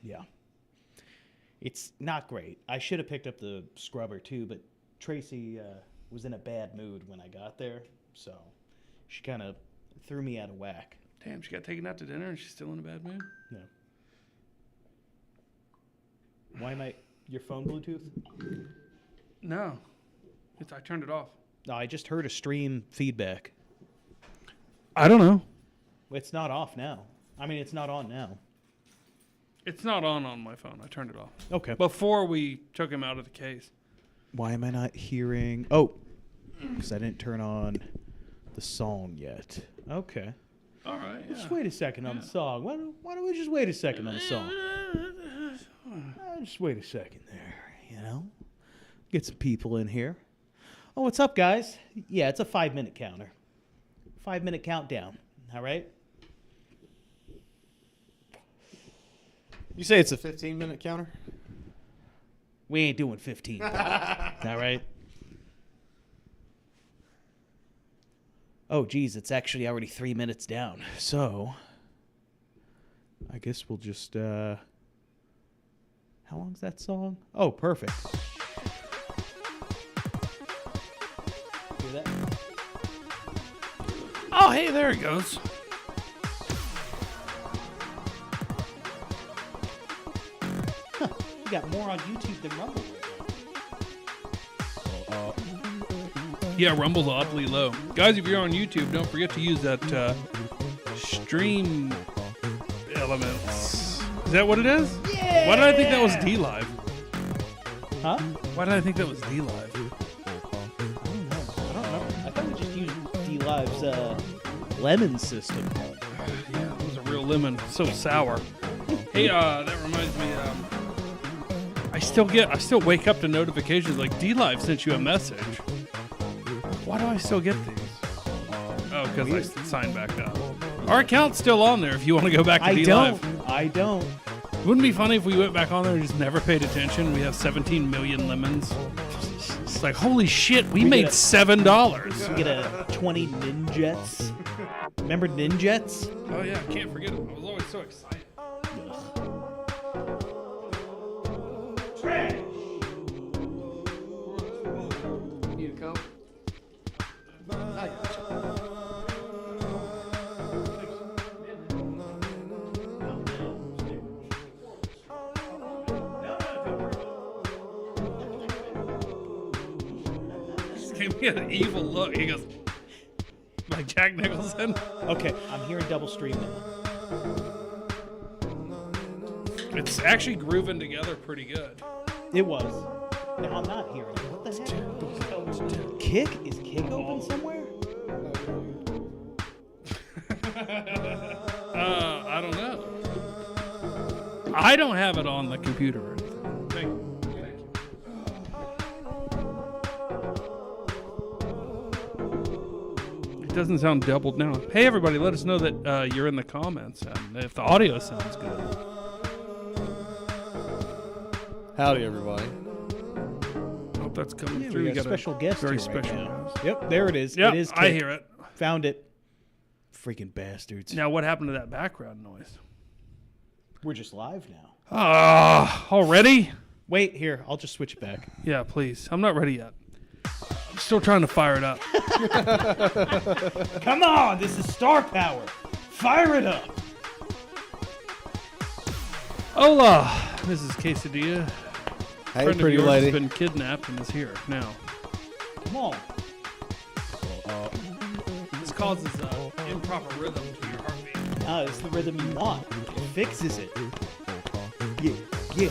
Yeah. It's not great. I should have picked up the scrubber too, but Tracy was in a bad mood when I got there, so she kind of threw me out of whack. Damn, she got taken out to dinner and she's still in a bad mood? Yeah. Why am I... Your phone Bluetooth? No. I turned it off. No, I just heard a stream feedback. I don't know. It's not off now. I mean, it's not on now. It's not on my phone. I turned it off. Okay. Before we took him out of the case. Why am I not hearing... Oh, because I didn't turn on the song yet. Okay. All right. Yeah. Just wait a second on the song. Why don't we just wait a second on the song? Just wait a second there, you know? Get some people in here. Oh, what's up, guys? Yeah, it's a 5-minute counter. 5-minute countdown. All right? You say it's a 15-minute counter? We ain't doing 15. All right? Oh, geez, it's actually already 3 minutes down. So, I guess we'll just, how long's that song? Oh, perfect. Hear that? Oh, hey, there it goes. Huh, we got more on YouTube than Rumble. Yeah, Rumble's oddly low. Guys, if you're on YouTube, don't forget to use that stream elements. Is that what it is? Yeah! Why did I think that was D-Live? Huh? Why did I think that was D-Live? I don't know. I thought we just used D-Live's lemon system. Yeah, it was a real lemon. So sour. Hey, that reminds me, I still wake up to notifications like D-Live sent you a message. Why do I still get these? Oh, because I signed back up. Our account's still on there if you want to go back to D-Live. I don't. Wouldn't it be funny if we went back on there and just never paid attention? We have 17 million lemons. It's like, holy shit, we made $7. We get a 20 Ninjets. Remember Ninjets? Oh, yeah, can't forget it. I was always so excited. Need a Coke? Just gave me an evil look. He goes, like Jack Nicholson. Okay, I'm hearing double stream now. It's actually grooving together pretty good. It was. Now I'm not hearing it. What the heck? Kick? Is Kick open somewhere? I don't know. I don't have it on the computer or anything. Thank you. It doesn't sound doubled now. Hey, everybody, let us know that you're in the comments and if the audio sounds good. Howdy, everybody. Hope that's coming Yeah, through. we got a special guest very here right special now. guest. Yep, there it is. Yep, It is Kick. I hear it. Found it. Freaking bastards. Now, what happened to that background noise? We're just live now. Already? Wait, here. I'll just switch it back. Yeah, please. I'm not ready yet. I'm still trying to fire it up. Come on, this is star power. Fire it up. Hola, this is Quesadilla. Hey, Friend pretty of yours lady. has been kidnapped and is here now. Come on. This causes improper rhythm to your heartbeat. No, it's the rhythm you want. It fixes it. Yeah, yeah.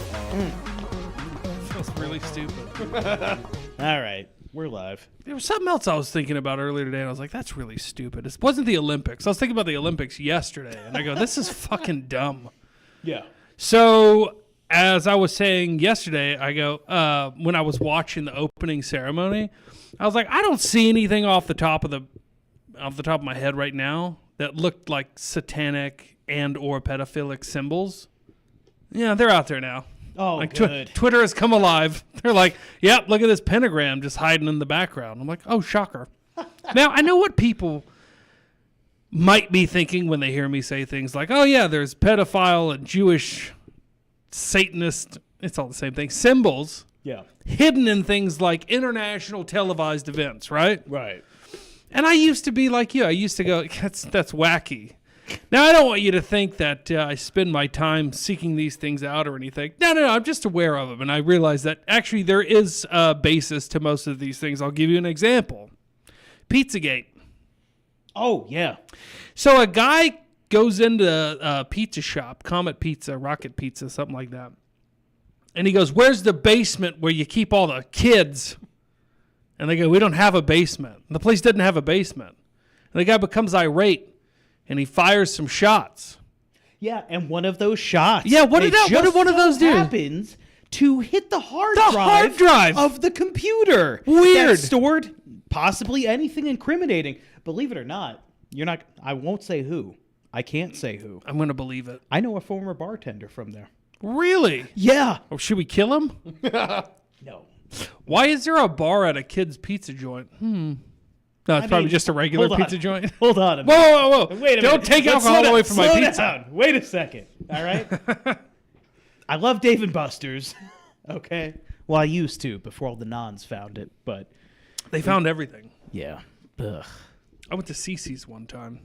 Feels really stupid. All right, we're live. There was something else I was thinking about earlier today, and I was like, that's really stupid. It wasn't the Olympics. I was thinking about the Olympics yesterday, and I go, this is fucking dumb. Yeah. So, as I was saying yesterday, I go, when I was watching the opening ceremony, I was like, I don't see anything off the top of my head right now that looked like satanic and or pedophilic symbols. Yeah, they're out there now. Oh, like good. Twitter has come alive. They're like, yep, look at this pentagram just hiding in the background. I'm like, oh, shocker. Now, I know what people might be thinking when they hear me say things like, oh, yeah, there's pedophile and Jewish Satanist, it's all the same thing, symbols Yeah. hidden in things like international televised events, right? Right. And I used to be like you. I used to go, that's wacky. Now, I don't want you to think that I spend my time seeking these things out or anything. No, I'm just aware of them. And I realize that actually there is a basis to most of these things. I'll give you an example. Pizzagate. Oh, yeah. So a guy goes into a pizza shop, Comet Pizza, Rocket Pizza, something like that. And he goes, where's the basement where you keep all the kids? And they go, we don't have a basement. And the place doesn't have a basement. And the guy becomes irate, and he fires some shots. Yeah, and one of those shots. Yeah, what did one of those do? Happens to hit the hard drive of the computer. Weird. That stored possibly anything incriminating. Believe it or not, I won't say who. I can't say who. I'm going to believe it. I know a former bartender from there. Really? Yeah. Oh, should we kill him? No. Why is there a bar at a kid's pizza joint? No, it's probably just a regular pizza joint. Hold on a minute. Whoa. Wait a minute. Don't take Let's alcohol away from my slow pizza. Down. Wait a second. All right? I love Dave & Buster's. Okay? Well, I used to before all the nons found it, but... They found everything. Yeah. Ugh. I went to CC's one time.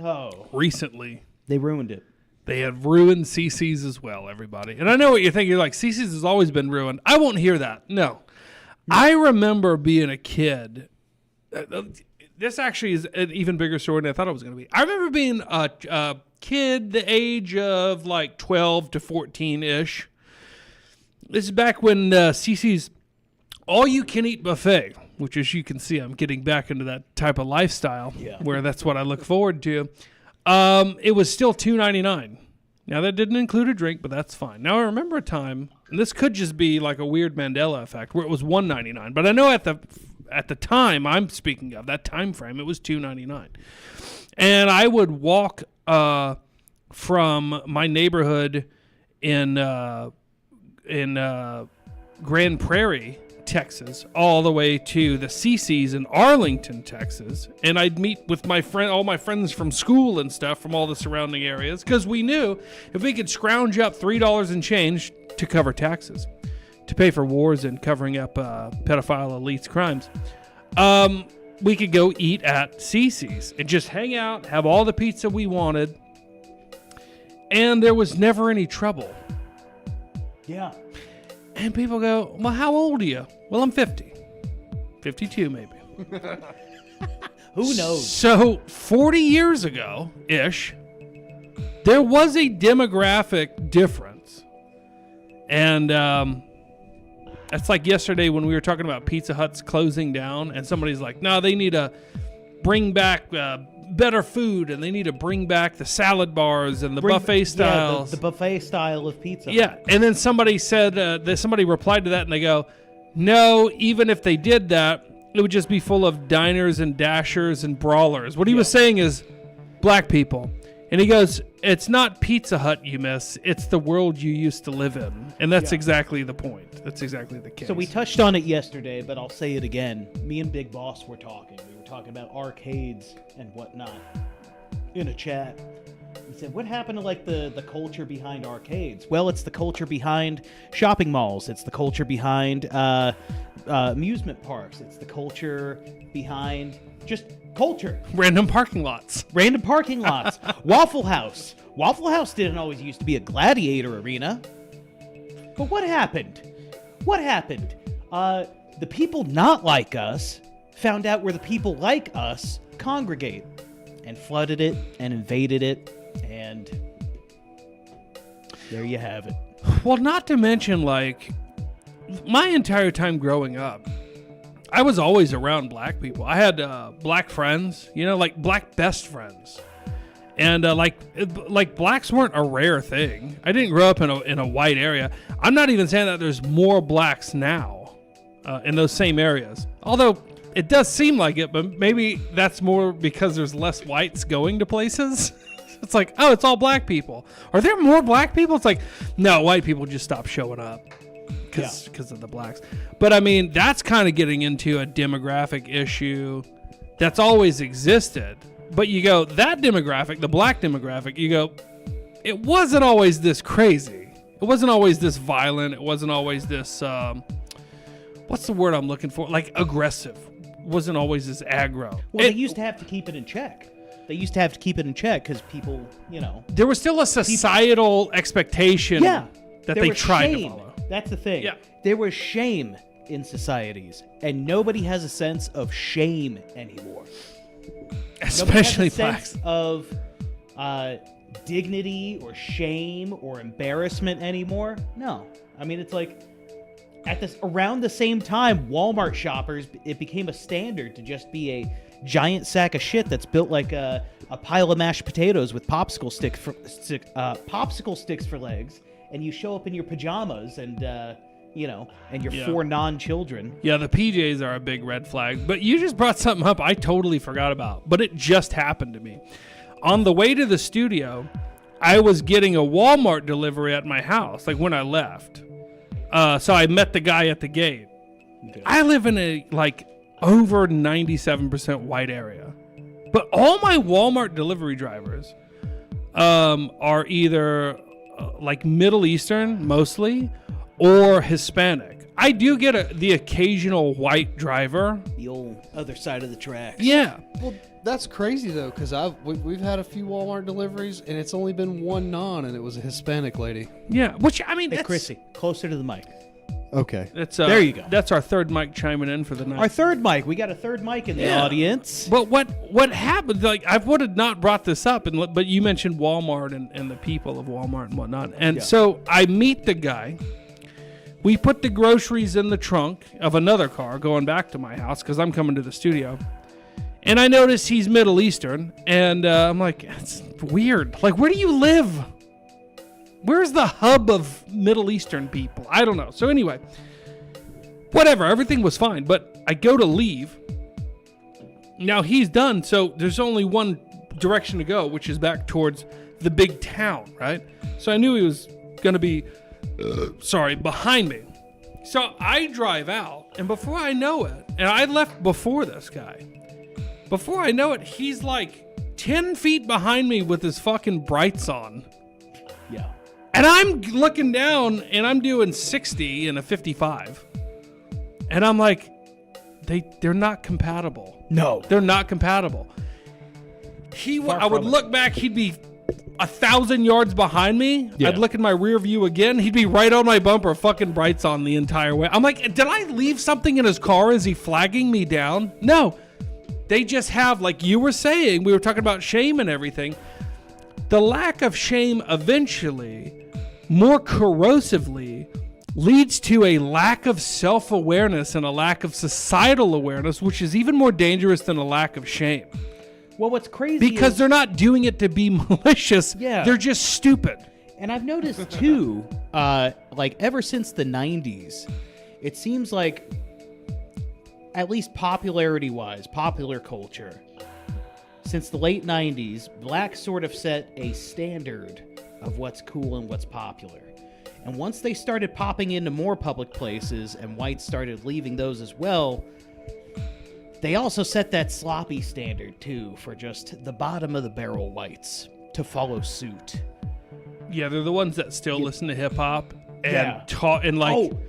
Oh. Recently. They ruined it. They have ruined CC's as well, everybody. And I know what you're thinking. You're like, CC's has always been ruined. I won't hear that. No. I remember being a kid. This actually is an even bigger story than I thought it was going to be. I remember being a kid the age of like 12 to 14-ish. This is back when CC's all-you-can-eat buffet, which as you can see, I'm getting back into that type of lifestyle where that's what I look forward to. It was still $2.99. Now, that didn't include a drink, but that's fine. Now, I remember a time, and this could just be like a weird Mandela effect, where it was $1.99. But I know at the time I'm speaking of, that time frame, it was $2.99. And I would walk from my neighborhood in Grand Prairie, Texas, all the way to the CC's in Arlington, Texas, and I'd meet with all my friends from school and stuff from all the surrounding areas, because we knew if we could scrounge up $3 and change to cover taxes, to pay for wars and covering up pedophile elites' crimes, we could go eat at CC's and just hang out, have all the pizza we wanted, and there was never any trouble. Yeah. And people go, well, how old are you? Well, I'm 50. 52, maybe. Who knows? So 40 years ago-ish, there was a demographic difference. And that's like yesterday when we were talking about Pizza Hut's closing down, and somebody's like, no, they need to bring back better food, and they need to bring back the salad bars and the buffet styles. Yeah, the buffet style of pizza. Yeah, and then somebody said, somebody replied to that, and they go, no, even if they did that, it would just be full of diners and dashers and brawlers. What he was saying is black people. And he goes, it's not Pizza Hut you miss, it's the world you used to live in. And that's exactly the point. That's exactly the case. So we touched on it yesterday, but I'll say it again. Me and Big Boss were talking. We were talking about arcades and whatnot in a chat. He said, what happened to like the culture behind arcades? Well, it's the culture behind shopping malls. It's the culture behind amusement parks. It's the culture behind just culture. Random parking lots. Waffle House. Waffle House didn't always used to be a gladiator arena. But what happened? The people not like us found out where the people like us congregate and flooded it and invaded it. And there you have it. Well, not to mention, like, my entire time growing up, I was always around black people. I had black friends, like black best friends. And like blacks weren't a rare thing. I didn't grow up in a white area. I'm not even saying that there's more blacks now in those same areas. Although it does seem like it, but maybe that's more because there's less whites going to places. It's like, oh, it's all black people. Are there more black people? It's like, no, white people just stopped showing up because of the blacks. But I mean, that's kind of getting into a demographic issue that's always existed. But you go, that demographic, the black demographic, you go, it wasn't always this crazy. It wasn't always this violent. It wasn't always this, what's the word I'm looking for? Like aggressive. It wasn't always this aggro. Well, they used to have to keep it in check. They used to have to keep it in check because people, you know. There was still a societal expectation that they tried to follow. That's the thing. Yeah. There was shame in societies, and nobody has a sense of shame anymore. Especially nobody has a blacks. sense of dignity or shame or embarrassment anymore. No. I mean, it's like around the same time, Walmart shoppers, it became a standard to just be a giant sack of shit that's built like a pile of mashed potatoes with popsicle sticks for legs, and you show up in your pajamas and and your 4 non-children. Yeah, the PJs are a big red flag. But you just brought something up I totally forgot about, but it just happened to me. On the way to the studio, I was getting a Walmart delivery at my house, like when I left. So I met the guy at the gate. Okay. I live in a over 97% white area, but all my Walmart delivery drivers are either Middle Eastern mostly or Hispanic. I do get the occasional white driver. The old other side of the tracks. Yeah. Well, that's crazy though, because we've had a few Walmart deliveries, and it's only been one non, and it was a Hispanic lady. Yeah, which I mean, hey, Chrissy, closer to the mic. Okay. There you go. That's our third mic chiming in for the night. Our third mic. We got a third mic in the audience. But what happened? I would have not brought this up, but you mentioned Walmart and the people of Walmart and whatnot, and so I meet the guy. We put the groceries in the trunk of another car going back to my house because I'm coming to the studio. And I notice he's Middle Eastern. And I'm like, it's weird. Like, where do you live? Where's the hub of Middle Eastern people? I don't know. So anyway, whatever. Everything was fine. But I go to leave. Now he's done. So there's only one direction to go, which is back towards the big town, right? So I knew he was going to be... behind me. So I drive out, and before I know it, and I left before this guy, before I know it, he's like 10 feet behind me with his fucking brights on. Yeah. And I'm looking down, and I'm doing 60 in a 55. And I'm like, they're not compatible. No. They're not compatible. I would look back, he'd be 1,000 yards behind me. Yeah. I'd look in my rear view again. He'd be right on my bumper, fucking brights on the entire way. I'm like, did I leave something in his car? Is he flagging me down? No. They just have, like you were saying, we were talking about shame and everything. The lack of shame eventually, more corrosively, leads to a lack of self-awareness and a lack of societal awareness, which is even more dangerous than a lack of shame. Well, what's crazy because they're not doing it to be malicious. Yeah. They're just stupid. And I've noticed too, ever since the 90s, it seems like, at least popularity-wise, popular culture, since the late 90s, blacks sort of set a standard of what's cool and what's popular. And once they started popping into more public places and whites started leaving those as well, they also set that sloppy standard, too, for just the bottom of the barrel whites to follow suit. Yeah, they're the ones that still listen to hip-hop and talk and,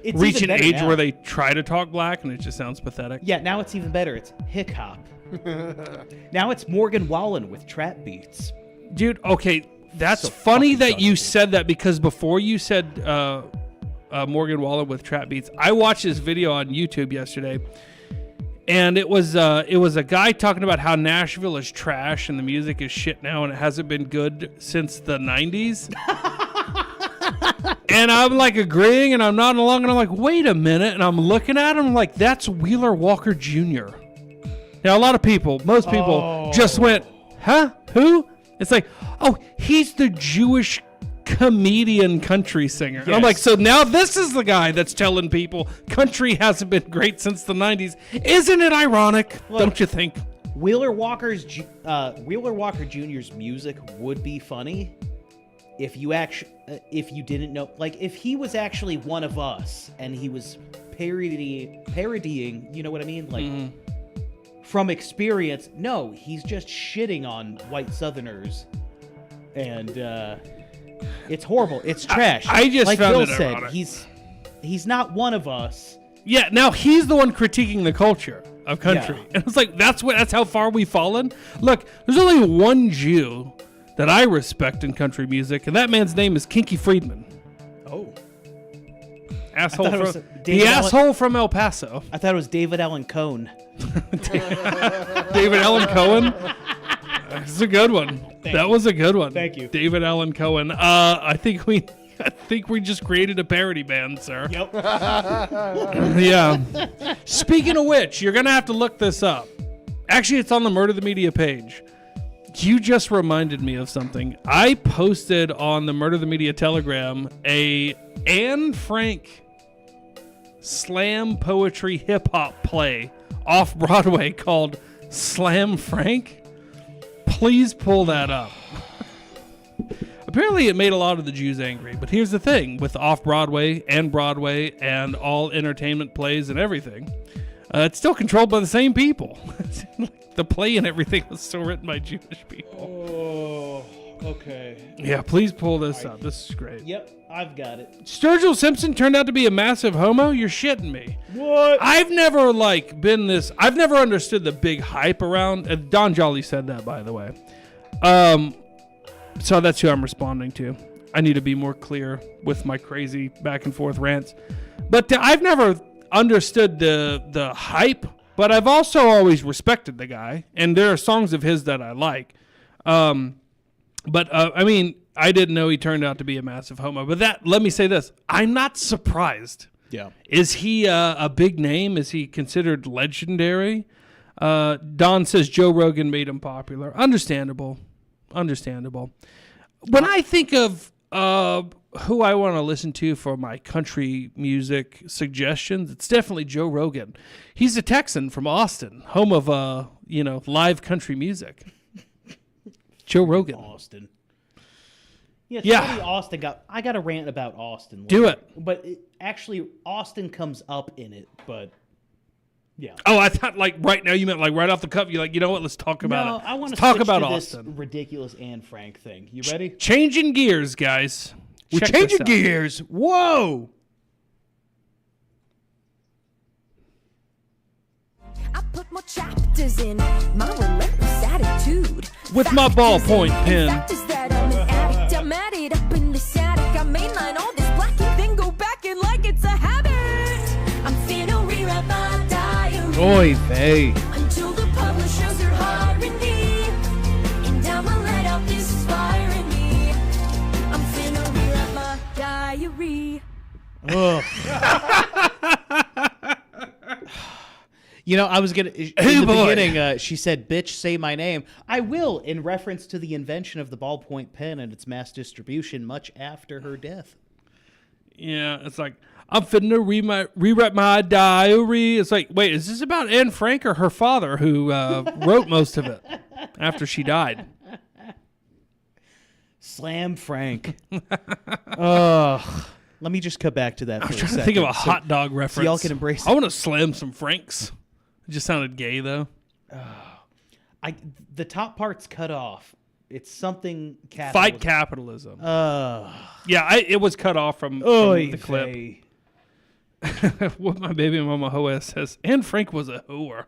it's reach an age now. where they try to talk black, and it just sounds pathetic. Yeah, now it's even better. It's hip-hop. Now it's Morgan Wallen with trap beats. Dude, okay, that's so funny that you said that, because before you said Morgan Wallen with trap beats, I watched this video on YouTube yesterday. And it was a guy talking about how Nashville is trash and the music is shit now and it hasn't been good since the 90s. And I'm like agreeing and I'm nodding along and I'm like, wait a minute. And I'm looking at him like, that's Wheeler Walker Jr. Now, a lot of people, most people just went, huh? Who? It's like, oh, he's the Jewish comedian country singer. Yes. And I'm like, so now this is the guy that's telling people country hasn't been great since the 90s. Isn't it ironic? Look, don't you think? Wheeler Walker Jr.'s music would be funny if you didn't know, like if he was actually one of us and he was parodying, you know what I mean? Like from experience. No, he's just shitting on white Southerners and It's horrible. It's trash. I just like found Bill it said, ironic. he's not one of us. Yeah, now he's the one critiquing the culture of country. Yeah. And it's like, that's how far we've fallen. Look, there's only one Jew that I respect in country music, and that man's name is Kinky Friedman. Oh. Asshole thought it was from, David the Allen- asshole from El Paso. I thought it was David Allen Cohn. David Allen Cohen. That's a good one. That was a good one. Thank you. David Allen Cohen. I think we just created a parody band, sir. Yep. Yeah. Speaking of which, you're gonna have to look this up. Actually, it's on the Murder the Media page. You just reminded me of something. I posted on the Murder the Media Telegram a Anne Frank slam poetry hip hop play off Broadway called Slam Frank. Please pull that up. Apparently it made a lot of the Jews angry, but here's the thing with off-Broadway and all entertainment plays and everything, it's still controlled by the same people. The play and everything was still written by Jewish people. Oh, okay. Yeah, please pull this up. This is great. Yep, I've got it. Sturgill Simpson turned out to be a massive homo? You're shitting me. What? I've never I've never understood the big hype around. Don Jolly said that, by the way. So that's who I'm responding to. I need to be more clear with my crazy back and forth rants. But I've never understood the hype, but I've also always respected the guy, and there are songs of his that I like. But I mean, I didn't know he turned out to be a massive homo. But let me say this: I'm not surprised. Yeah. Is he a big name? Is he considered legendary? Don says Joe Rogan made him popular. Understandable. When I think of who I want to listen to for my country music suggestions, it's definitely Joe Rogan. He's a Texan from Austin, home of live country music. Joe Rogan. Austin. Yeah. Yeah. Somebody Austin I got a rant about Austin. Do it. But actually, Austin comes up in it, but yeah. Oh, I thought like right now you meant like right off the cuff. You're like, you know what? Let's talk about it. No, I want to talk switch about to Austin. this ridiculous Anne Frank thing. You ready? Changing gears, guys. We're Check this changing out. gears. Whoa. I put more chapters in my relentless attitude. With my ballpoint pen. Fact is that I'm an addict. I'm at it up in the attic. I mainline all this blacking, then go back in like it's a habit. I'm finna rewrite my diary. Oy vey. Until the publishers are hiring me. And I'ma let out this fire in me. I'm finna rewrite my diary. Ugh. You know, I was gonna. In the boy. beginning, she said, "Bitch, say my name." I will, in reference to the invention of the ballpoint pen and its mass distribution, much after her death. Yeah, it's like I'm finna rewrite my diary. It's like, wait, is this about Anne Frank or her father who wrote most of it after she died? Slam Frank. Ugh. Let me just cut back to that. I'm for trying a to think of a second. hot dog reference. y'all can embrace I want to slam some Franks. It just sounded gay though. The top part's cut off. It's something. Fight capitalism. Ugh. Yeah, it was cut off from Oy the clip. vey. What my baby mama Hoa says, Anne Frank was a whore.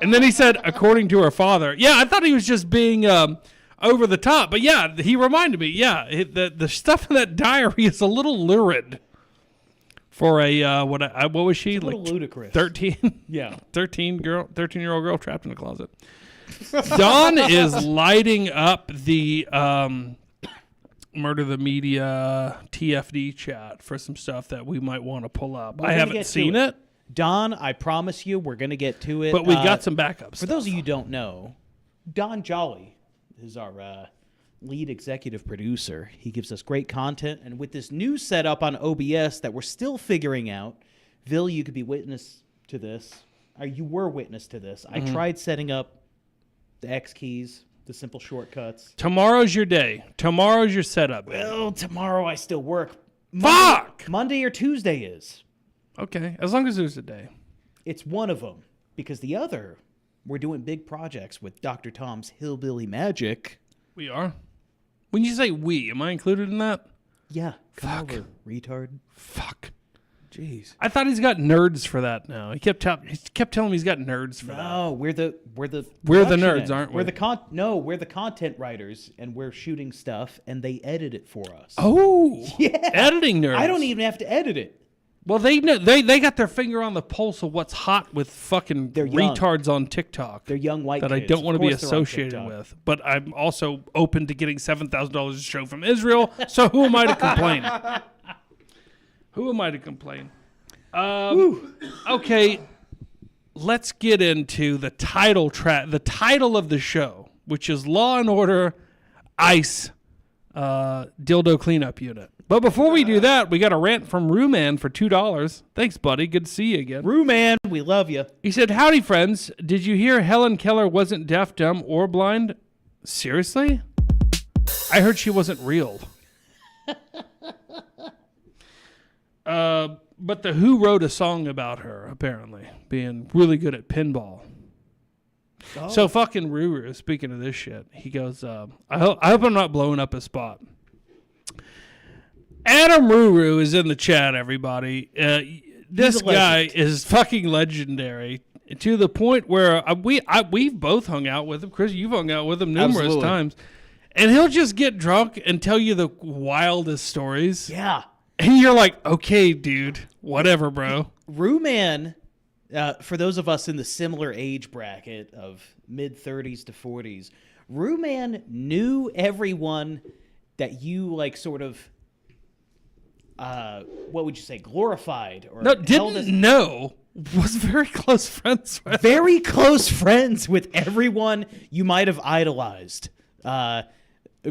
And then he said, according to her father. Yeah, I thought he was just being over the top. But yeah, he reminded me. Yeah, the stuff in that diary is a little lurid for a, what was she? It's a little ludicrous. 13? Yeah. 13-year-old girl trapped in a closet. Dawn is lighting up the Murder the Media TFD chat for some stuff that we might want to pull up. I haven't seen it. Don, I promise you, we're going to get to it. But we got some backups. For those of you who don't know, Don Jolly is our lead executive producer. He gives us great content. And with this new setup on OBS that we're still figuring out, Vil, you could be witness to this. Or you were witness to this. I tried setting up the X keys, the simple shortcuts. Tomorrow's your day. Tomorrow's your setup. Well, tomorrow I still work. Fuck! Monday or Tuesday is. Okay, as long as there's a day. It's one of them. Because the other, we're doing big projects with Dr. Tom's Hillbilly Magic. We are. When you say we, am I included in that? Yeah. Come Fuck. over, retard. Fuck. Jeez. I thought he's got nerds for that now. He kept telling me he's got nerds for that. No, we're the We're the production nerds, end. aren't we? We're the content writers, and we're shooting stuff, and they edit it for us. Oh, Yeah. editing nerds. I don't even have to edit it. Well, they know they got their finger on the pulse of what's hot with fucking They're young. retards on TikTok. They're young white that I kids. don't want Of to be course they're on associated TikTok. with. But I'm also open to getting $7,000 a show from Israel. So who am I to complain? Who am I to complain? Okay, let's get into the title track. The title of the show, which is Law and Order ICE Dildo Cleanup Unit. But before we do that, we got a rant from Rooman for $2. Thanks, buddy. Good to see you again. Rue man, we love you. He said, "Howdy, friends. Did you hear Helen Keller wasn't deaf, dumb, or blind? Seriously? I heard she wasn't real." But the Who wrote a song about her, apparently, being really good at pinball. Oh. So fucking Ruru, speaking of this shit, he goes, I hope I'm not blowing up his spot. Adam Ruru is in the chat, everybody. This a guy legend. is fucking legendary to the point where we've both hung out with him. Chris, you've hung out with him numerous Absolutely. times. And he'll just get drunk and tell you the wildest stories. Yeah. And you're like, okay, dude, whatever, bro. Rue man, for those of us in the similar age bracket of mid-30s to 40s, Rue man knew everyone that you like sort of what would you say, glorified or No, held as didn't know. Was very close friends with. very close friends with everyone you might have idolized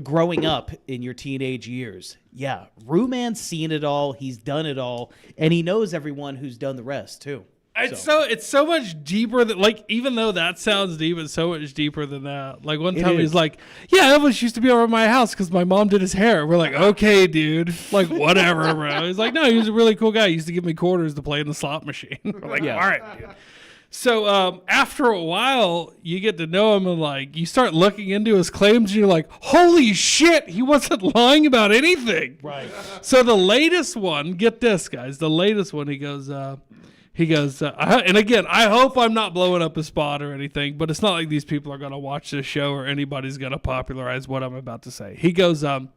growing up in your teenage years. Yeah, Rue man's seen it all, he's done it all, and he knows everyone who's done the rest too. It's so much deeper than, like, even though that sounds deep, it's so much deeper than that. Like, one It time is. he's like, yeah, Elvis used to be over at my house because my mom did his hair. We're like, okay, dude. Like, whatever, bro. He's like, no, he was a really cool guy. He used to give me quarters to play in the slot machine. We're like, Yeah. all right, dude. So after a while, you get to know him and, like, you start looking into his claims and you're like, holy shit, he wasn't lying about anything. Right. So the latest one, get this, guys. The latest one, he goes, and again, I hope I'm not blowing up a spot or anything, but it's not like these people are going to watch this show or anybody's going to popularize what I'm about to say. He goes, oh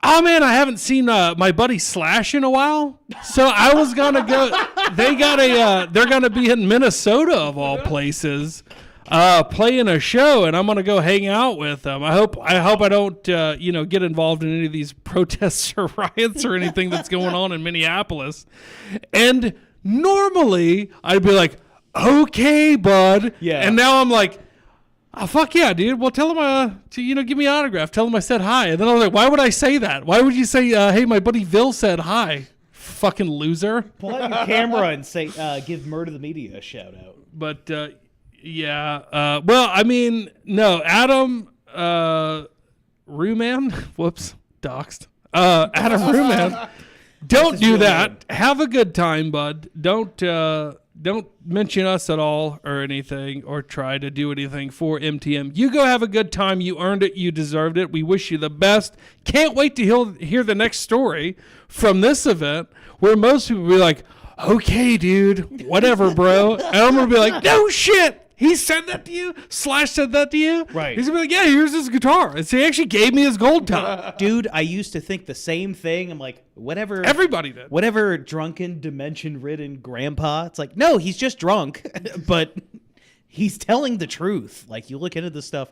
man, I haven't seen my buddy Slash in a while. So I was going to go, they're going to be in Minnesota of all places, playing a show, and I'm going to go hang out with them. I hope I don't, get involved in any of these protests or riots or anything that's going on in Minneapolis. And normally, I'd be like, okay, bud. Yeah. And now I'm like, oh, fuck yeah, dude. Well, tell him to give me an autograph. Tell him I said hi. And then I was like, why would I say that? Why would you say, hey, my buddy Vil said hi? Fucking loser. Pull out your camera and say, give Murder the Media a shout out. But, yeah. Well, I mean, no. Adam Rooman. Whoops. Doxed. Adam Rooman. Don't do that. Have a good time, bud. Don't mention us at all or anything or try to do anything for MTM. You go have a good time. You earned it. You deserved it. We wish you the best. Can't wait to hear the next story from this event where most people will be like, okay, dude, whatever, bro. And I'm going to be like, no shit. He said that to you? Slash said that to you? Right. He's going to be like, yeah, here's his guitar. And so he actually gave me his gold top. Dude, I used to think the same thing. I'm like, whatever. Everybody did. Whatever drunken, dementia-ridden grandpa. It's like, no, he's just drunk, but he's telling the truth. Like, you look into this stuff,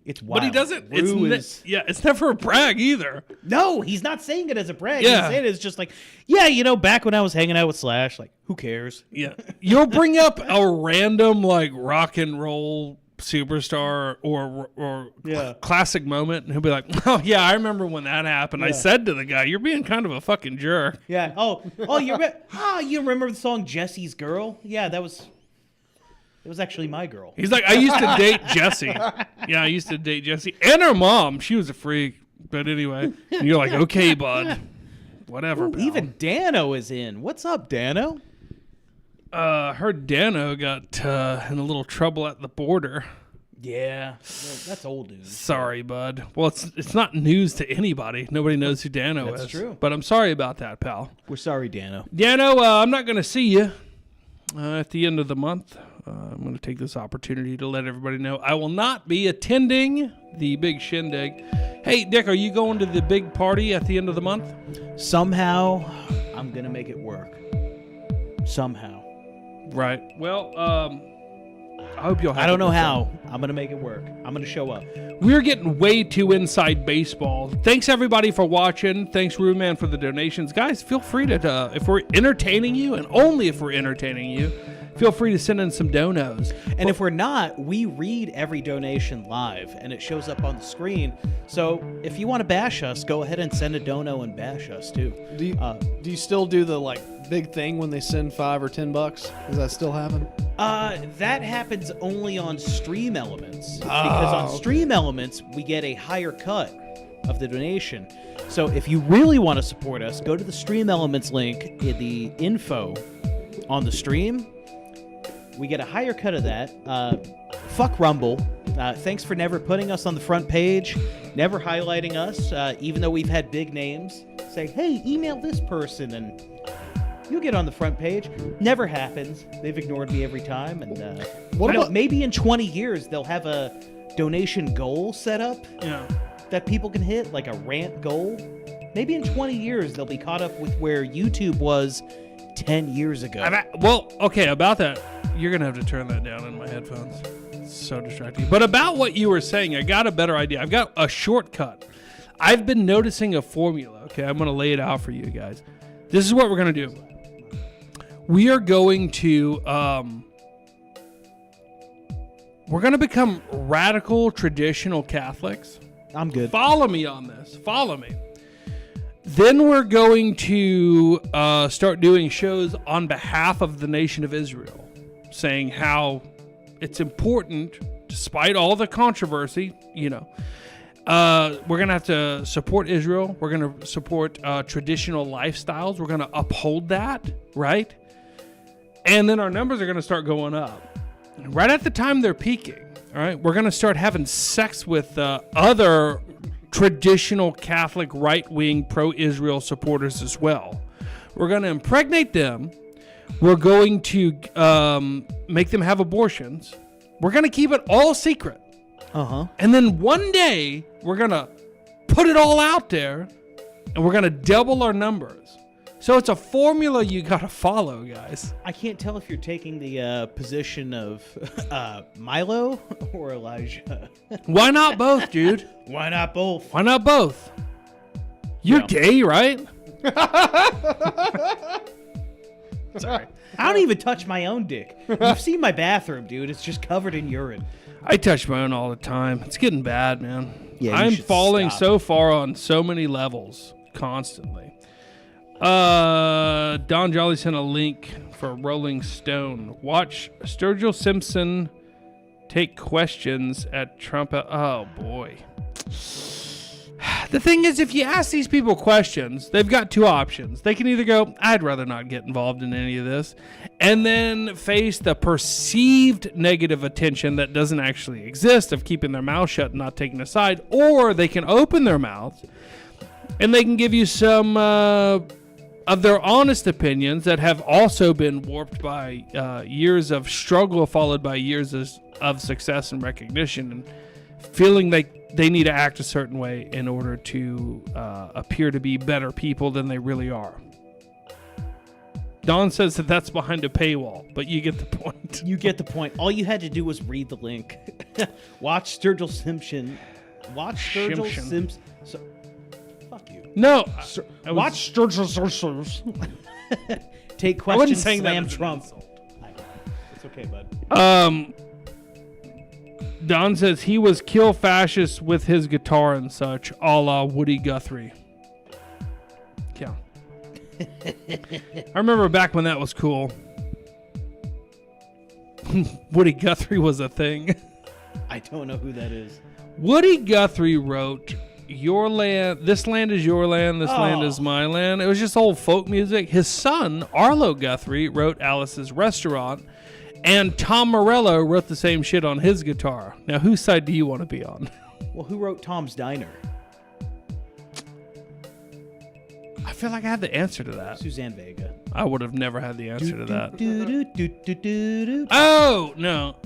it's wild. But he doesn't. Rue It's never a brag either. No, he's not saying it as a brag. Yeah. He's saying it's just like, yeah, back when I was hanging out with Slash, like, who cares? Yeah. You'll bring up a random, like, rock and roll superstar or Yeah. classic moment, and he'll be like, oh, yeah, I remember when that happened. I Yeah. said to the guy, you're being kind of a fucking jerk. Yeah. You remember the song Jesse's Girl? Yeah, it was actually my girl. He's like, I used to date Jessie. Yeah, I used to date Jessie. And her mom. She was a freak. But anyway, and you're like, okay, bud. Whatever, Ooh, pal. even Dano is in. What's up, Dano? Heard Dano got in a little trouble at the border. Yeah, that's old news. Sorry, bud. Well, it's not news to anybody. Nobody knows who Dano is. That's true. But I'm sorry about that, pal. We're sorry, Dano. Dano, I'm not going to see you at the end of the month. I'm going to take this opportunity to let everybody know I will not be attending the big shindig. Hey, Dick, are you going to the big party at the end of the month? Somehow, I'm going to make it work. Somehow. Right. Well, I hope you'll have I don't know a good how. time. I'm going to make it work. I'm going to show up. We're getting way too inside baseball. Thanks, everybody, for watching. Thanks, Ruman, for the donations. Guys, feel free to, if we're entertaining you, and only if we're entertaining you, feel free to send in some donos. And if we're not, we read every donation live, and it shows up on the screen. So if you want to bash us, go ahead and send a dono and bash us, too. Do you still do the big thing when they send $5 or $10? Does that still happen? That happens only on Stream Elements. Because on Stream Elements, we get a higher cut of the donation. So if you really want to support us, go to the Stream Elements link in the info on the stream. We get a higher cut of that. Fuck Rumble. Thanks for never putting us on the front page, never highlighting us, even though we've had big names say, hey, email this person and you'll get on the front page. Never happens. They've ignored me every time. And maybe in 20 years they'll have a donation goal set up that people can hit, like a rant goal. Maybe in 20 years they'll be caught up with where YouTube was 10 years ago. About that, you're going to have to turn that down in my headphones. It's so distracting. But about what you were saying, I got a better idea. I've got a shortcut. I've been noticing a formula. Okay, I'm going to lay it out for you guys. This is what we're going to do. We are going to become radical traditional Catholics. I'm good. Follow me on this. Follow me. Then we're going to start doing shows on behalf of the nation of Israel, saying how it's important, despite all the controversy, we're going to have to support Israel. We're going to support traditional lifestyles. We're going to uphold that, right? And then our numbers are going to start going up. Right at the time they're peaking, all right? We're going to start having sex with other traditional Catholic right-wing pro-Israel supporters as well. We're going to impregnate them. We're going to make them have abortions. We're going to keep it all secret. And then one day, we're going to put it all out there, and we're going to double our numbers. So it's a formula you got to follow, guys. I can't tell if you're taking the position of Milo or Elijah. Why not both, dude? Why not both? Why not both? You're gay, right? Sorry. I don't even touch my own dick. You've seen my bathroom, dude. It's just covered in urine. I touch my own all the time. It's getting bad, man. Yeah, I'm falling so far on so many levels constantly. Don Jolly sent a link for Rolling Stone. Watch Sturgill Simpson take questions at Trump. Oh, boy. The thing is, if you ask these people questions, they've got two options. They can either go, I'd rather not get involved in any of this, and then face the perceived negative attention that doesn't actually exist of keeping their mouth shut and not taking a side, or they can open their mouths and they can give you some of their honest opinions that have also been warped by years of struggle followed by years of success and recognition, and feeling like they need to act a certain way in order to appear to be better people than they really are. Don says that that's behind a paywall, but you get the point. You get the point. All you had to do was read the link. Watch Sturgill Simpson. Watch Sturgill Simpson. Fuck you. No. Watch Sturgill Simpson. Take questions. I wasn't saying slam that Trump. It's okay, bud. Don says he was kill fascists with his guitar and such, a la Woody Guthrie. Yeah. I remember back when that was cool. Woody Guthrie was a thing. I don't know who that is. Woody Guthrie wrote, "Your land, this land is your land, this land is my land." It was just old folk music. His son, Arlo Guthrie, wrote Alice's Restaurant. And Tom Morello wrote the same shit on his guitar. Now, whose side do you want to be on? Well, who wrote Tom's Diner? I feel like I had the answer to that. Suzanne Vega. I would have never had the answer to that. Do. Oh, no.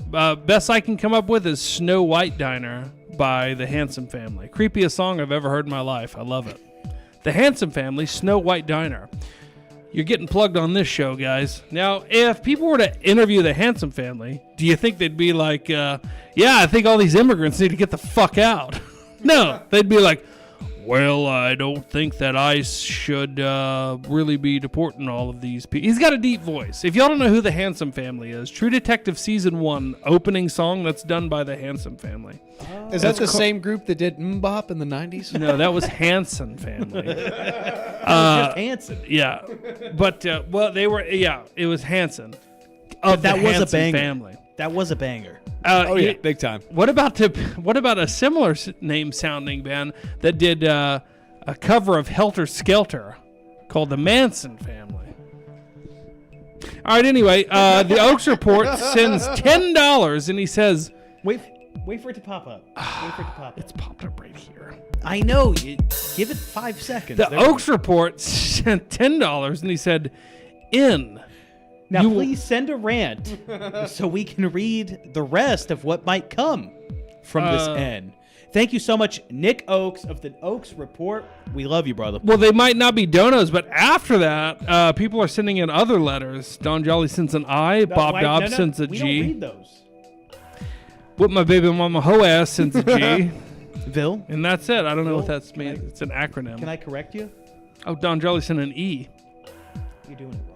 Best I can come up with is Snow White Diner by the Handsome Family. Creepiest song I've ever heard in my life. I love it. The Handsome Family, Snow White Diner. You're getting plugged on this show, guys. Now, if people were to interview the Handsome Family, do you think they'd be like, yeah, I think all these immigrants need to get the fuck out? No, they'd be like, well, I don't think that ICE should really be deporting all of these people. He's got a deep voice. If y'all don't know who the Handsome Family is, True Detective Season 1 opening song that's done by the Handsome Family. Is that the same group that did Mbop in the 90s? No, that was Hanson Family. Just Hanson. Yeah. But, well, they were, yeah, it was Hanson. But that the was a Hanson banger. Family. That was a banger. Oh, yeah, big time. What about a similar name sounding band that did a cover of Helter Skelter called the Manson Family? All right, anyway, the Oaks Report sends $10 and he says, Wait for it to pop up. Wait for it to pop up. it's popped up right here. I know. Give it 5 seconds. The There we Oaks go. Report sent $10 and he said, Now, you will- please send a rant so we can read the rest of what might come from this N. Thank you so much, Nick Oaks of the Oaks Report. We love you, brother. Well, they might not be donos, but after that, people are sending in other letters. Don Jolly sends an I. Bob Dobbs sends a we G. don't read those. What my baby mama hoe ass sends a G. Vil, And that's it. I don't know what Bill, that's means. It's an acronym. can I correct you? Oh, Don Jolly sent an E. You're doing it wrong.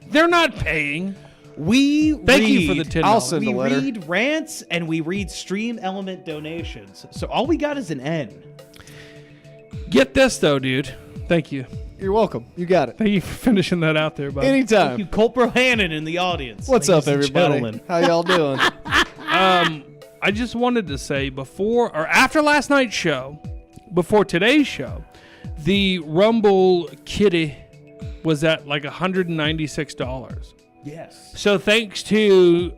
They're not paying. We Thank you for the $10. I'll send We a letter. read rants and we read stream element donations. So all we got is an N. Get this, though, dude. Thank you. You're welcome. You got it. Thank you for finishing that out there, bud. Anytime. Thank you, Colt Brohannon in the audience. What's ladies up, and everybody? gentlemen. How y'all doing? I just wanted to say before or after last night's show, before today's show, the Rumble Kitty was at like $196. Yes. So thanks to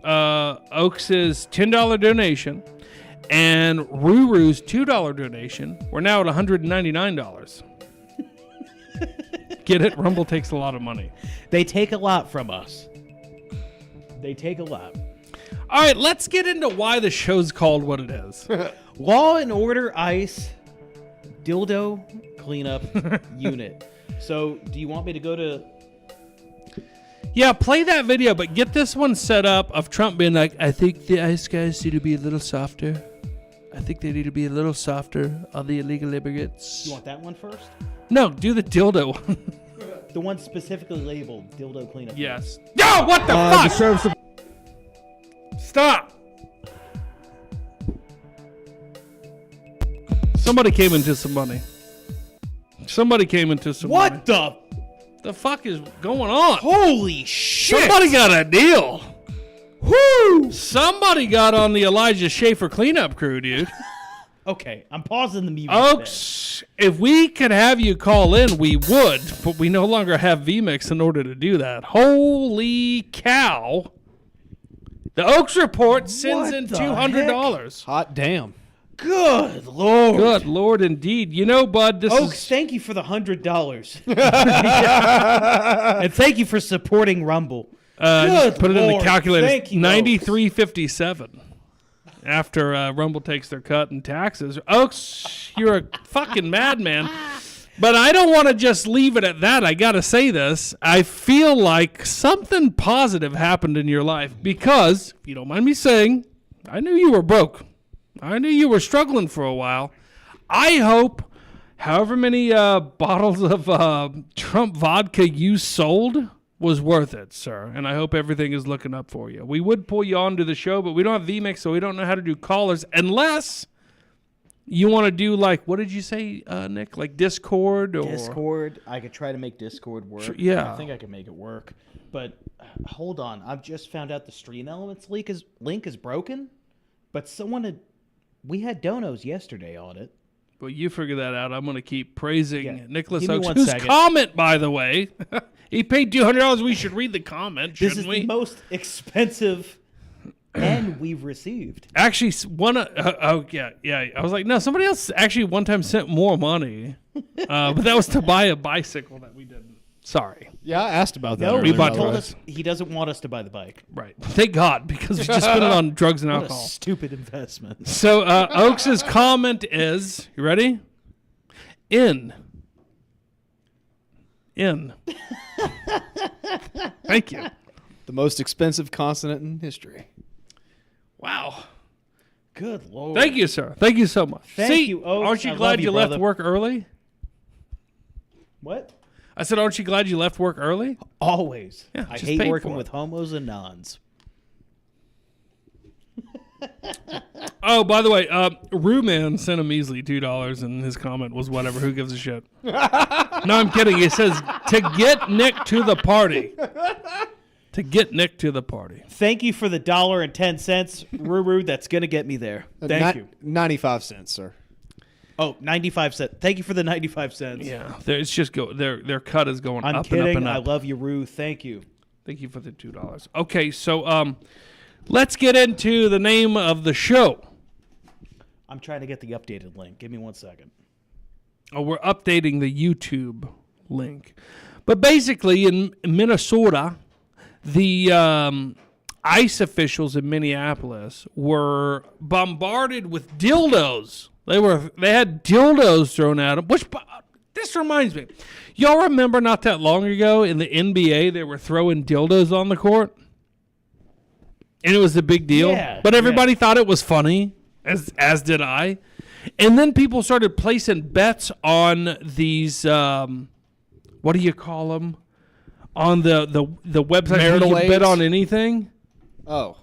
Oaks's $10 donation and Ruru's $2 donation, we're now at $199. Get it? Rumble takes a lot of money. They take a lot from us. They take a lot. All right, let's get into why the show's called what it is. Law and Order ICE Dildo Cleanup Unit. So, do you want me to go to... Yeah, play that video, but get this one set up of Trump being like, I think the ICE guys need to be a little softer. I think they need to be a little softer on the illegal immigrants. You want that one first? No, do the dildo one. The one specifically labeled Dildo Cleanup. Yes. No, what the fuck? Stop. Somebody came into some money. Somebody came into some money. What the... The fuck is going on? Holy shit! Somebody got a deal. Woo! Somebody got on the Elijah Schaefer cleanup crew, dude. Okay, I'm pausing the music. Oaks, if we could have you call in, we would, but we no longer have VMix in order to do that. Holy cow. The Oaks Report sends What in the $200. Hot damn. Good Lord. Good Lord, indeed. You know, bud, this Oaks, is... thank you for the $100. And thank you for supporting Rumble. just put it in the Lord, calculator. thank you, $93.57 after Rumble takes their cut in taxes. Oaks, you're a fucking madman. But I don't want to just leave it at that. I got to say this. I feel like something positive happened in your life because, if you don't mind me saying, I knew you were broke. I knew you were struggling for a while. I hope however many bottles of Trump vodka you sold was worth it, sir. And I hope everything is looking up for you. We would pull you onto the show, but we don't have VMix, so we don't know how to do callers unless you want to do like, what did you say, Nick? Like Discord or Discord. I could try to make Discord work. yeah. I think I could make it work. But hold on. I've just found out the Stream Elements link is broken. But we had donos yesterday on it. Well, you figure that out. I'm going to keep praising Yeah. Nicholas Give me Oaks, 1 whose second. comment, by the way, He paid $200. We should read the comment, This shouldn't is we? the most expensive N we've received. Actually, yeah. I was like, no, somebody else actually one time sent more money. But that was to buy a bicycle that we didn't. Sorry. Yeah, I asked about that. No, earlier, he bought by the told way. us he doesn't want us to buy the bike. Right. Thank God, because we just spent it on drugs and What a alcohol. stupid investment. So Oaks' comment is, you ready? In. Thank you. The most expensive consonant in history. Wow. Good Lord. Thank you, sir. Thank you so much. Thank See, you, Oaks. aren't you I glad love you you, left brother. work early? What? I said, aren't you glad you left work early? Always. Yeah, I just hate paid working for it. with homos and nons. Oh, by the way, Rue-Man sent a measly $2, and his comment was whatever. Who gives a shit? No, I'm kidding. It says, to get Nick to the party. To get Nick to the party. Thank you for the $1.10, Ruru. That's going to get me there. Thank you. 95 cents, sir. Oh, 95 cents. Thank you for the 95 cents. Yeah, it's just their cut is going I'm up kidding. and up and I up. love you, Rue. Thank you. Thank you for the $2. Okay, so let's get into the name of the show. I'm trying to get the updated link. Give me 1 second. Oh, we're updating the YouTube link. But basically, in Minnesota, the ICE officials in Minneapolis were bombarded with dildos. They had dildos thrown at them. Which this reminds me, y'all remember not that long ago in the NBA they were throwing dildos on the court, and it was a big deal. Yeah, but everybody thought it was funny, as did I. And then people started placing bets on these. What do you call them? On the website where you Marital can bet aids? on anything. Oh.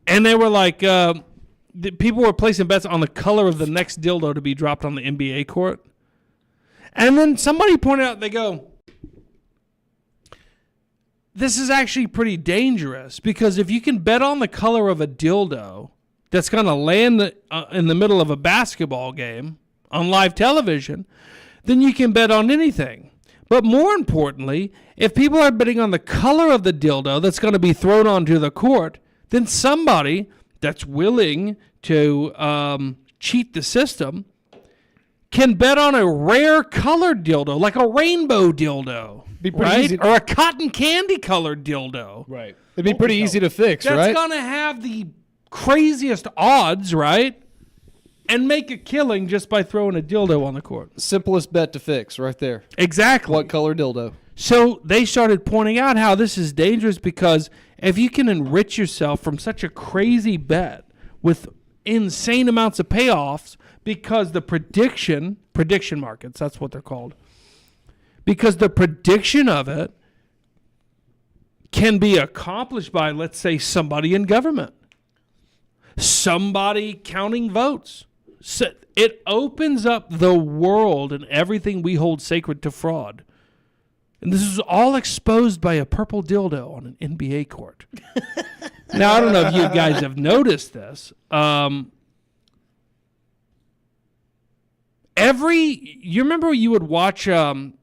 And they were like, people were placing bets on the color of the next dildo to be dropped on the NBA court. And then somebody pointed out, they go, this is actually pretty dangerous because if you can bet on the color of a dildo that's going to land in the middle of a basketball game on live television, then you can bet on anything. But more importantly, if people are betting on the color of the dildo that's going to be thrown onto the court, then somebody that's willing to cheat the system can bet on a rare colored dildo, like a rainbow dildo, Be pretty right? easy- Or a cotton candy colored dildo. Right. It'd be pretty easy to fix, That's right? going to have the craziest odds, right? And make a killing just by throwing a dildo on the court. Simplest bet to fix right there. Exactly. What color dildo? So they started pointing out how this is dangerous because if you can enrich yourself from such a crazy bet with insane amounts of payoffs, because the prediction markets, that's what they're called, because the prediction of it can be accomplished by, let's say, somebody in government, somebody counting votes. So it opens up the world and everything we hold sacred to fraud. And this is all exposed by a purple dildo on an NBA court. Now, I don't know if you guys have noticed this. You remember you would watch anything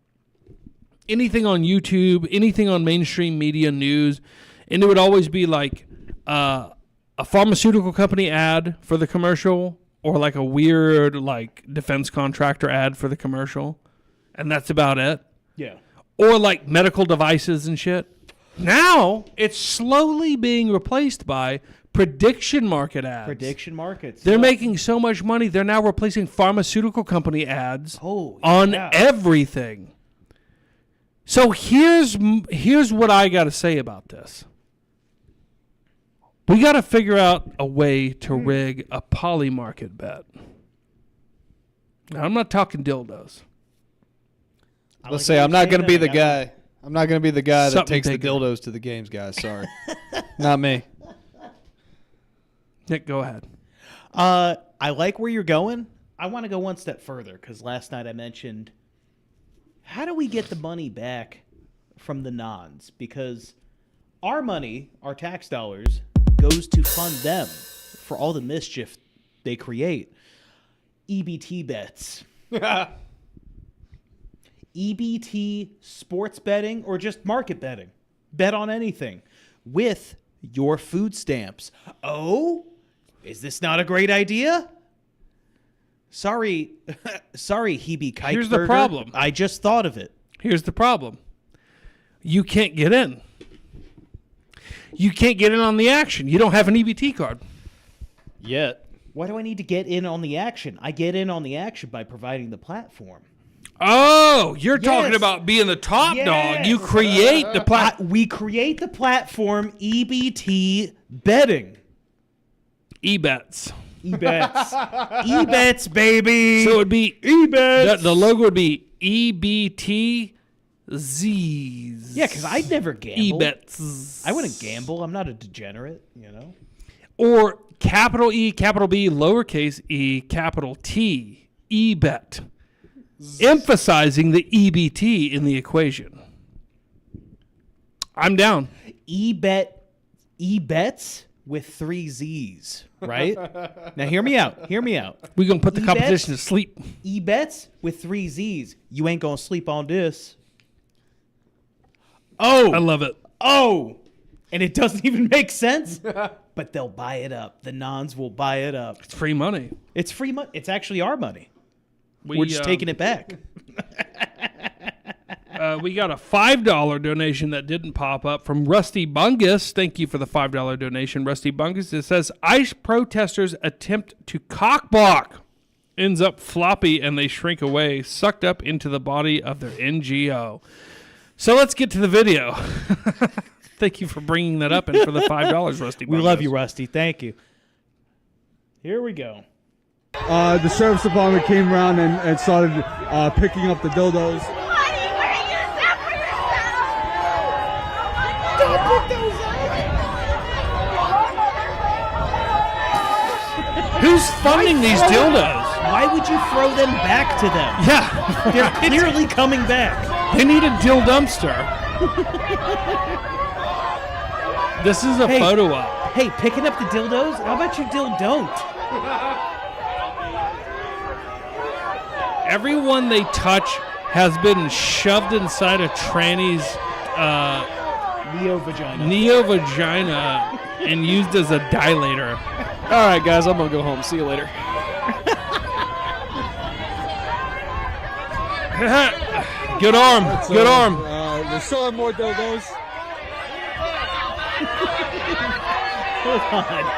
on YouTube, anything on mainstream media news, and it would always be like a pharmaceutical company ad for the commercial or like a weird like defense contractor ad for the commercial, and that's about it. Yeah. Or like medical devices and shit. Now it's slowly being replaced by prediction market ads. Prediction markets. They're making so much money, they're now replacing pharmaceutical company ads Holy on cow. everything. So here's what I got to say about this. We got to figure out a way to rig a poly market bet. Now, I'm not talking dildos. Let's say I'm not going to be the guy. I'm not going to be the guy that Something takes the bigger. dildos to the games, guys. Sorry. Not me. Nick, go ahead. I like where you're going. I want to go one step further because last night I mentioned, how do we get the money back from the nons? Because our money, our tax dollars, goes to fund them for all the mischief they create. EBT bets. EBT sports betting or just market betting. Bet on anything with your food stamps. Oh, is this not a great idea? Sorry, Hebe Kiteburger. Here's the problem. I just thought of it. Here's the problem. You can't get in. You can't get in on the action. You don't have an EBT card. Yet. Why do I need to get in on the action? I get in on the action by providing the platform. Oh, you're Yes. talking about being the top Yes. dog. You create the platform. We create the platform EBT betting. E-bets. E-bets. E-bets, baby. So it would be E-bets. the logo would be EBT Z's. Yeah, because I'd never gamble. E-bets. I wouldn't gamble. I'm not a degenerate, you know. Or capital E, capital B, lowercase e, capital T. E-bet. Emphasizing the EBT in the equation. I'm down. E-bets with 3 Z's, right? Now hear me out. Hear me out. We're going to put the E-bets? competition to sleep. E-bets with 3 Z's. You ain't gonna sleep on this. Oh, I love it. oh, and it doesn't even make sense, but they'll buy it up. The nons will buy it up. It's free money. It's free money. It's actually our money. We're just taking it back. We got a $5 donation that didn't pop up from Rusty Bungus. Thank you for the $5 donation, Rusty Bungus. It says, ICE protesters attempt to cockblock. Ends up floppy and they shrink away, sucked up into the body of their NGO. So let's get to the video. Thank you for bringing that up and for the $5, Rusty Bungus. We love you, Rusty. Thank you. Here we go. The sheriff's department came around and started picking up the dildos. Honey, where are you set for yourself? Don't put those out. Who's funding these dildos? Why would you throw them back to them? Yeah. They're clearly coming back. They need a dill dumpster. This is a Hey. photo op. Hey, picking up the dildos? How about you don't? Everyone they touch has been shoved inside a tranny's Neo vagina. vagina and used as a dilator. All right, guys, I'm going to go home. See you later. Good arm. Good arm. They still have more dildos.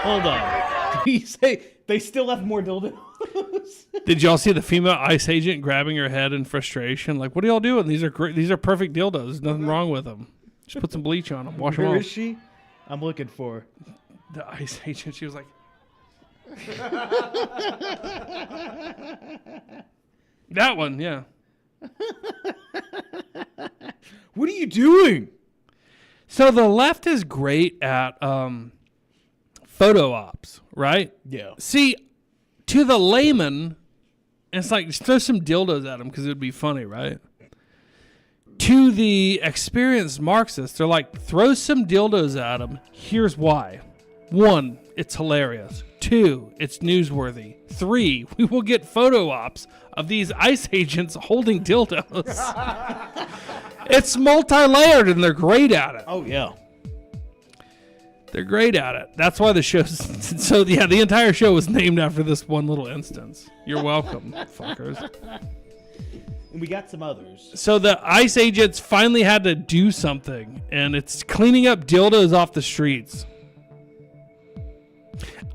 Hold on. Did you say they still have more dildos? Did y'all see the female ICE agent grabbing her head in frustration? Like, what are y'all doing? These are great. These are perfect dildos. There's nothing wrong with them. Just put some bleach on them. Wash them Where off. is she? I'm looking for her. The ICE agent. She was like, that one. Yeah. What are you doing? So the left is great at photo ops, right? Yeah. See, to the layman, it's like just throw some dildos at them because it would be funny, right? To the experienced Marxists, they're like, throw some dildos at them. Here's why. 1, it's hilarious. 2, it's newsworthy. 3, we will get photo ops of these ICE agents holding dildos. It's multi-layered and they're great at it. Oh yeah. They're great at it. That's why the show's... So, yeah, the entire show was named after this one little instance. You're welcome, fuckers. And we got some others. So the ICE agents finally had to do something, and it's cleaning up dildos off the streets.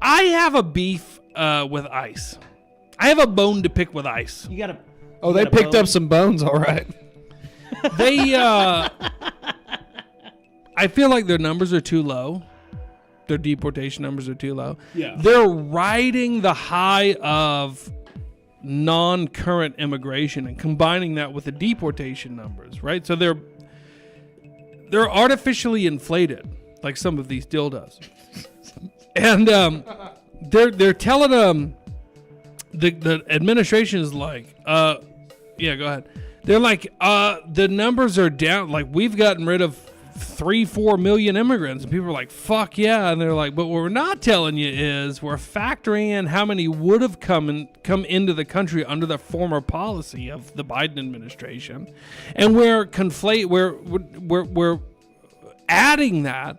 I have a beef with ICE. I have a bone to pick with ICE. You gotta. Oh, you they gotta picked bone. up some bones, all right. They, I feel like their numbers are too low. Their deportation numbers are too low. Yeah. They're riding the high of non-current immigration and combining that with the deportation numbers, right? So they're artificially inflated, like some of these dildos. And they're telling the administration is like, yeah, go ahead. They're like, the numbers are down. Like, we've gotten rid of 3-4 million immigrants. And people are like, fuck yeah. And they're like, but what we're not telling you is we're factoring in how many would have come into the country under the former policy of the Biden administration. And we're adding that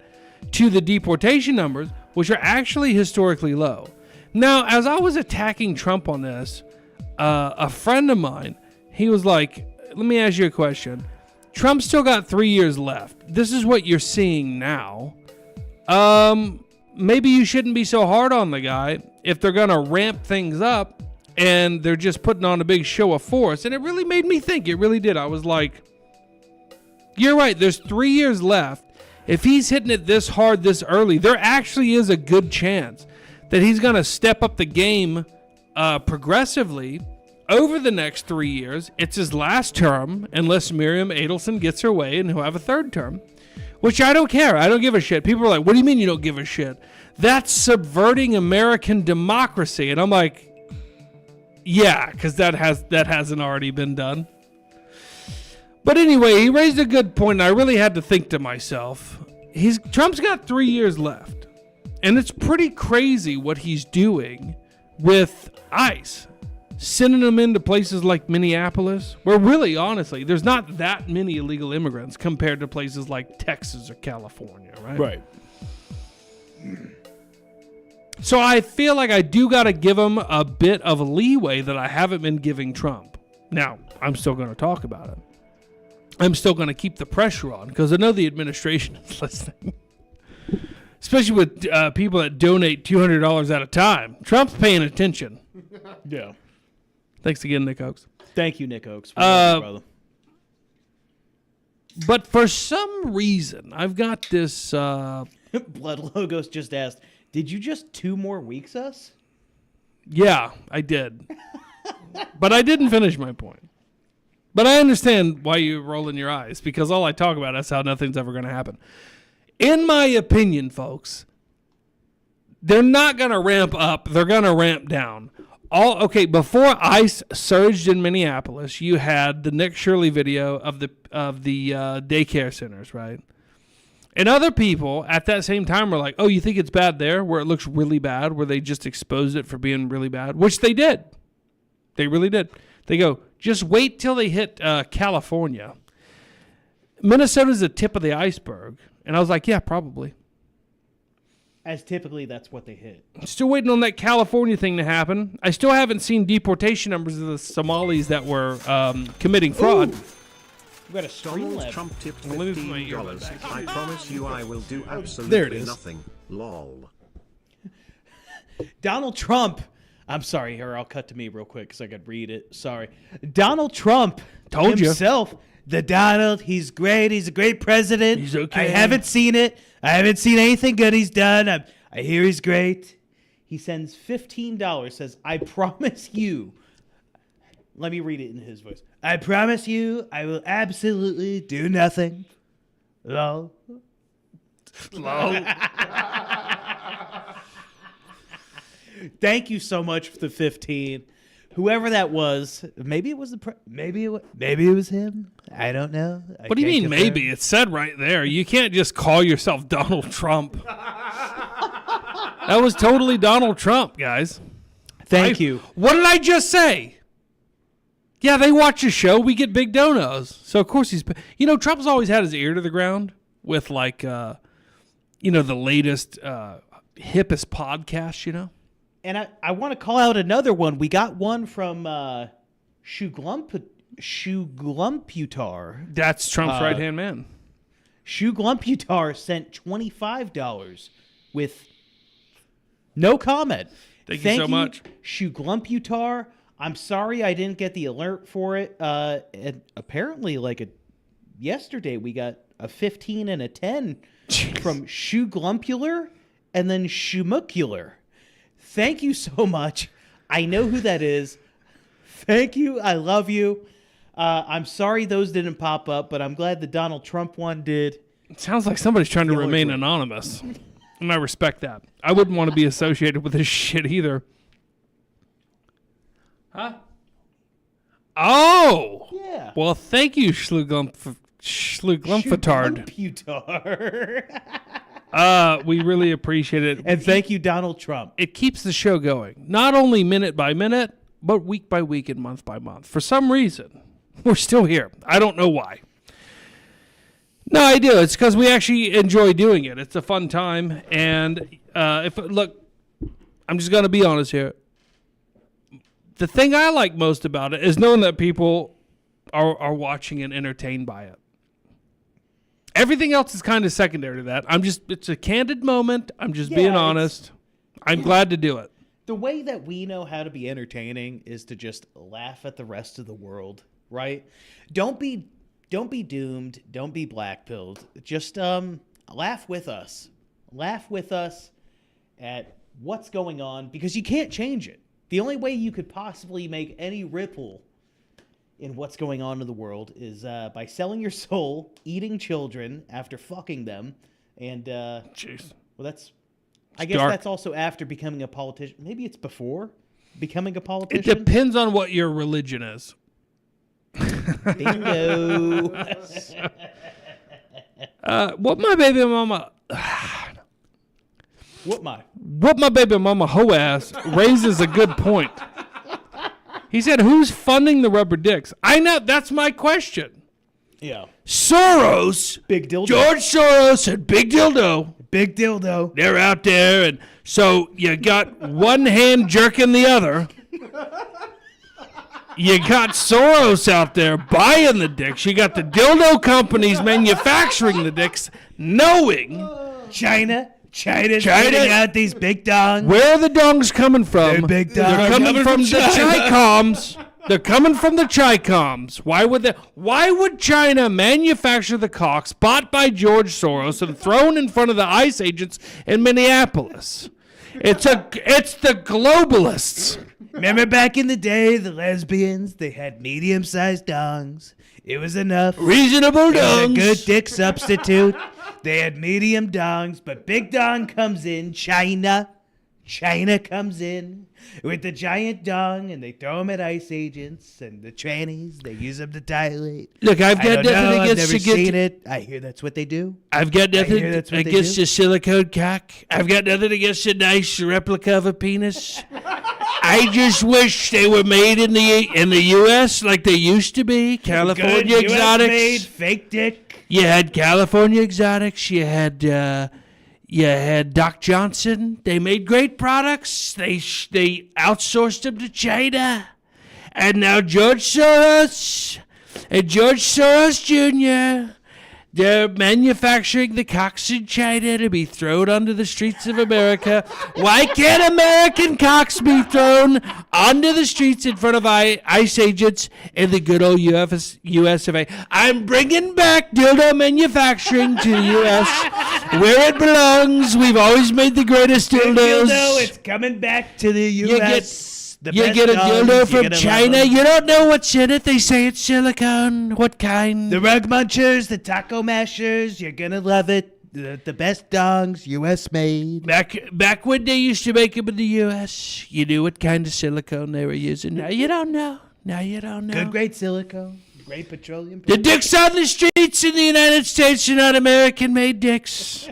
to the deportation numbers, which are actually historically low. Now, as I was attacking Trump on this, a friend of mine, he was like, let me ask you a question. Trump's still got 3 years left. This is what you're seeing now. Maybe you shouldn't be so hard on the guy if they're going to ramp things up and they're just putting on a big show of force. And it really made me think. It really did. I was like, you're right. There's 3 years left. If he's hitting it this hard this early, there actually is a good chance that he's going to step up the game progressively over the next 3 years. It's his last term, unless Miriam Adelson gets her way and he'll have a third term, which I don't care. I don't give a shit. People are like, what do you mean you don't give a shit? That's subverting American democracy. And I'm like, yeah, because that hasn't already been done. But anyway, he raised a good point, and I really had to think to myself, Trump's got 3 years left, and it's pretty crazy what he's doing with ICE. Sending them into places like Minneapolis, where really, honestly, there's not that many illegal immigrants compared to places like Texas or California, right? Right. So I feel like I do got to give him a bit of leeway that I haven't been giving Trump. Now, I'm still going to talk about it. I'm still going to keep the pressure on because I know the administration is listening. Especially with people that donate $200 at a time. Trump's paying attention. Yeah. Thanks again, Nick Oakes. Thank you, Nick Oakes. Brother. But for some reason, I've got this... Blood Logos just asked, did you just 2 more weeks us? Yeah, I did. But I didn't finish my point. But I understand why you're rolling your eyes, because all I talk about is how nothing's ever going to happen. In my opinion, folks, they're not going to ramp up. They're going to ramp down. Before ICE surged in Minneapolis, you had the Nick Shirley video of the daycare centers, right? And other people at that same time were like, oh, you think it's bad there, where it looks really bad, where they just exposed it for being really bad, which they did. They really did. They go, just wait till they hit California. Minnesota's the tip of the iceberg. And I was like, yeah, probably. As typically, that's what they hit. Still waiting on that California thing to happen. I still haven't seen deportation numbers of the Somalis that were committing fraud. We've got a stream Donald lab. Trump tipped Well, let me put my $15. earbud back. I promise you I will do There it absolutely is. nothing. Lol. Donald Trump. I'm sorry, here, I'll cut to me real quick because I could read it. Sorry. Donald Trump Told you. himself. The Donald, he's great. He's a great president. He's okay. I haven't seen it. I haven't seen anything good he's done. I hear he's great. He sends $15, says, I promise you. Let me read it in his voice. I promise you I will absolutely do nothing. Lol. Thank you so much for the 15. Whoever that was, maybe it was maybe it was him. I don't know. What do you mean maybe? It said right there. You can't just call yourself Donald Trump. That was totally Donald Trump, guys. Thank you. What did I just say? Yeah, they watch the show. We get big donos. So, of course, Trump's always had his ear to the ground with, like, the latest, hippest podcast, And I want to call out another one. We got one from Shuglumpputar. That's Trump's right-hand man. Shuglumpputar sent $25 with no comment. Thank you so much. Shuglumpputar. I'm sorry I didn't get the alert for it. And apparently, yesterday, we got a 15 and a 10 from Shuglumpular and then Shumucular. Thank you so much. I know who that is. Thank you. I love you. I'm sorry those didn't pop up, but I'm glad the Donald Trump one did. It sounds like somebody's trying to remain anonymous. And I respect that. I wouldn't want to be associated with this shit either. Huh? Oh! Yeah. Well, thank you, Shuglumpputar. Schlumpfutard. Schlumpfutard. We really appreciate it. And thank you, Donald Trump. It keeps the show going, not only minute by minute, but week by week and month by month. For some reason, we're still here. I don't know why. No, I do. It's because we actually enjoy doing it. It's a fun time. And look, I'm just going to be honest here. The thing I like most about it is knowing that people are watching and entertained by it. Everything else is kind of secondary to that. It's a candid moment. I'm just being honest. I'm glad to do it. The way that we know how to be entertaining is to just laugh at the rest of the world, right? Don't be doomed. Don't be black-pilled. Just laugh with us. Laugh with us at what's going on, because you can't change it. The only way you could possibly make any ripple in what's going on in the world is by selling your soul, eating children after fucking them, and jeez. Well, I guess dark. that's also after becoming a politician. Maybe it's before becoming a It politician. depends on what your religion is. Bingo. What my baby mama... What my baby mama hoe ass raises a good point. He said, who's funding the rubber dicks? I know, that's my question. Yeah. Soros, Big dildo. George Soros and Big Dildo, Big dildo. they're out there, and so you got one hand jerking the other. You got Soros out there buying the dicks. You got the dildo companies manufacturing the dicks, knowing China's putting out these big dongs. where are the dongs coming from. They're big They're dongs. coming from the Chi-Coms. They're coming from the Chi-Coms. Why would China manufacture the cocks bought by George Soros and thrown in front of the ICE agents in Minneapolis? It's the globalists. Remember back in the day, the lesbians, they had medium-sized dongs. It was enough. Reasonable It was a dongs. good dick substitute. They had medium dongs, but big dong comes in. China comes in with the giant dong, and they throw them at ICE agents and the trannies. They use them to dilate. Look, I've I got don't nothing know. I've against never to seen get. it. I hear that's what they do. I've got nothing hear that's what they against do. a silicone cock. I've got nothing against a nice replica of a penis. I just wish they were made in the U.S. like they used to be. California Good exotics. US-made fake dick. You had California exotics. You had Doc Johnson. They made great products. They outsourced them to China, and now George Soros and George Soros Jr. They're manufacturing the cocks in China to be thrown onto the streets of America. Why can't American cocks be thrown onto the streets in front of ICE agents in the good old US of A? I'm bringing back dildo manufacturing to the US where it belongs. We've always made the greatest Big dildos. dildo, it's coming back to the U.S. The You best get a dongs, dildo you're from gonna love China, 'em. you don't know what's in it. They say it's silicone. What kind? The rug munchers, the taco mashers, you're gonna love it. The best dongs, U.S. made. Back when they used to make them in the U.S., you knew what kind of silicone they were using. Now you don't know. Good, great silicone, great petroleum. The dicks on the streets in the United States are not American-made dicks.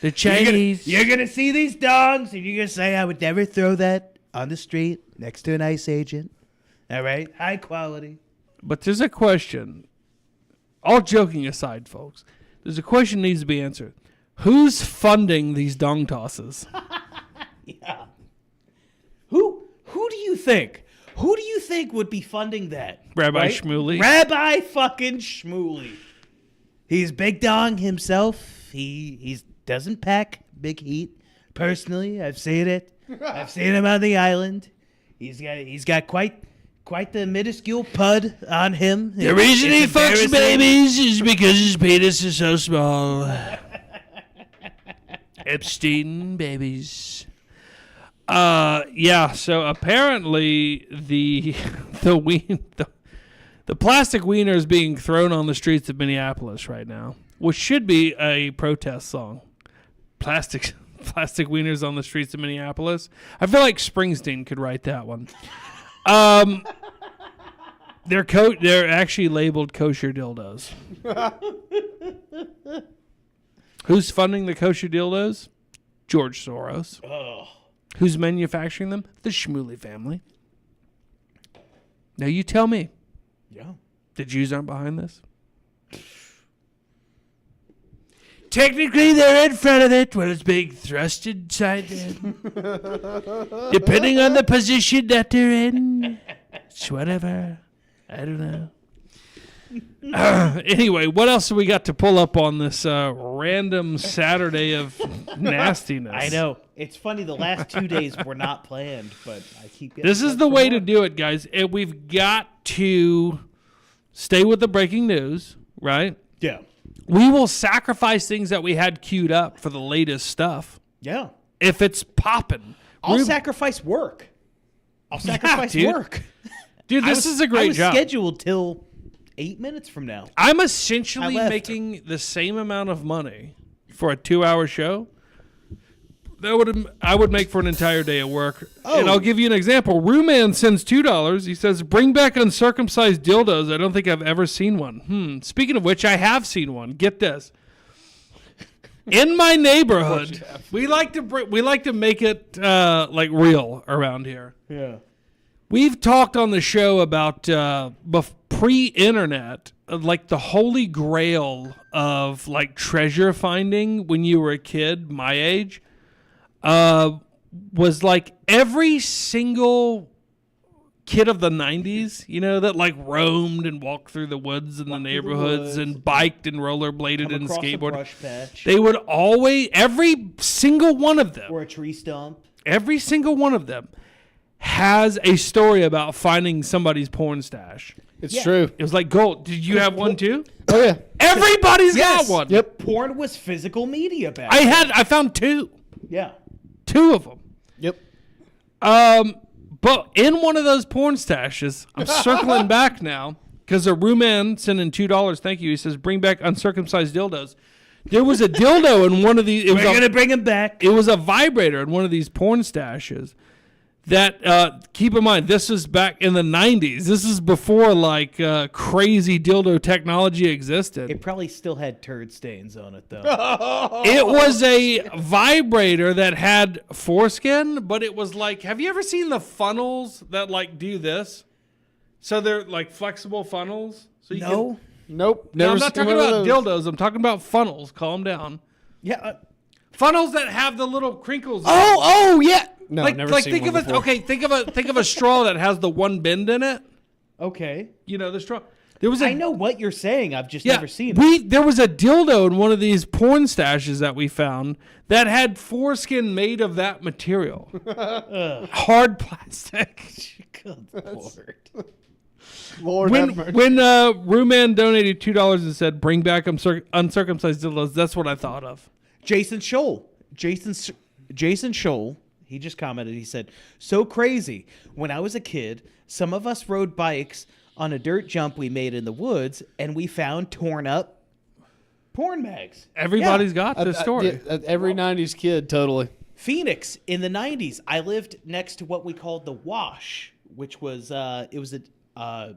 The Chinese. You're gonna see these dongs, and you're gonna say, "I would never throw that on the street next to an ICE agent." All right, high quality. But there's a question. All joking aside, folks, there's a question that needs to be answered. Who's funding these dong tosses? Yeah. Who do you think? Who do you think would be funding that? Rabbi Shmuley. Rabbi fucking Shmuley. He's big dong himself. He doesn't pack big heat. Personally, I've seen it. I've seen him on the island. He's got quite the minuscule pud on him. The reason he It's fucks embarrassing. babies is because his penis is so small. Epstein babies. Yeah. So apparently the plastic wiener is being thrown on the streets of Minneapolis right now, which should be a protest song. Plastic wieners on the streets of Minneapolis. I feel like Springsteen could write that one. They're actually labeled kosher dildos. Who's funding the kosher dildos? George Soros. Oh. Who's manufacturing them? The Shmuley family. Now you tell me. Yeah. The Jews aren't behind this? Technically, they're in front of it when it's being thrust inside them. Depending on the position that they're in. It's whatever. I don't know. Anyway, what else have we got to pull up on this random Saturday of nastiness? I know. It's funny. The last 2 days were not planned, but I keep getting. This is the way to do it, guys. And we've got to stay with the breaking news, right? Yeah. We will sacrifice things that we had queued up for the latest stuff Yeah. if it's popping. I'll sacrifice work. I'll sacrifice dude. work. Dude, this is a great I was job. scheduled till 8 minutes from now. I'm essentially I left. making the same amount of money for a 2-hour show that I would make for an entire day of work. Oh. And I'll give you an example. Rooman sends $2. He says, bring back uncircumcised dildos. I don't think I've ever seen one. Speaking of which, I have seen one. Get this. In my neighborhood, we like to make it like real around here. Yeah. We've talked on the show about pre-internet, like the holy grail of like treasure finding when you were a kid, my age, was like every single kid of the 90s, you know, that like roamed and walked through the woods in the neighborhoods and biked and rollerbladed and skateboarded. They would always, every single one of them, Or a tree stump. every single one of them has a story about finding somebody's porn stash. It's Yeah. true. It was like gold. Did you have one too? Oh yeah. Everybody's Yes. got one. Yep. Porn was physical media back. I found two Yeah. of them. Yep. But in one of those porn stashes, I'm circling back now because a Rooman sent in $2. Thank you. He says, bring back uncircumcised dildos. There was a dildo in one of these. We're going to bring him back. It was a vibrator in one of these porn stashes. That keep in mind, this was back in the 90s. This is before like crazy dildo technology existed. It probably still had turd stains on it, though. It was a vibrator that had foreskin, but it was like, have you ever seen the funnels that like do this? So they're like flexible funnels. So you No. Nope. No, Never I'm not seen talking one of about those. dildos. I'm talking about funnels. Calm down. Yeah. Funnels that have the little crinkles. Oh yeah. No, like never like seen think one of before. think of a straw that has the one bend in it. Okay. You know the straw. There was a I know what you're saying. I've just never seen it. There was a dildo in one of these porn stashes that we found that had foreskin made of that material. Hard plastic. Good Lord. Lord have mercy. When Rooman donated $2 and said, bring back uncircumcised dildos, that's what I thought of. Jason Scholl. Jason Scholl, he just commented, he said, so crazy. When I was a kid, some of us rode bikes on a dirt jump we made in the woods, and we found torn up porn mags. Everybody's got this story. Every 90s kid, totally. Phoenix, in the 90s, I lived next to what we called the Wash, which was, it was They a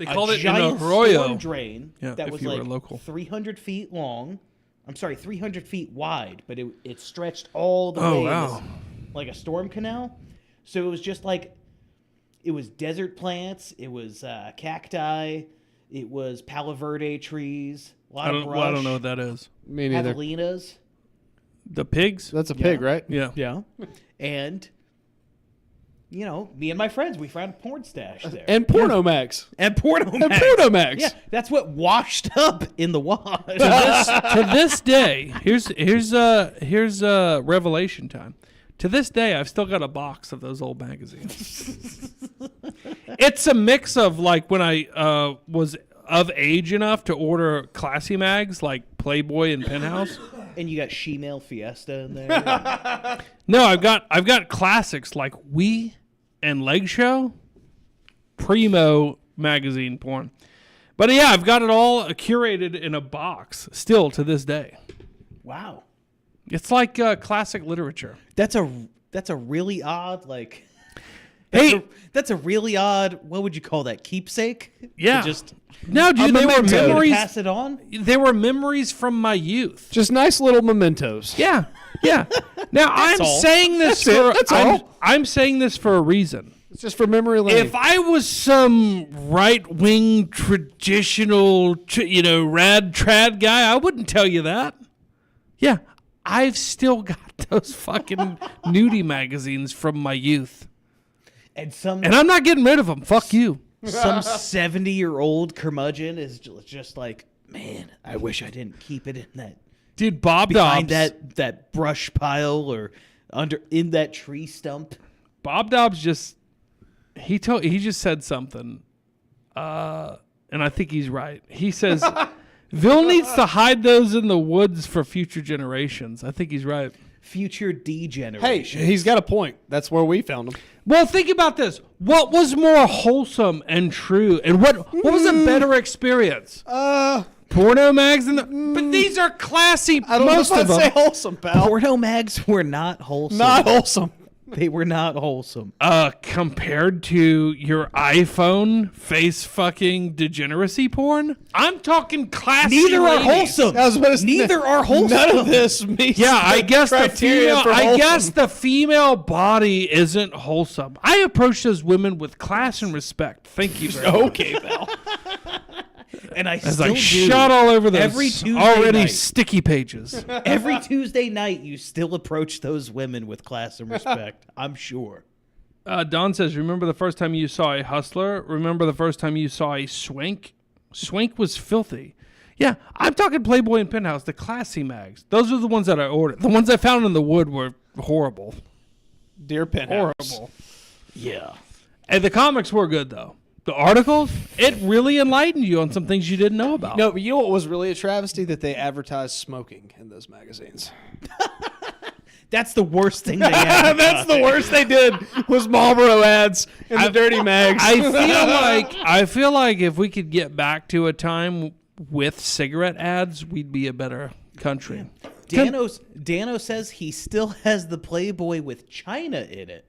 called it an giant arroyo. storm drain Yeah, that if was you were like local. 300 feet long. I'm sorry, 300 feet wide, but it stretched all the Oh, way wow. like a storm canal. So it was just like, it was desert plants, it was cacti, it was Palo Verde trees, a lot of brush. I don't know what that is. Me neither. Javelinas. The pigs? That's a pig, right? Yeah. Yeah. And, you know, me and my friends, we found a porn stash there. And Porno Max. And Porno And Max. Porno Max. Yeah, that's what washed up in the wash. To this day, here's revelation time. To this day, I've still got a box of those old magazines. It's a mix of like when I was of age enough to order classy mags like Playboy and Penthouse. And you got Shemale Fiesta in there. No, I've got classics like We and Leg Show, Primo magazine porn. But yeah, I've got it all curated in a box still to this day. Wow. It's like classic literature. That's a really odd, like... Hey, That's a really odd. What would you call that? Keepsake? yeah. To just No, dude, they were memento. memories. pass it on. They were memories from my youth. Just nice little mementos. Yeah, yeah. Now I'm all. saying this That's it. for That's I'm, all. I'm saying this for a reason. It's just for memory lane. If I was some right-wing traditional, rad trad guy, I wouldn't tell you that. Yeah, I've still got those fucking nudie magazines from my youth, And some and I'm not getting rid of them. Fuck you. some 70-year-old curmudgeon is just like, man, I wish I didn't keep it in that Dude, Bob behind Dobbs. that brush pile or in that tree stump. Bob Dobbs he just said something, and I think he's right. He says Bill needs to hide those in the woods for future generations. I think he's right. Future hey, degeneration. he's got a point. That's where we found him. Well, think about this. What was more wholesome and true, and what was a better experience? Porno mags, but these are classy. I don't most know if of I'd say them. wholesome, pal. Porno mags were not wholesome. Not wholesome. They were not wholesome. Compared to your iPhone face fucking degeneracy porn, I'm talking classy. Neither are ladies. wholesome. I was about to say, Neither are wholesome. None of this meets Yeah, I the guess the criteria female. for I guess wholesome. the female body isn't wholesome. I approach those women with class and respect. Thank you very much. Okay, pal. And I It's still like do. shot all over those Every Tuesday already night. sticky pages. Every Tuesday night, you still approach those women with class and respect. I'm sure. Don says, remember the first time you saw a hustler? Remember the first time you saw a swank? Swank was filthy. Yeah, I'm talking Playboy and Penthouse, the classy mags. Those are the ones that I ordered. The ones I found in the wood were horrible. Dear Penthouse. Horrible. Yeah. And the comics were good, though. The articles, it really enlightened you on some things you didn't know about. No, but you know what was really a travesty? That they advertised smoking in those magazines. That's the worst thing they ever That's the worst they did was Marlboro ads in the dirty mags. I feel like if we could get back to a time with cigarette ads, we'd be a better country. Dano says he still has the Playboy with China in it.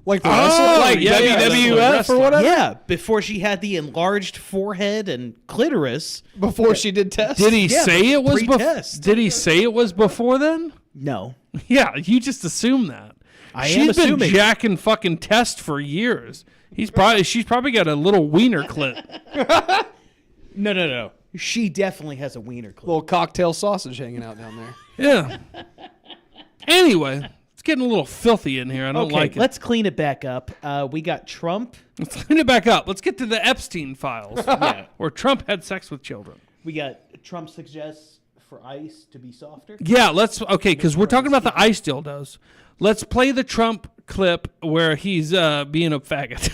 like the wrestler, like yeah, WWF wrestler. or whatever. Yeah, before she had the enlarged forehead and clitoris. Before she did tests. Did he Yeah, say it was pre-test. Did he say it was before then? No. Yeah, you just assume that. I She's am been assuming. jacking fucking Test for years. She's probably got a little wiener clit. No. She definitely has a wiener clip. Little cocktail sausage hanging out down there. Yeah. Anyway, it's getting a little filthy in here. I don't Okay, like it. let's clean it back up. We got Trump. Let's clean it back up. Let's get to the Epstein files. Yeah. Where Trump had sex with children. We got Trump suggests for ICE to be softer. Yeah, because we're talking about the ice dildos. Let's play the Trump clip where he's being a faggot.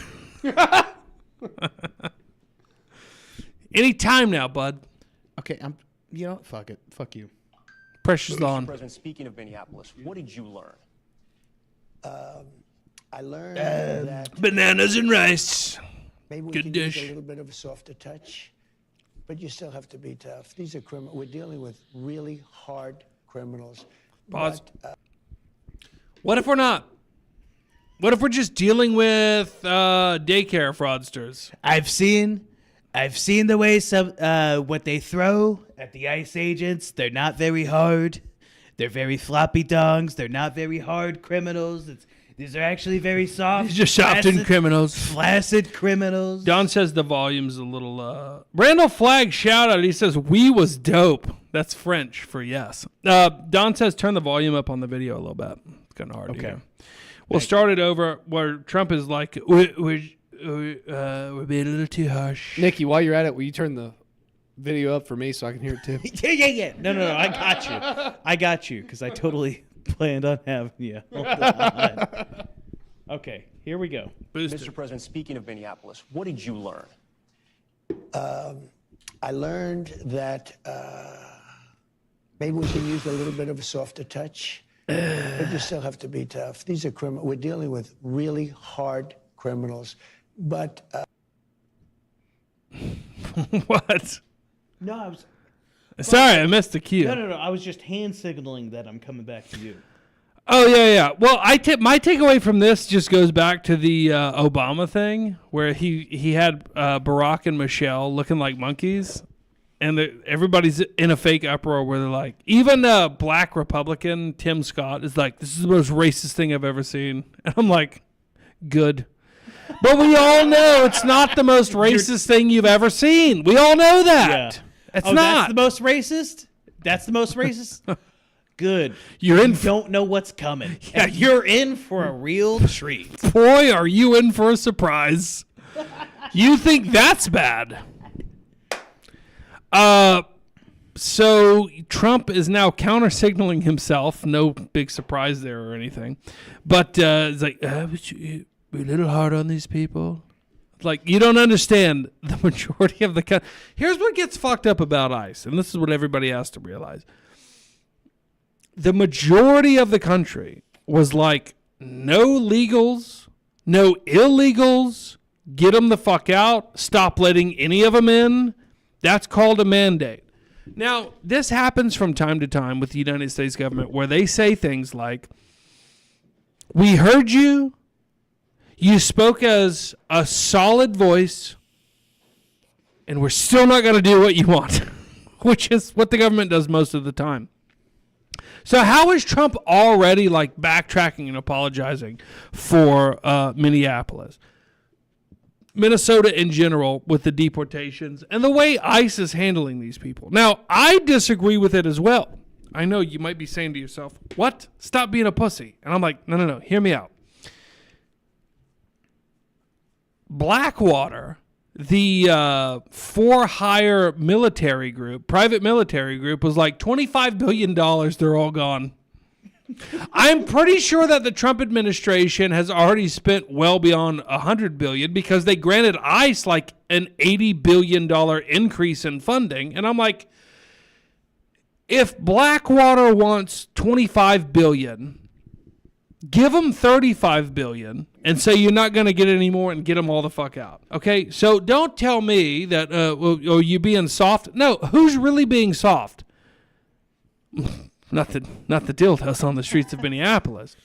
Any time now, bud. Okay, fuck it. Fuck you. Pressure's on. President, speaking of Minneapolis, what did you learn? I learned that Bananas and rice. maybe we good could dish. use a little bit of a softer touch, but you still have to be tough. These are criminals. We're dealing with really hard criminals. Pause. But, What if we're not? What if we're just dealing with daycare fraudsters? I've seen the way what they throw at the ICE agents. They're not very hard. They're very floppy dongs. They're not very hard criminals. These are actually very soft. Just softened criminals. Flaccid criminals. Don says the volume's a little. Randall Flagg shout out. He says we was dope. That's French for yes. Don says turn the volume up on the video a little bit. It's kind of hard. Okay. To hear. We'll start it over where Trump is like we're being a little too harsh. Nikki, while you're at it, will you turn the video up for me so I can hear it too? Yeah. No. I got you because I totally planned on having you. Hold on. Okay, here we go. Mr. President, speaking of Minneapolis, what did you learn? I learned that maybe we can use a little bit of a softer touch, but you still have to be tough. These are criminals. We're dealing with really hard criminals, but What? No, I was. Sorry, I missed the cue. No. I was just hand signaling that I'm coming back to you. Oh yeah. Well, my takeaway from this just goes back to the Obama thing where he had Barack and Michelle looking like monkeys, and everybody's in a fake uproar where they're like, even black Republican Tim Scott is like, this is the most racist thing I've ever seen, and I'm like, good. But we all know it's not the most racist thing you've ever seen. We all know that. Yeah. It's not. That's the most racist? That's the most racist? Good. You don't know what's coming. Yeah, And you're in for a real treat. Boy, are you in for a surprise. You think that's bad. So Trump is now counter-signaling himself. No big surprise there or anything. But it's like, we're a little hard on these people. Like, you don't understand the majority of the... Here's what gets fucked up about ICE, and this is what everybody has to realize. The majority of the country was like, no legals, no illegals, get them the fuck out, stop letting any of them in. That's called a mandate. Now, this happens from time to time with the United States government where they say things like, we heard you, you spoke as a solid voice, and we're still not going to do what you want, which is what the government does most of the time. So how is Trump already like backtracking and apologizing for Minneapolis, Minnesota in general with the deportations and the way ICE is handling these people? Now, I disagree with it as well. I know you might be saying to yourself, what? Stop being a pussy. And I'm like, no. Hear me out. Blackwater, the for-hire military group, private military group, was like $25 billion. They're all gone. I'm pretty sure that the Trump administration has already spent well beyond $100 billion because they granted ICE like an $80 billion increase in funding. And I'm like, if Blackwater wants $25 billion, give them $35 billion and say you're not going to get any more and get them all the fuck out. Okay? So don't tell me that, well, you being soft. No, who's really being soft? Not the dildos on the streets of Minneapolis.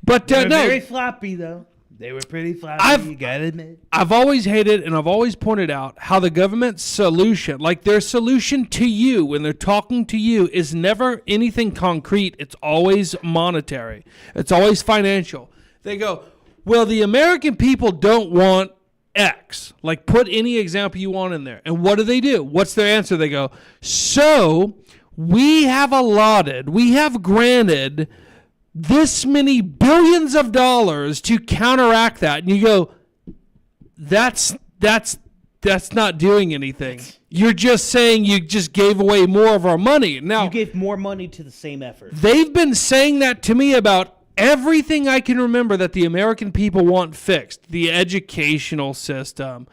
But They were no. very floppy, though. They were pretty floppy, you gotta admit. I've always hated and I've always pointed out how the government's solution, like their solution to you when they're talking to you, is never anything concrete. It's always monetary. It's always financial. They go, well, the American people don't want X. Like, put any example you want in there. And what do? What's their answer? They go, so we have granted this many billions of dollars to counteract that. And you go, that's not doing anything. You're just saying you just gave away more of our money. Now, You gave more money to the same effort. they've been saying that to me about everything I can remember that the American people want fixed. The educational system.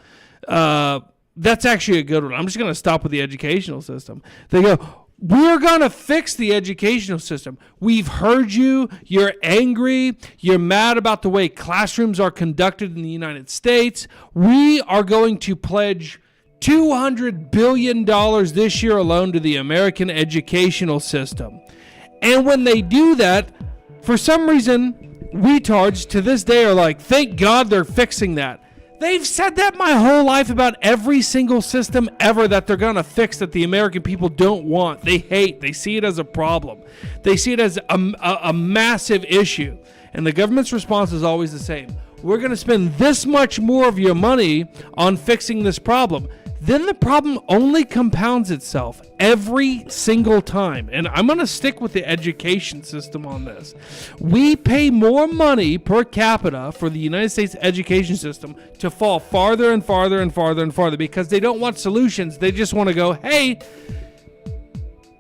That's actually a good one. I'm just going to stop with the educational system. They go, we're going to fix the educational system. We've heard you. You're angry. You're mad about the way classrooms are conducted in the United States. We are going to pledge $200 billion this year alone to the American educational system. And when they do that, for some reason, retards to this day are like, thank God they're fixing that. They've said that my whole life about every single system ever that they're going to fix that the American people don't want. They hate. They see it as a problem. They see it as a massive issue. And the government's response is always the same. We're going to spend this much more of your money on fixing this problem. Then the problem only compounds itself every single time. And I'm going to stick with the education system on this. We pay more money per capita for the United States education system to fall farther and farther and farther and farther because they don't want solutions. They just want to go, hey,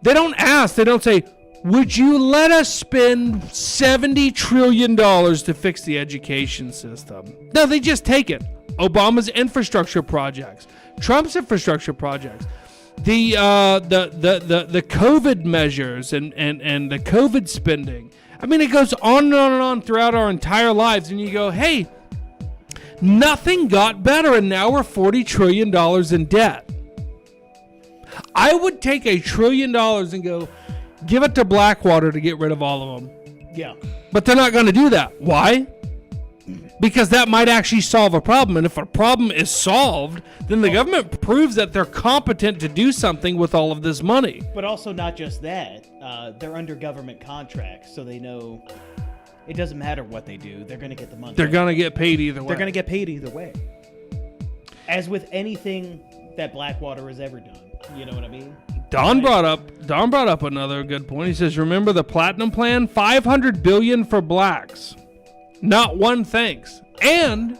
they don't ask. They don't say, would you let us spend $70 trillion to fix the education system? No, they just take it. Obama's infrastructure projects. Trump's infrastructure projects, the COVID measures and the COVID spending. I mean, it goes on and on and on throughout our entire lives. And you go, hey, nothing got better. And now we're $40 trillion in debt. I would take $1 trillion and go, give it to Blackwater to get rid of all of them. Yeah. But they're not going to do that. Why? Because that might actually solve a problem. And if a problem is solved, then the government proves that they're competent to do something with all of this money. But also not just that. They're under government contracts, so they know it doesn't matter what they do. They're going to get the money. They're going to get paid either way. They're going to get paid either way. As with anything that Blackwater has ever done. You know what I mean? Don brought up another good point. He says, remember the platinum plan? $500 billion for blacks. Not one thanks. And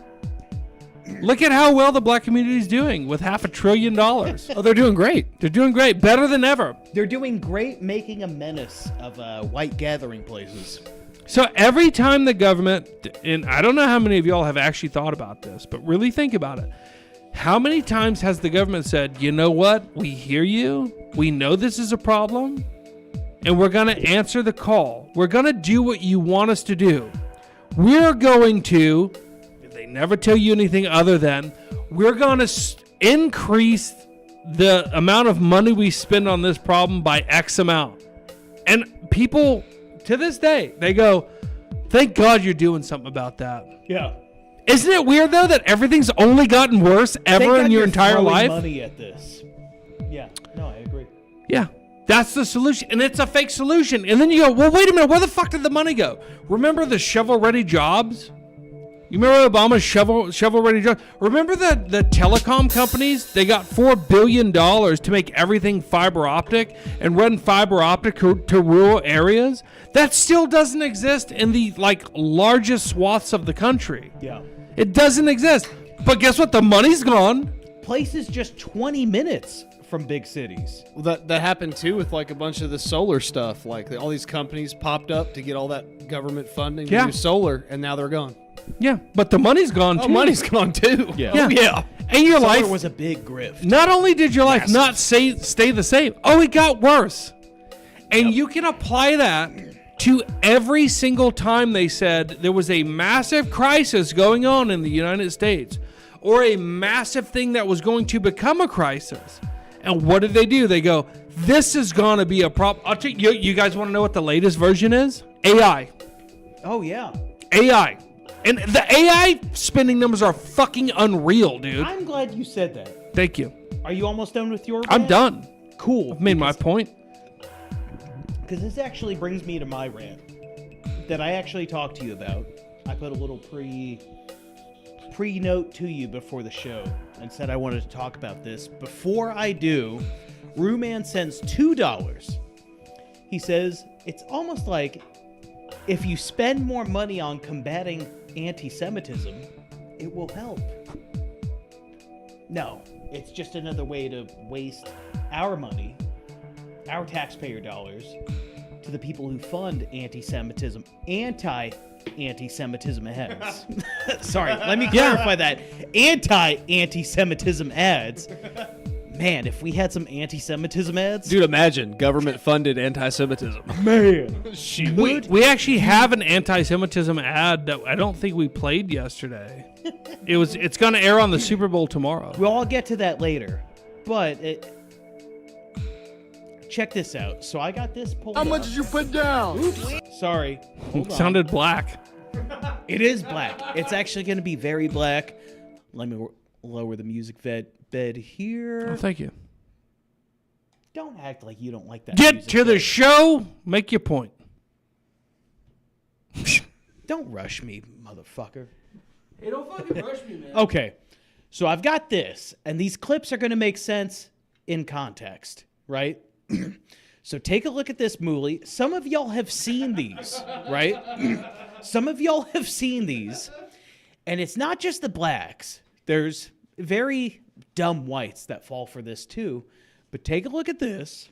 look at how well the black community is doing with $500 billion. Oh, they're doing great. They're doing great. Better than ever. They're doing great making a menace of white gathering places. So every time the government, and I don't know how many of y'all have actually thought about this, but really think about it. How many times has the government said, you know what? We hear you. We know this is a problem. And we're going to answer the call. We're going to do what you want us to do. We're going to, they never tell you anything other than, we're going to increase the amount of money we spend on this problem by X amount. And people, to this day, they go, thank God you're doing something about that. Yeah. Isn't it weird, though, that everything's only gotten worse ever in your entire life? Money at this. Yeah. No, I agree. Yeah. That's the solution, and it's a fake solution. And then you go, well, wait a minute, where the fuck did the money go? Remember the shovel-ready jobs? You remember Obama's shovel-ready jobs? Remember the telecom companies? They got $4 billion to make everything fiber optic and run fiber optic to rural areas? That still doesn't exist in the largest swaths of the country. Yeah. It doesn't exist. But guess what? The money's gone. Places just 20 minutes from big cities. Well, that happened too with a bunch of the solar stuff. All these companies popped up to get all that government funding to do solar, and now they're gone. Yeah, but the money's gone too. Oh, money's gone too. Yeah. Oh, yeah. And your Solar life was a big grift. Not only did your life not stay the same, it got worse. And you can apply that to every single time they said there was a massive crisis going on in the United States or a massive thing that was going to become a crisis. And what did they do? They go, this is going to be a problem. I'll tell you, you guys want to know what the latest version is? AI. Oh, yeah. AI. And the AI spending numbers are fucking unreal, dude. I'm glad you said that. Thank you. Are you almost done with your rant? I'm done. Cool. I've made my point. Because this actually brings me to my rant that I actually talked to you about. I put a little pre-note to you before the show and said I wanted to talk about this. Before I do, Rooman sends $2. He says, it's almost like if you spend more money on combating anti-Semitism, it will help. No, it's just another way to waste our money, our taxpayer dollars, to the people who fund anti-Semitism ads. Sorry, let me clarify that. Anti-Semitism ads. Man, if we had some anti-Semitism ads. Dude, imagine government-funded anti-Semitism. Man. We actually have an anti-Semitism ad that I don't think we played yesterday. It's going to air on the Super Bowl tomorrow. We'll all get to that later. But check this out. So I got this pulled up. How much did you put down? Oops. Sorry. Hold It on. sounded black. It is black. It's actually going to be very black. Let me lower the music bed here. Oh, thank you. Don't act like you don't like that. Get music to the bed. show. Make your point. Don't rush me, motherfucker. Hey, don't fucking rush me, man. Okay. So I've got this, and these clips are going to make sense in context, right? So take a look at this movie. Some of y'all have seen these, right? Some of y'all have seen these. And it's not just the blacks. There's very dumb whites that fall for this too. But take a look at this.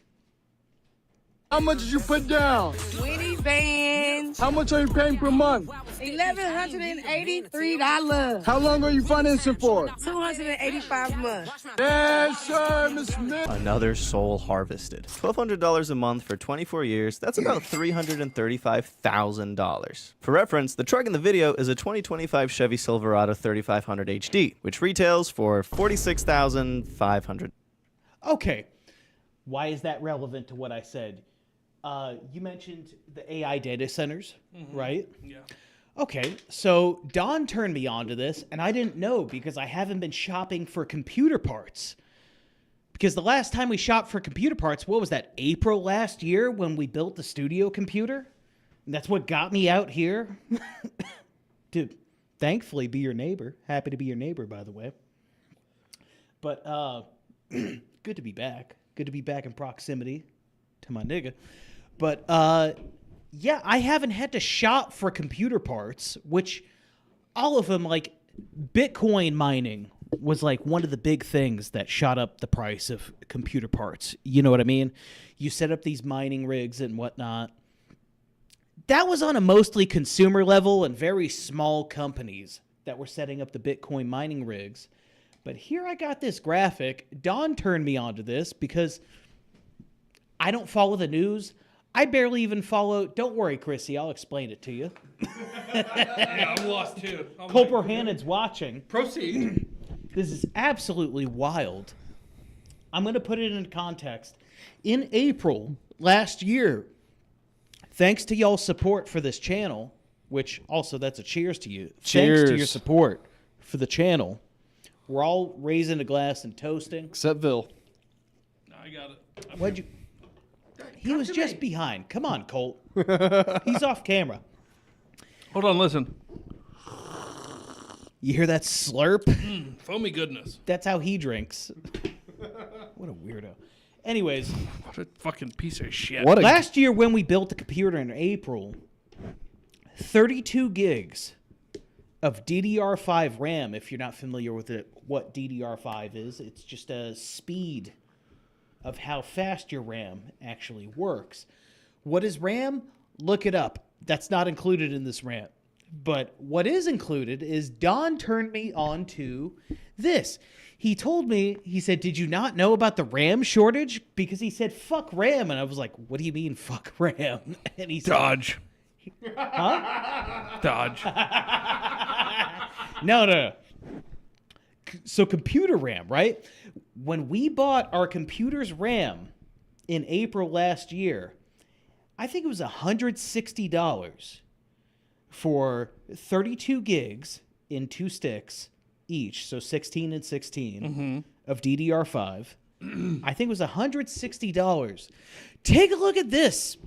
How much did you put down? 20 bands. How much are you paying per month? $1,183. How long are you financing for? 285 months. Yes, sir, Miss Smith. Another soul harvested. $1,200 a month for 24 years, that's about $335,000. For reference, the truck in the video is a 2025 Chevy Silverado 3500 HD, which retails for $46,500. Okay. Why is that relevant to what I said? you mentioned the AI data centers, right? Yeah. Okay, so Don turned me on to this, and I didn't know because I haven't been shopping for computer parts. Because the last time we shopped for computer parts, what was that, April last year when we built the studio computer? And that's what got me out here. To thankfully be your neighbor. Happy to be your neighbor, by the way. But good to be back. Good to be back in proximity to my nigga. But yeah, I haven't had to shop for computer parts, which all of them, like Bitcoin mining was like one of the big things that shot up the price of computer parts. You know what I mean? You set up these mining rigs and whatnot. That was on a mostly consumer level and very small companies that were setting up the Bitcoin mining rigs. But here I got this graphic. Don turned me onto this because I don't follow the news. I barely even follow. Don't worry, Chrissy. I'll explain it to you. Yeah, I'm lost too. Oh Cole Bohannon's watching. Proceed. This is absolutely wild. I'm going to put it into context. In April last year, thanks to y'all's support for this channel, which also that's a cheers to you. Cheers. Thanks to your support for the channel. We're all raising a glass and toasting. Except Bill. I got it. What'd you... He was just behind. Come on, Colt. He's off camera. Hold on, listen. You hear that slurp? Foamy goodness. That's how he drinks. What a weirdo. Anyways, What a fucking piece of shit. What a last year when we built the computer in April, 32 gigs of DDR5 RAM. If you're not familiar with it, what DDR5 is, it's just a speed of how fast your RAM actually works. What is RAM? Look it up. That's not included in this rant. But what is included is Don turned me on to this. He told me, he said, did you not know about the RAM shortage? Because he said, fuck RAM. And I was like, what do you mean, fuck RAM? And he said, Dodge. huh? Dodge. No. So computer RAM, right? When we bought our computer's RAM in April last year, I think it was $160 for 32 gigs in 2 sticks each, so 16 and 16 of DDR5. I think it was $160. Take a look at this.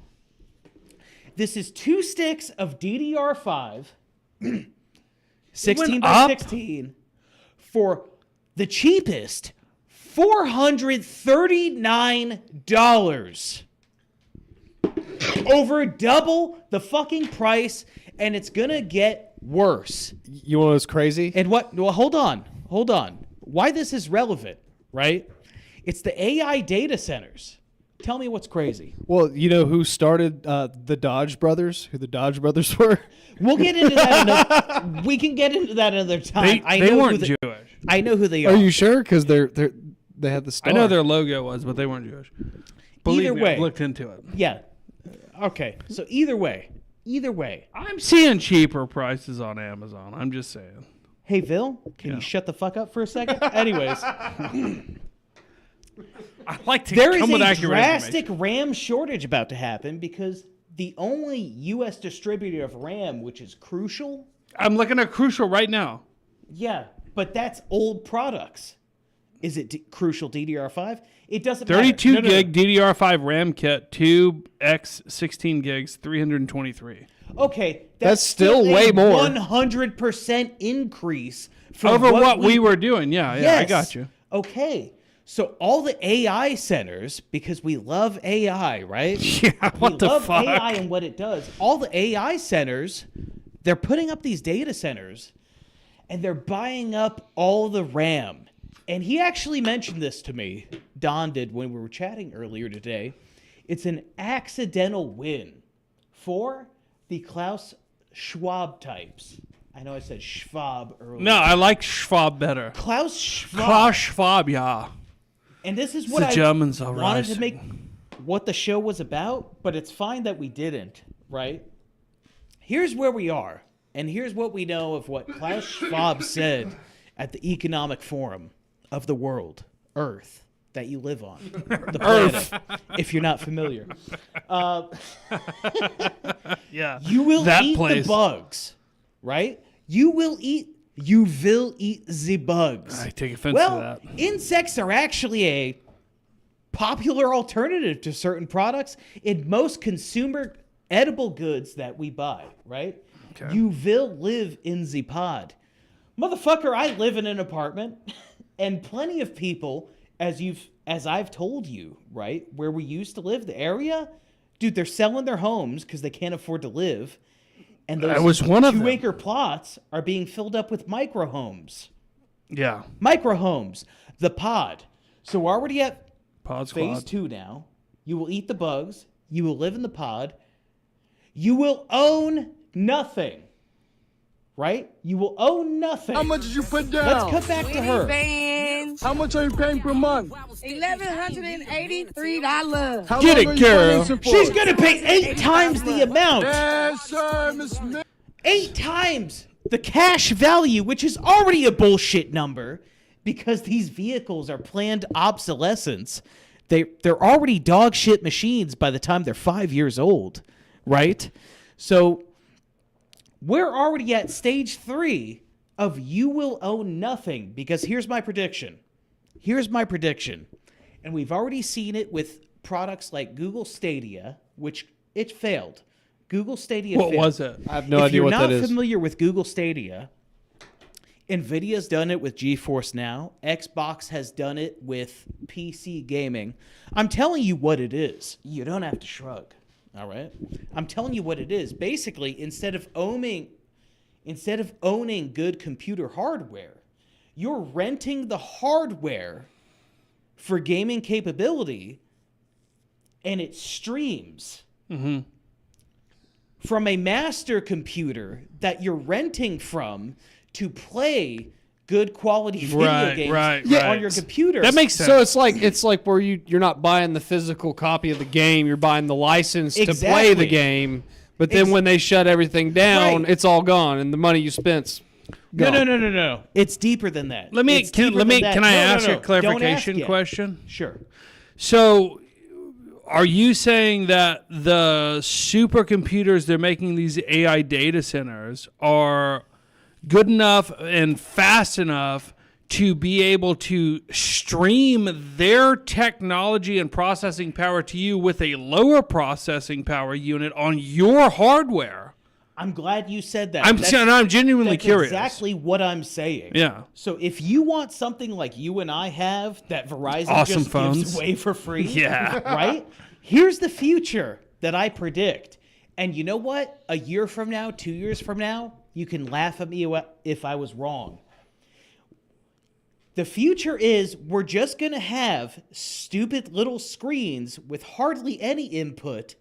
This is 2 sticks of DDR5, 16 by 16, for the cheapest, $439. Over double the fucking price, and it's gonna get worse. You know what's crazy? And what? Well, hold on. Why this is relevant, right? It's the AI data centers. Tell me what's crazy. Well, you know who started the Dodge brothers? Who the Dodge brothers were? We'll get into that. We can get into that another time. They weren't Jewish. I know who they are. Are you sure? Because they had the star. I know their logo was, but they weren't Jewish. Believe Either me, way. I've looked into it. Yeah. Okay. So either way, I'm seeing cheaper prices on Amazon. I'm just saying. Hey, Phil, can you shut the fuck up for a second? Anyways, I like to there is come with a accurate drastic information. RAM shortage about to happen because the only U.S. distributor of RAM, which is Crucial, I'm looking at Crucial right now. yeah, but that's old products. Is it Crucial DDR5? It doesn't 32 matter. gig DDR5 RAM kit, 2x 16 gigs, 323. Okay, That's still way more. 100% increase from Over what we were doing. Yeah, I Yes. got you. Okay, so all the AI centers, because we love AI, right? Yeah, what we the love fuck? AI and what it does. All the AI centers, they're putting up these data centers, and they're buying up all the RAM. And he actually mentioned this to me, Don did, when we were chatting earlier today. It's an accidental win for the Klaus Schwab types. I know I said Schwab earlier. No, I like Schwab better. Klaus Schwab. Klaus Schwab, yeah. And this is what The I Germans are wanted to rising. make what the show was about, but it's fine that we didn't, right? Here's where we are, and here's what we know of what Klaus Schwab said at the Economic Forum of the World, Earth, that you live on. The planet, if you're not familiar. Yeah. You will that eat place. the bugs, right? You will eat the bugs. I take offense well, to that. Insects are actually a popular alternative to certain products in most consumer edible goods that we buy, right? Okay. You will live in the pod. Motherfucker, I live in an apartment, and plenty of people, as I've told you, right, where we used to live, the area, dude, they're selling their homes because they can't afford to live, and those I was one of them. 2-acre plots are being filled up with micro homes. Yeah. Micro homes, the pod. So we're already at Pod phase Squad. 2 now. You will eat the bugs. You will live in the pod. You will own nothing. Right? You will own nothing. How much did you put down? Let's cut back to Winnie her. bands. How much are you paying per month? $1,183. How Get long it, are you girl. financing for? She's going to pay 8 times the amount. Yes, sir, Miss Smith. 8 times the cash value, which is already a bullshit number because these vehicles are planned obsolescence. They're already dog shit machines by the time they're 5 years old, right? So we're already at stage 3 of you will own nothing, because here's my prediction. And we've already seen it with products like Google Stadia, which it failed. Google Stadia What failed. was it? I have no idea what that If you're is. not familiar with Google Stadia, NVIDIA's done it with GeForce Now. Xbox has done it with PC gaming. I'm telling you what it is. You don't have to shrug. All right? I'm telling you what it is. Basically, instead of owning good computer hardware, you're renting the hardware for gaming capability, and it streams from a master computer that you're renting from to play good quality video games on your computer. That makes sense. So it's like where you're not buying the physical copy of the game, you're buying the license to play Exactly. the game. But then when they shut everything down, Right. it's all gone, and the money you spent's gone. No. It's deeper than that. Can I ask No. a clarification Don't ask yet. question? Sure. So, are you saying that the supercomputers they're making these AI data centers are good enough and fast enough to be able to stream their technology and processing power to you with a lower processing power unit on your hardware? I'm glad you said that. I'm genuinely that's curious. exactly what I'm saying. Yeah. So if you want something like you and I have that Verizon Awesome just phones. gives away for free, Yeah. right? Here's the future that I predict. And you know what? A year from now, 2 years from now, you can laugh at me if I was wrong. The future is we're just going to have stupid little screens with hardly any input,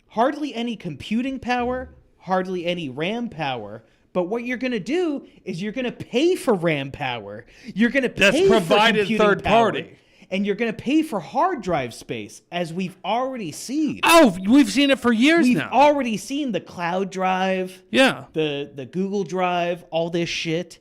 hardly any computing power, hardly any RAM power. But what you're going to do is you're going to pay for RAM power. You're going to pay That's for provided computing third power, party. and you're going to pay for hard drive space, as we've already seen. Oh, we've seen it for years We've now. already seen the cloud drive, Yeah. the Google Drive, all this shit.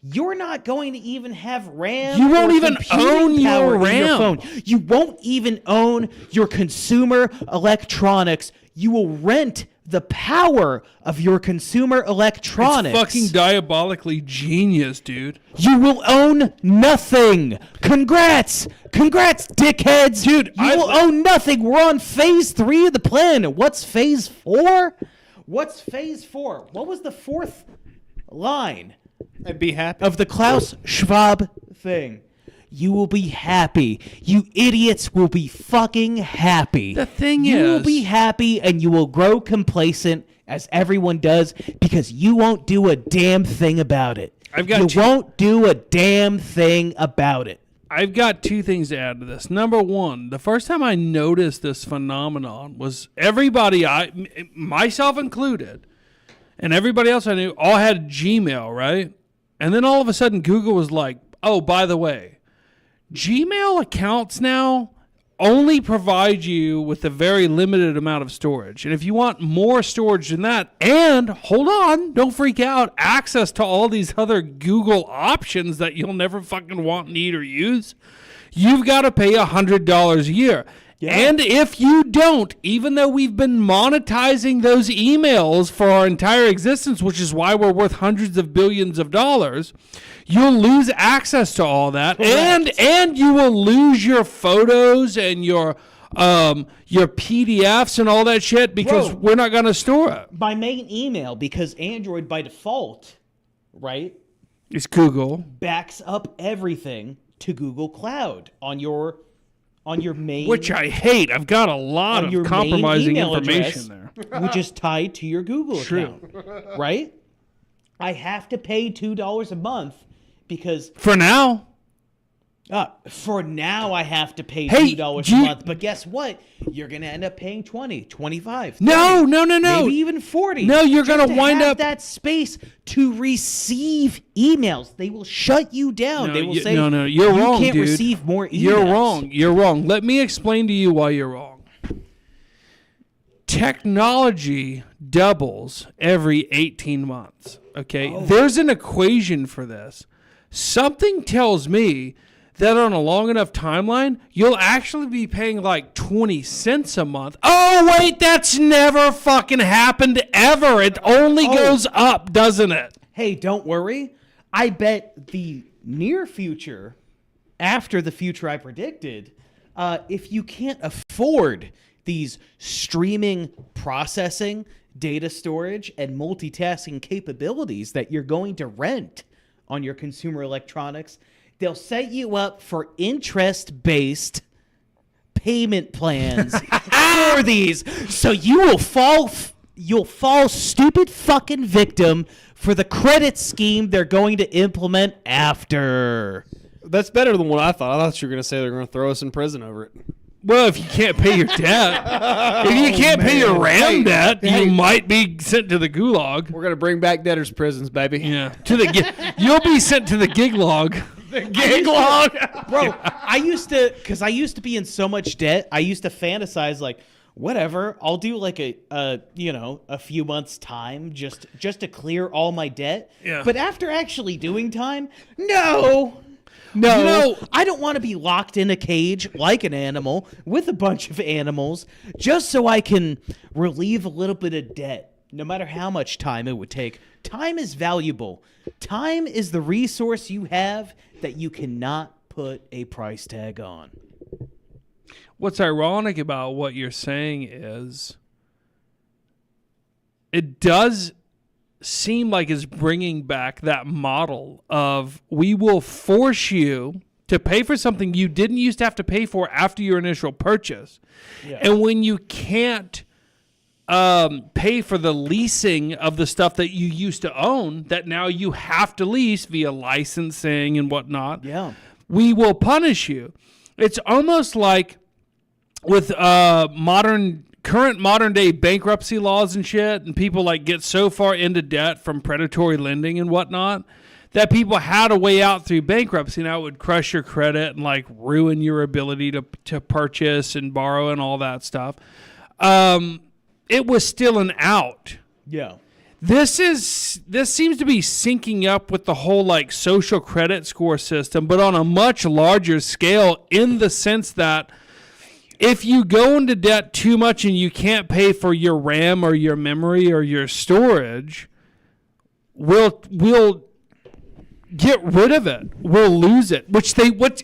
You're not going to even have RAM. You won't or even computing own your power in RAM. phone. You won't even own your consumer electronics. You will rent the power of your consumer electronics. It's fucking diabolically genius, dude. You will own nothing. Congrats, dickheads. Dude, you will own nothing. We're on phase 3 of the plan. What's phase 4? What's phase 4? What was the 4th line And be happy. of the Klaus Schwab thing? You will be happy. You idiots will be fucking happy. The thing you will is- be happy, and you will grow complacent, as everyone does, because you won't do a damn thing about it. You won't do a damn thing about it. I've got 2 things to add to this. Number one, the first time I noticed this phenomenon was everybody, myself included, and everybody else I knew, all had Gmail, right? And then all of a sudden, Google was like, oh, by the way, Gmail accounts now only provide you with a very limited amount of storage. And if you want more storage than that, and hold on, don't freak out, access to all these other Google options that you'll never fucking want, need, or use, you've got to pay $100 a year. Yeah. And if you don't, even though we've been monetizing those emails for our entire existence, which is why we're worth hundreds of billions of dollars, you'll lose access to all that. And you will lose your photos and your PDFs and all that shit because we're not going to store it. My main email, because Android by default, right, It's Google. backs up everything to Google Cloud on your main, Which I hate. I've got a lot on your of main compromising email information address, there. which is tied to your Google True. account, right? I have to pay $2 a month because For now. for now I have to pay Hey, $2 do a you- month. But guess what? You're gonna end up paying 20, 25, 30, No. maybe even 40. No, you're just gonna to wind have up- that space to receive emails. They will shut you down. No, they will you- say, no, you're you wrong, can't dude. receive more emails. You're wrong. Let me explain to you why you're wrong. Technology doubles every 18 months. Okay? There's an equation for this. Something tells me that on a long enough timeline, you'll actually be paying like 20 cents a month. Oh, wait, that's never fucking happened ever. It only goes up, doesn't it? Hey, don't worry. I bet the near future, after the future I predicted, if you can't afford these streaming, processing, data storage, and multitasking capabilities that you're going to rent on your consumer electronics, they'll set you up for interest-based payment plans for these. So you'll fall stupid fucking victim for the credit scheme they're going to implement after. That's better than what I thought. I thought you were going to say they're going to throw us in prison over it. Well, if you can't pay your debt, if you can't pay your RAM debt, you might be sent to the gulag. We're going to bring back debtors' prisons, baby. Yeah, you'll be sent to the gig log. Gig log. Bro, I used to be in so much debt. I used to fantasize like, whatever, I'll do like a few months time just to clear all my debt. Yeah. But after actually doing time, no, I don't want to be locked in a cage like an animal with a bunch of animals just so I can relieve a little bit of debt, no matter how much time it would take. Time is valuable. Time is the resource you have that you cannot put a price tag on. What's ironic about what you're saying is it does seem like it's bringing back that model of we will force you to pay for something you didn't used to have to pay for after your initial purchase. Yeah. And when you can't pay for the leasing of the stuff that you used to own that now you have to lease via licensing and whatnot, we will punish you. It's almost like with current modern day bankruptcy laws and shit, and people like get so far into debt from predatory lending and whatnot that people had a way out through bankruptcy. Now it would crush your credit and like ruin your ability to purchase and borrow and all that stuff. It was still an out. Yeah. This seems to be syncing up with the whole like social credit score system, but on a much larger scale, in the sense that if you go into debt too much and you can't pay for your RAM or your memory or your storage, we'll get rid of it. We'll lose it.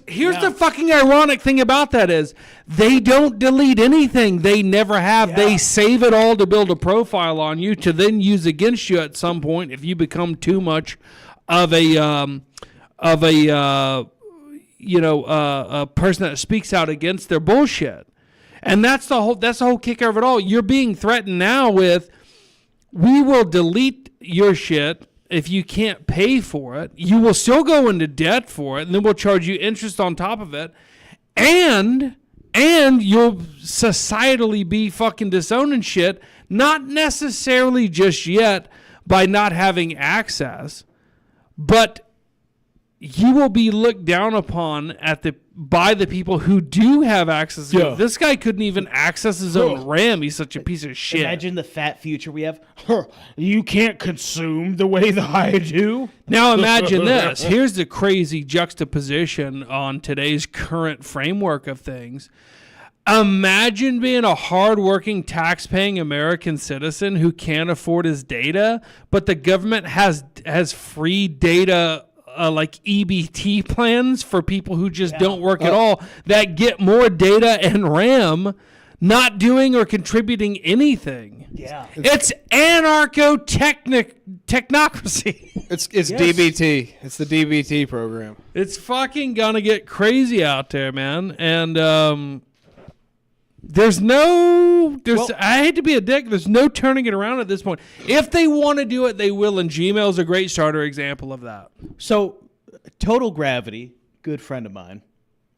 Here's the fucking ironic thing about that is they don't delete anything. They never have. Yeah. They save it all to build a profile on you to then use against you at some point if you become too much of a person that speaks out against their bullshit. And that's the whole kicker of it all. You're being threatened now with, we will delete your shit if you can't pay for it. You will still go into debt for it, and then we'll charge you interest on top of it. And you'll societally be fucking disowning shit, not necessarily just yet by not having access, but you will be looked down upon by the people who do have access to it. This guy couldn't even access his own RAM. He's such a piece of shit. Imagine the fat future we have. You can't consume the way that I do. Now imagine this. Here's the crazy juxtaposition on today's current framework of things. Imagine being a hardworking, tax-paying American citizen who can't afford his data, but the government has free data, like EBT plans for people who just don't work at all, that get more data and RAM, not doing or contributing anything. Yeah, it's anarcho-technocracy. It's DBT. It's the DBT program. It's fucking gonna get crazy out there, man. And I hate to be a dick, there's no turning it around at this point. If they want to do it, they will, and Gmail's a great starter example of that. So, Total Gravity, good friend of mine,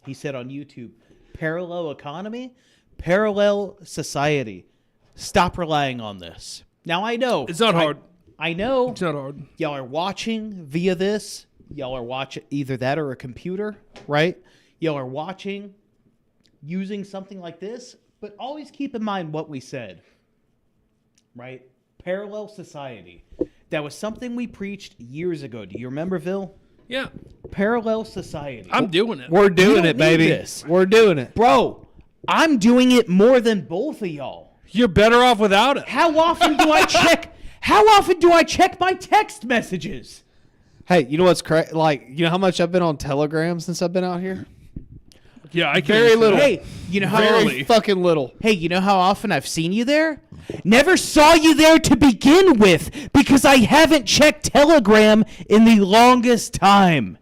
he said on YouTube, parallel economy, parallel society. Stop relying on this. Now, I know. It's not hard. I know. It's not hard. Y'all are watching via this. Y'all are watching either that or a computer, right? Y'all are watching using something like this, but always keep in mind what we said, right? Parallel society. That was something we preached years ago. Do you remember, Vil? Yeah. Parallel society. I'm doing it. We're doing don't it, baby. need this. We're doing it. Bro, I'm doing it more than both of y'all. You're better off without it. How often do I check? How often do I check my text messages? Hey, you know what's crazy? Like, you know how much I've been on Telegram since I've been out here? Yeah, I can. Very little. Hey, you know how Very fucking little. Hey, you know how often I've seen you there? Never saw you there to begin with because I haven't checked Telegram in the longest time.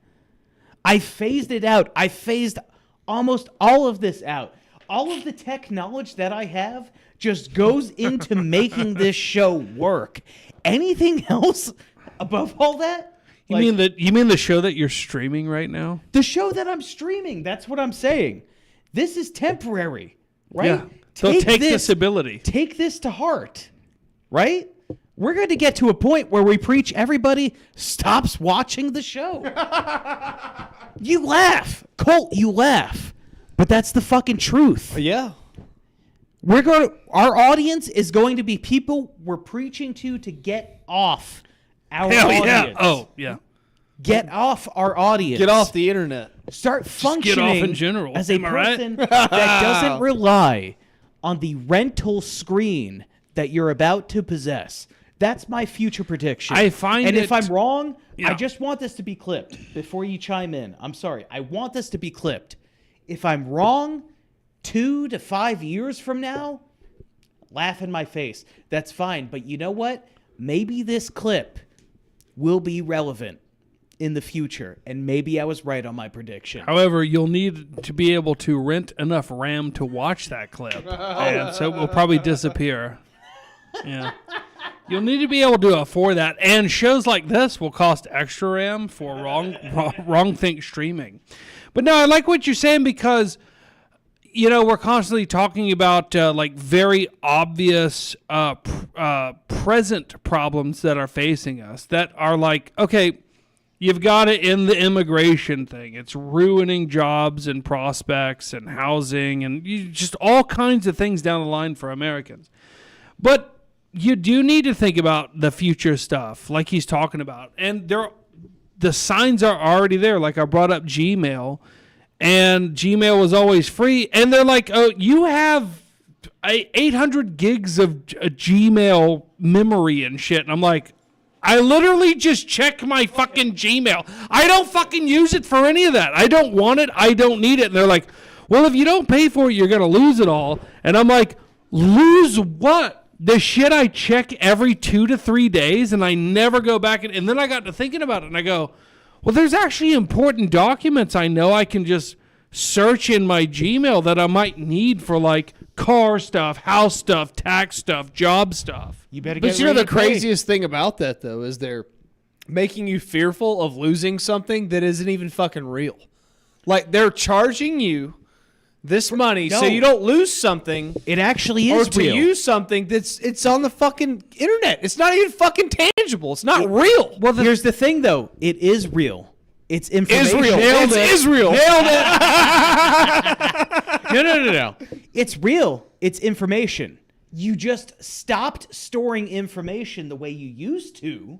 I phased it out. I phased almost all of this out. All of the tech knowledge that I have just goes into making this show work. Anything else above all that? You mean the show that you're streaming right now? The show that I'm streaming. That's what I'm saying. This is temporary, right? Yeah. They'll take this ability. Take this to heart, right? We're going to get to a point where we preach everybody stops watching the show. You laugh. Colt, you laugh. But that's the fucking truth. Yeah. Our audience is going to be people we're preaching to get off our audience. Yeah. Oh, yeah. Get off our audience. Get off the internet. Start functioning get off in general. as a Am I right? person that doesn't rely on the rental screen that you're about to possess. That's my future prediction. I find and it- if I'm wrong, Yeah. I just want this to be clipped before you chime in. I'm sorry. I want this to be clipped. If I'm wrong 2 to 5 years from now, laugh in my face. That's fine. But you know what? Maybe this clip will be relevant in the future, and maybe I was right on my prediction. However, you'll need to be able to rent enough RAM to watch that clip, and so it will probably disappear. Yeah, you'll need to be able to afford that, and shows like this will cost extra RAM for wrong think streaming. But no, I like what you're saying because we're constantly talking about like very obvious present problems that are facing us that are like, okay, you've got it in the immigration thing. It's ruining jobs and prospects and housing and just all kinds of things down the line for Americans. But you do need to think about the future stuff like he's talking about. And the signs are already there. Like I brought up Gmail, and Gmail was always free. And they're like, oh, you have 800 gigs of Gmail memory and shit. And I'm like, I literally just check my fucking Gmail. I don't fucking use it for any of that. I don't want it. I don't need it. And they're like, well, if you don't pay for it, you're going to lose it all. And I'm like, lose what? The shit I check every 2 to 3 days and I never go back. And then I got to thinking about it and I go, well, there's actually important documents I know I can just search in my Gmail that I might need for like car stuff, house stuff, tax stuff, job stuff. You better get But you know ready the to pay. craziest thing about that though is they're making you fearful of losing something that isn't even fucking real. Like they're charging you this money so No. you don't lose something It actually or is to real. use something it's on the fucking internet. It's not even fucking tangible. It's not real. Well, here's the thing, though. It is real. It's information. Israel. It's Israel. Nailed it. No. It's real. It's information. You just stopped storing information the way you used to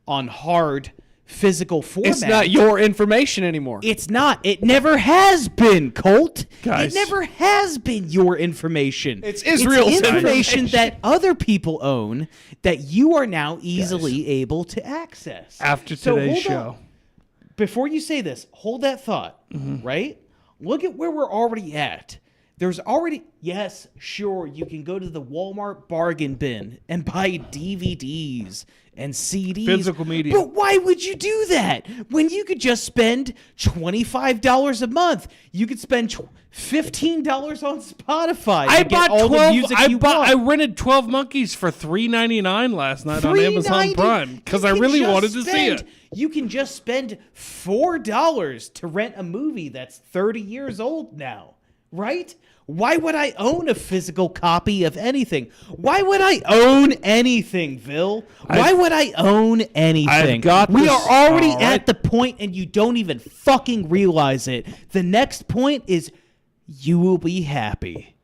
on hard physical format. It's not your information anymore. It's not. It never has been, Colt. Guys. It never has been your information. It's Israel's information that other people own that you are now easily able to access. After So today's hold show. on. Before you say this, hold that thought, right? Look at where we're already at. There's already, yes, sure, you can go to the Walmart bargain bin and buy DVDs and CDs. Physical media. But why would you do that when you could just spend $25 a month? You could spend $15 on Spotify. I to get bought all 12. the music you want. I rented 12 Monkeys for $3.99 last night on Amazon $3.90. Prime because You I can really just wanted to see it. You can just spend $4 to rent a movie that's 30 years old now, right? Why would I own a physical copy of anything? Why would I own anything, Phil? Why would I own anything? We are already at the point, and you don't even fucking realize it. The next point is you will be happy.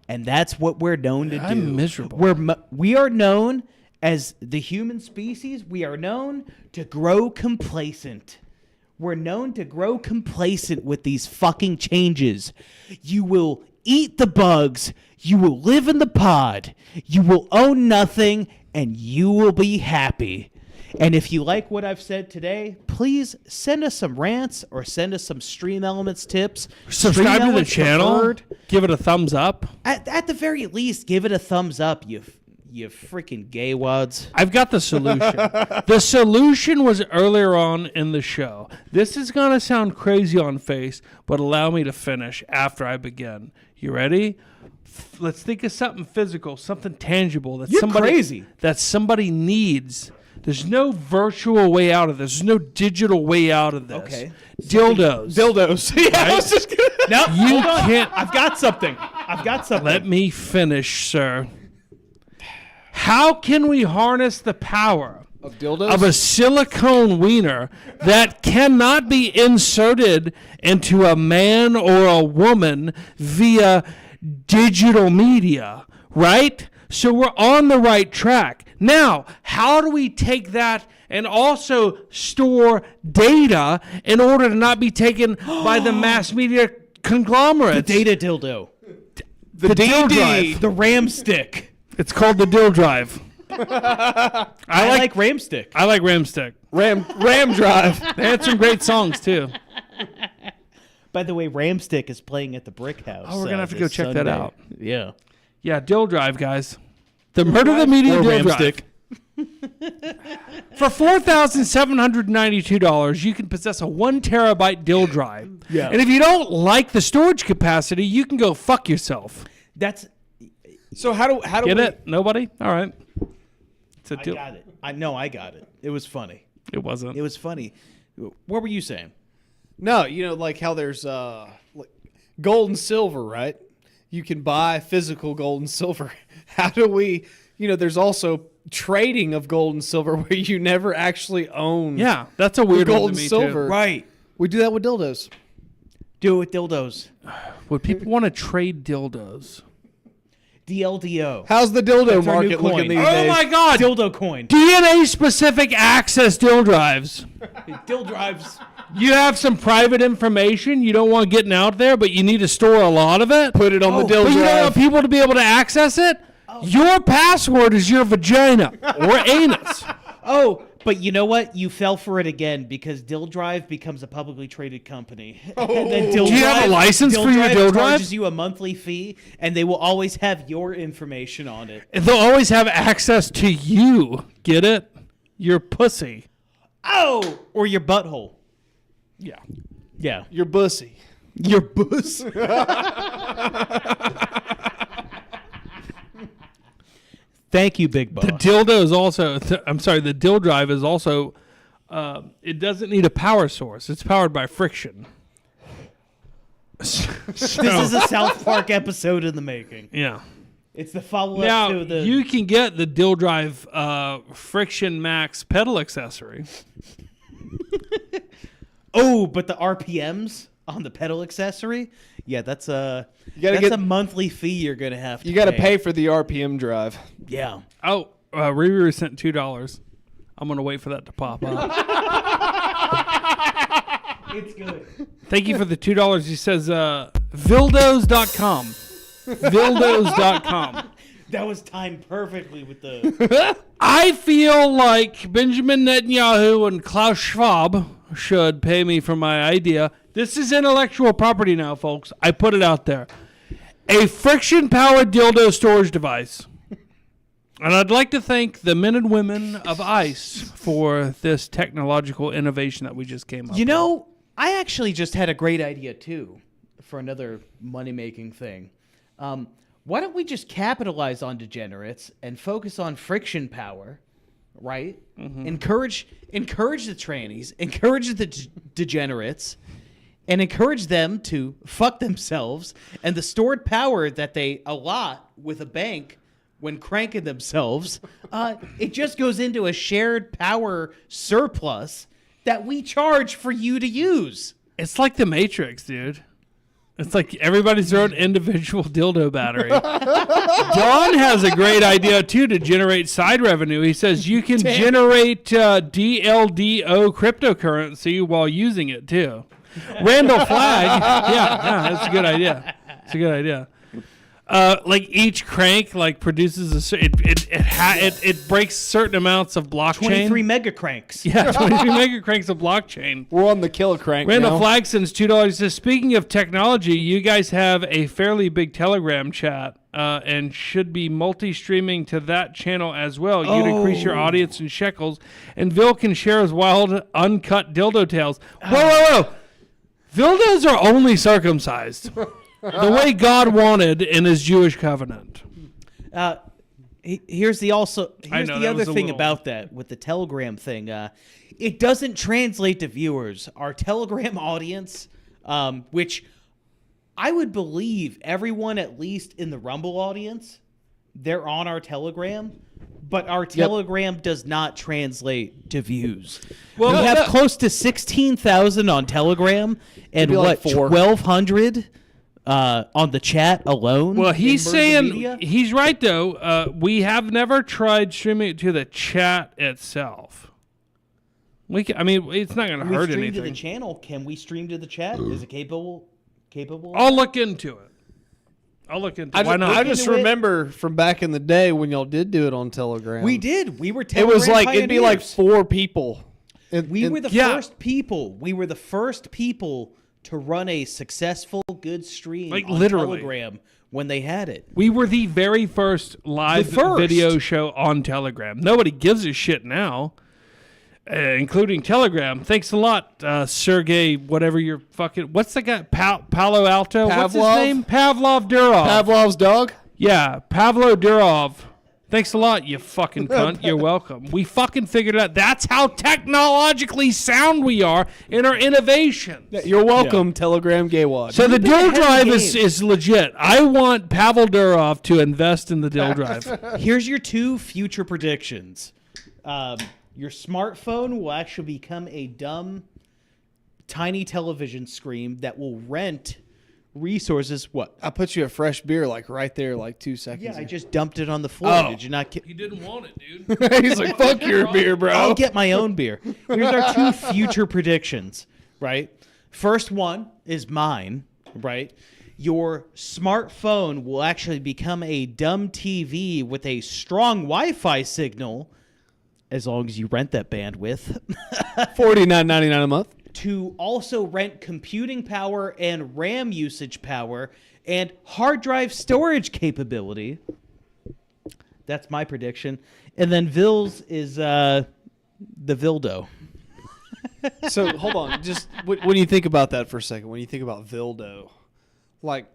And that's what we're known to do. I'm miserable. We are known as the human species. We are known to grow complacent. We're known to grow complacent with these fucking changes. You will eat the bugs. You will live in the pod. You will own nothing, and you will be happy. And if you like what I've said today, please send us some rants or send us some Stream Elements tips. Subscribe Stream to the Elements channel. preferred. Give it a thumbs up. At the very least, give it a thumbs up, you freaking gay wads. I've got the solution. The solution was earlier on in the show. This is going to sound crazy on face, but allow me to finish after I begin. You ready? Let's think of something physical, something tangible that somebody needs. There's no virtual way out of this. There's no digital way out of this. Okay. Dildos. Yeah, I was just gonna. No, You hold on. can't. I've got something. Let me finish, sir. How can we harness the power Of dildos? of a silicone wiener that cannot be inserted into a man or a woman via digital media, right? So we're on the right track. Now, how do we take that and also store data in order to not be taken by the mass media conglomerates? The data dildo. The dill drive. The RAM stick. It's called the dill drive. I like RAM stick. I like Ram Stick. Ram Drive. They had some great songs too. By the way, RAM stick is playing at the Brick House. Oh, we're gonna have to this go check that Sunday. out. Yeah. Yeah, dill drive, guys. The Murder the Media Or dill RAM drive. stick. For $4,792, you can possess a 1 terabyte dill drive. Yeah. And if you don't like the storage capacity, you can go fuck yourself. That's. So how do Get we, it? Nobody? All right. It's a I dill. got it. I know I got it. It was funny. It wasn't. It was funny. What were you saying? No, like how there's like gold and silver, right? You can buy physical gold and silver. How do we? There's also trading of gold and silver where you never actually own. Yeah, that's a weird gold one and to me silver. too. Right. We do that with dildos. Do it with dildos. Would people want to trade dildos? DLDO. How's the dildo That's our new market looking coin. these Oh days? my God! Dildo coin. DNA specific access dill drives. Dill drives. You have some private information you don't want getting out there, but you need to store a lot of it. Put it on the dill But you don't want drive. people to be able to access it. Your password is your vagina or anus. Oh, but you know what? You fell for it again because Dill Drive becomes a publicly traded company. And then Dill Do you have a license for your Dill Drive? charges you a monthly fee, and they will always have your information on it. And they'll always have access to you. Get it? Your pussy. Oh, or your butthole. Yeah. Yeah, Your bussy. your booze. Thank you, Big Boss. The dildo is also, the dill drive is also, it doesn't need a power source. It's powered by friction. This is a South Park episode in the making. Yeah. It's the follow-up Now, to the... you can get the dill drive Friction Max pedal accessory. Oh, but the RPMs on the pedal accessory, yeah, that's a a monthly fee you're gonna have to. You got to pay for the RPM drive. Yeah. Oh, Riri sent $2. I'm gonna wait for that to pop up. It's good. Thank you for the $2. He says Vildos.com. Vildos.com. That was timed perfectly with the. I feel like Benjamin Netanyahu and Klaus Schwab should pay me for my idea. This is intellectual property now, folks. I put it out there. A friction-powered dildo storage device. And I'd like to thank the men and women of ICE for this technological innovation that we just came up with. You know, I actually just had a great idea, too, for another money-making thing. Why don't we just capitalize on degenerates and focus on friction power, right? Mm-hmm. Encourage the trannies, encourage the degenerates, and encourage them to fuck themselves. And the stored power that they allot with a bank when cranking themselves, it just goes into a shared power surplus that we charge for you to use. It's like the Matrix, dude. It's like everybody's their own individual dildo battery. Don has a great idea, too, to generate side revenue. He says you can generate DLDO cryptocurrency while using it, too. Randall Flagg. Yeah, that's a good idea. It's a good idea. Like each crank produces it breaks certain amounts of blockchain. 23 mega cranks. Yeah, 23 mega cranks of blockchain. We're on the kill crank. Randall Flagg sends $2. He says, speaking of technology, you guys have a fairly big Telegram chat and should be multi-streaming to that channel as well. You'd increase your audience in shekels, and Vil can share his wild, uncut dildo tales. Whoa. Dildos are only circumcised. The way God wanted in his Jewish covenant. Here's the other thing about that with the Telegram thing. It doesn't translate to viewers. Our Telegram audience, which I would believe everyone at least in the Rumble audience, they're on our Telegram, but our Telegram does not translate to views. Well, we have close to 16,000 on Telegram and what, 1,200 on the chat alone. Well, he's saying he's right though. We have never tried streaming it to the chat itself. It's not going to hurt anything. We stream to the channel. Can we stream to the chat? Is it capable? I'll look into it. Why not? I just remember from back in the day when y'all did do it on Telegram. We did. We were Telegram It was like pioneers. it'd be like 4 people. We were the first people. We were the first people to run a successful, good stream on Telegram when they had it. We were the very first live video show on Telegram. Nobody gives a shit now, including Telegram. Thanks a lot, Sergey, whatever you're fucking... What's the guy? Palo Alto? Pavlov? What's his name? Pavlov Durov. Pavlov's dog? Yeah, Pavlo Durov. Thanks a lot, you fucking cunt. You're welcome. We fucking figured it out. That's how technologically sound we are in our innovation. You're welcome, Telegram Gaywad. So the dill drive is legit. I want Pavel Durov to invest in the dill drive. Here's your 2 future predictions. Your smartphone will actually become a dumb, tiny television screen that will rent resources. What? I put you a fresh beer right there 2 seconds Yeah, ago. I just dumped it on the floor. Did you not? He didn't want it, dude. He's like, fuck your beer, bro. I'll get my own beer. Here's our 2 future predictions, right? First one is mine, right? Your smartphone will actually become a dumb TV with a strong Wi-Fi signal, as long as you rent that bandwidth. $49.99 a month. To also rent computing power and RAM usage power and hard drive storage capability. That's my prediction. And then Vil's is the Vildo. So hold on, just when you think about that for a second, when you think about Vildo, what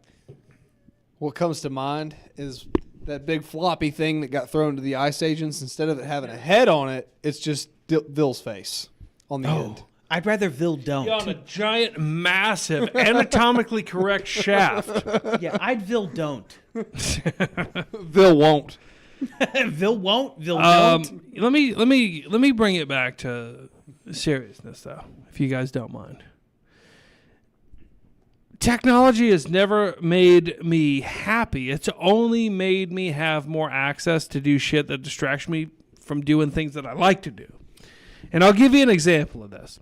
comes to mind is that big floppy thing that got thrown to the ice agents. Instead of it having a head on it, it's just Vil's face on the end. I'd rather Vil don't. On a giant, massive, anatomically correct shaft. Yeah, I'd Vil don't. Vil won't. Vil won't. Vil don't. Let me bring it back to seriousness, though, if you guys don't mind. Technology has never made me happy. It's only made me have more access to do shit that distracts me from doing things that I like to do. And I'll give you an example of this.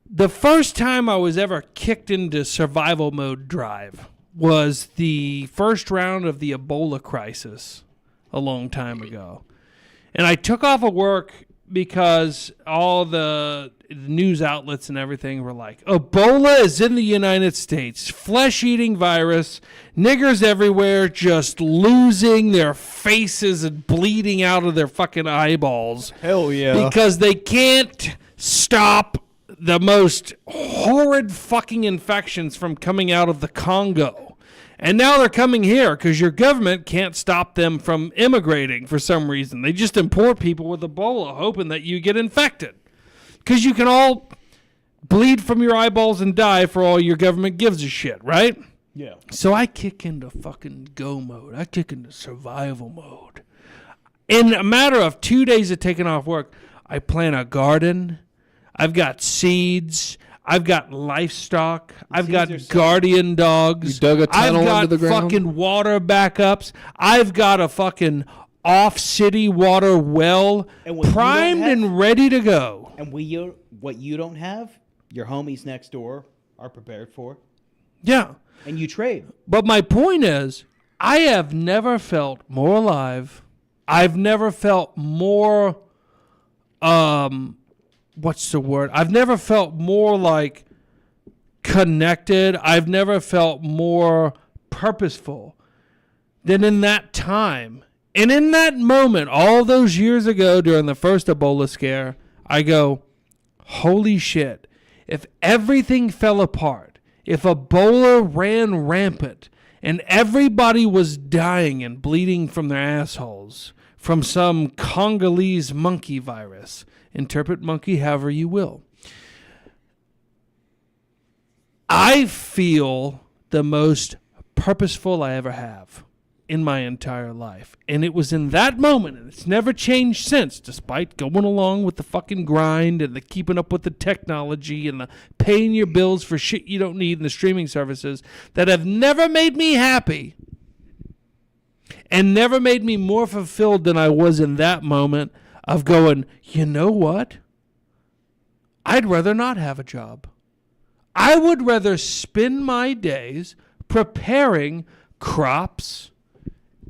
The first time I was ever kicked into survival mode drive was the first round of the Ebola crisis a long time ago. And I took off of work because all the news outlets and everything were like, Ebola is in the United States, flesh-eating virus, niggers everywhere just losing their faces and bleeding out of their fucking eyeballs. Hell yeah. Because they can't stop the most horrid fucking infections from coming out of the Congo. And now they're coming here because your government can't stop them from immigrating for some reason. They just import people with Ebola, hoping that you get infected. Because you can all bleed from your eyeballs and die for all your government gives a shit, right? Yeah. So I kick into fucking go mode. I kick into survival mode. In a matter of 2 days of taking off work, I plant a garden. I've got seeds. I've got livestock. I've got guardian dogs. You dug a tunnel I've under the got ground? fucking water backups. I've got a fucking off-city water well And what you don't primed have- and ready to go. And what you don't have, your homies next door are prepared for, Yeah. and you trade. But my point is, I have never felt more alive. I've never felt more, what's the word? I've never felt more like connected. I've never felt more purposeful than in that time. And in that moment, all those years ago during the first Ebola scare, I go, holy shit. If everything fell apart, if Ebola ran rampant, and everybody was dying and bleeding from their assholes from some Congolese monkey virus, interpret monkey however you will, I feel the most purposeful I ever have in my entire life. And it was in that moment, and it's never changed since, despite going along with the fucking grind and the keeping up with the technology and the paying your bills for shit you don't need in the streaming services, that have never made me happy and never made me more fulfilled than I was in that moment of going, you know what? I'd rather not have a job. I would rather spend my days preparing crops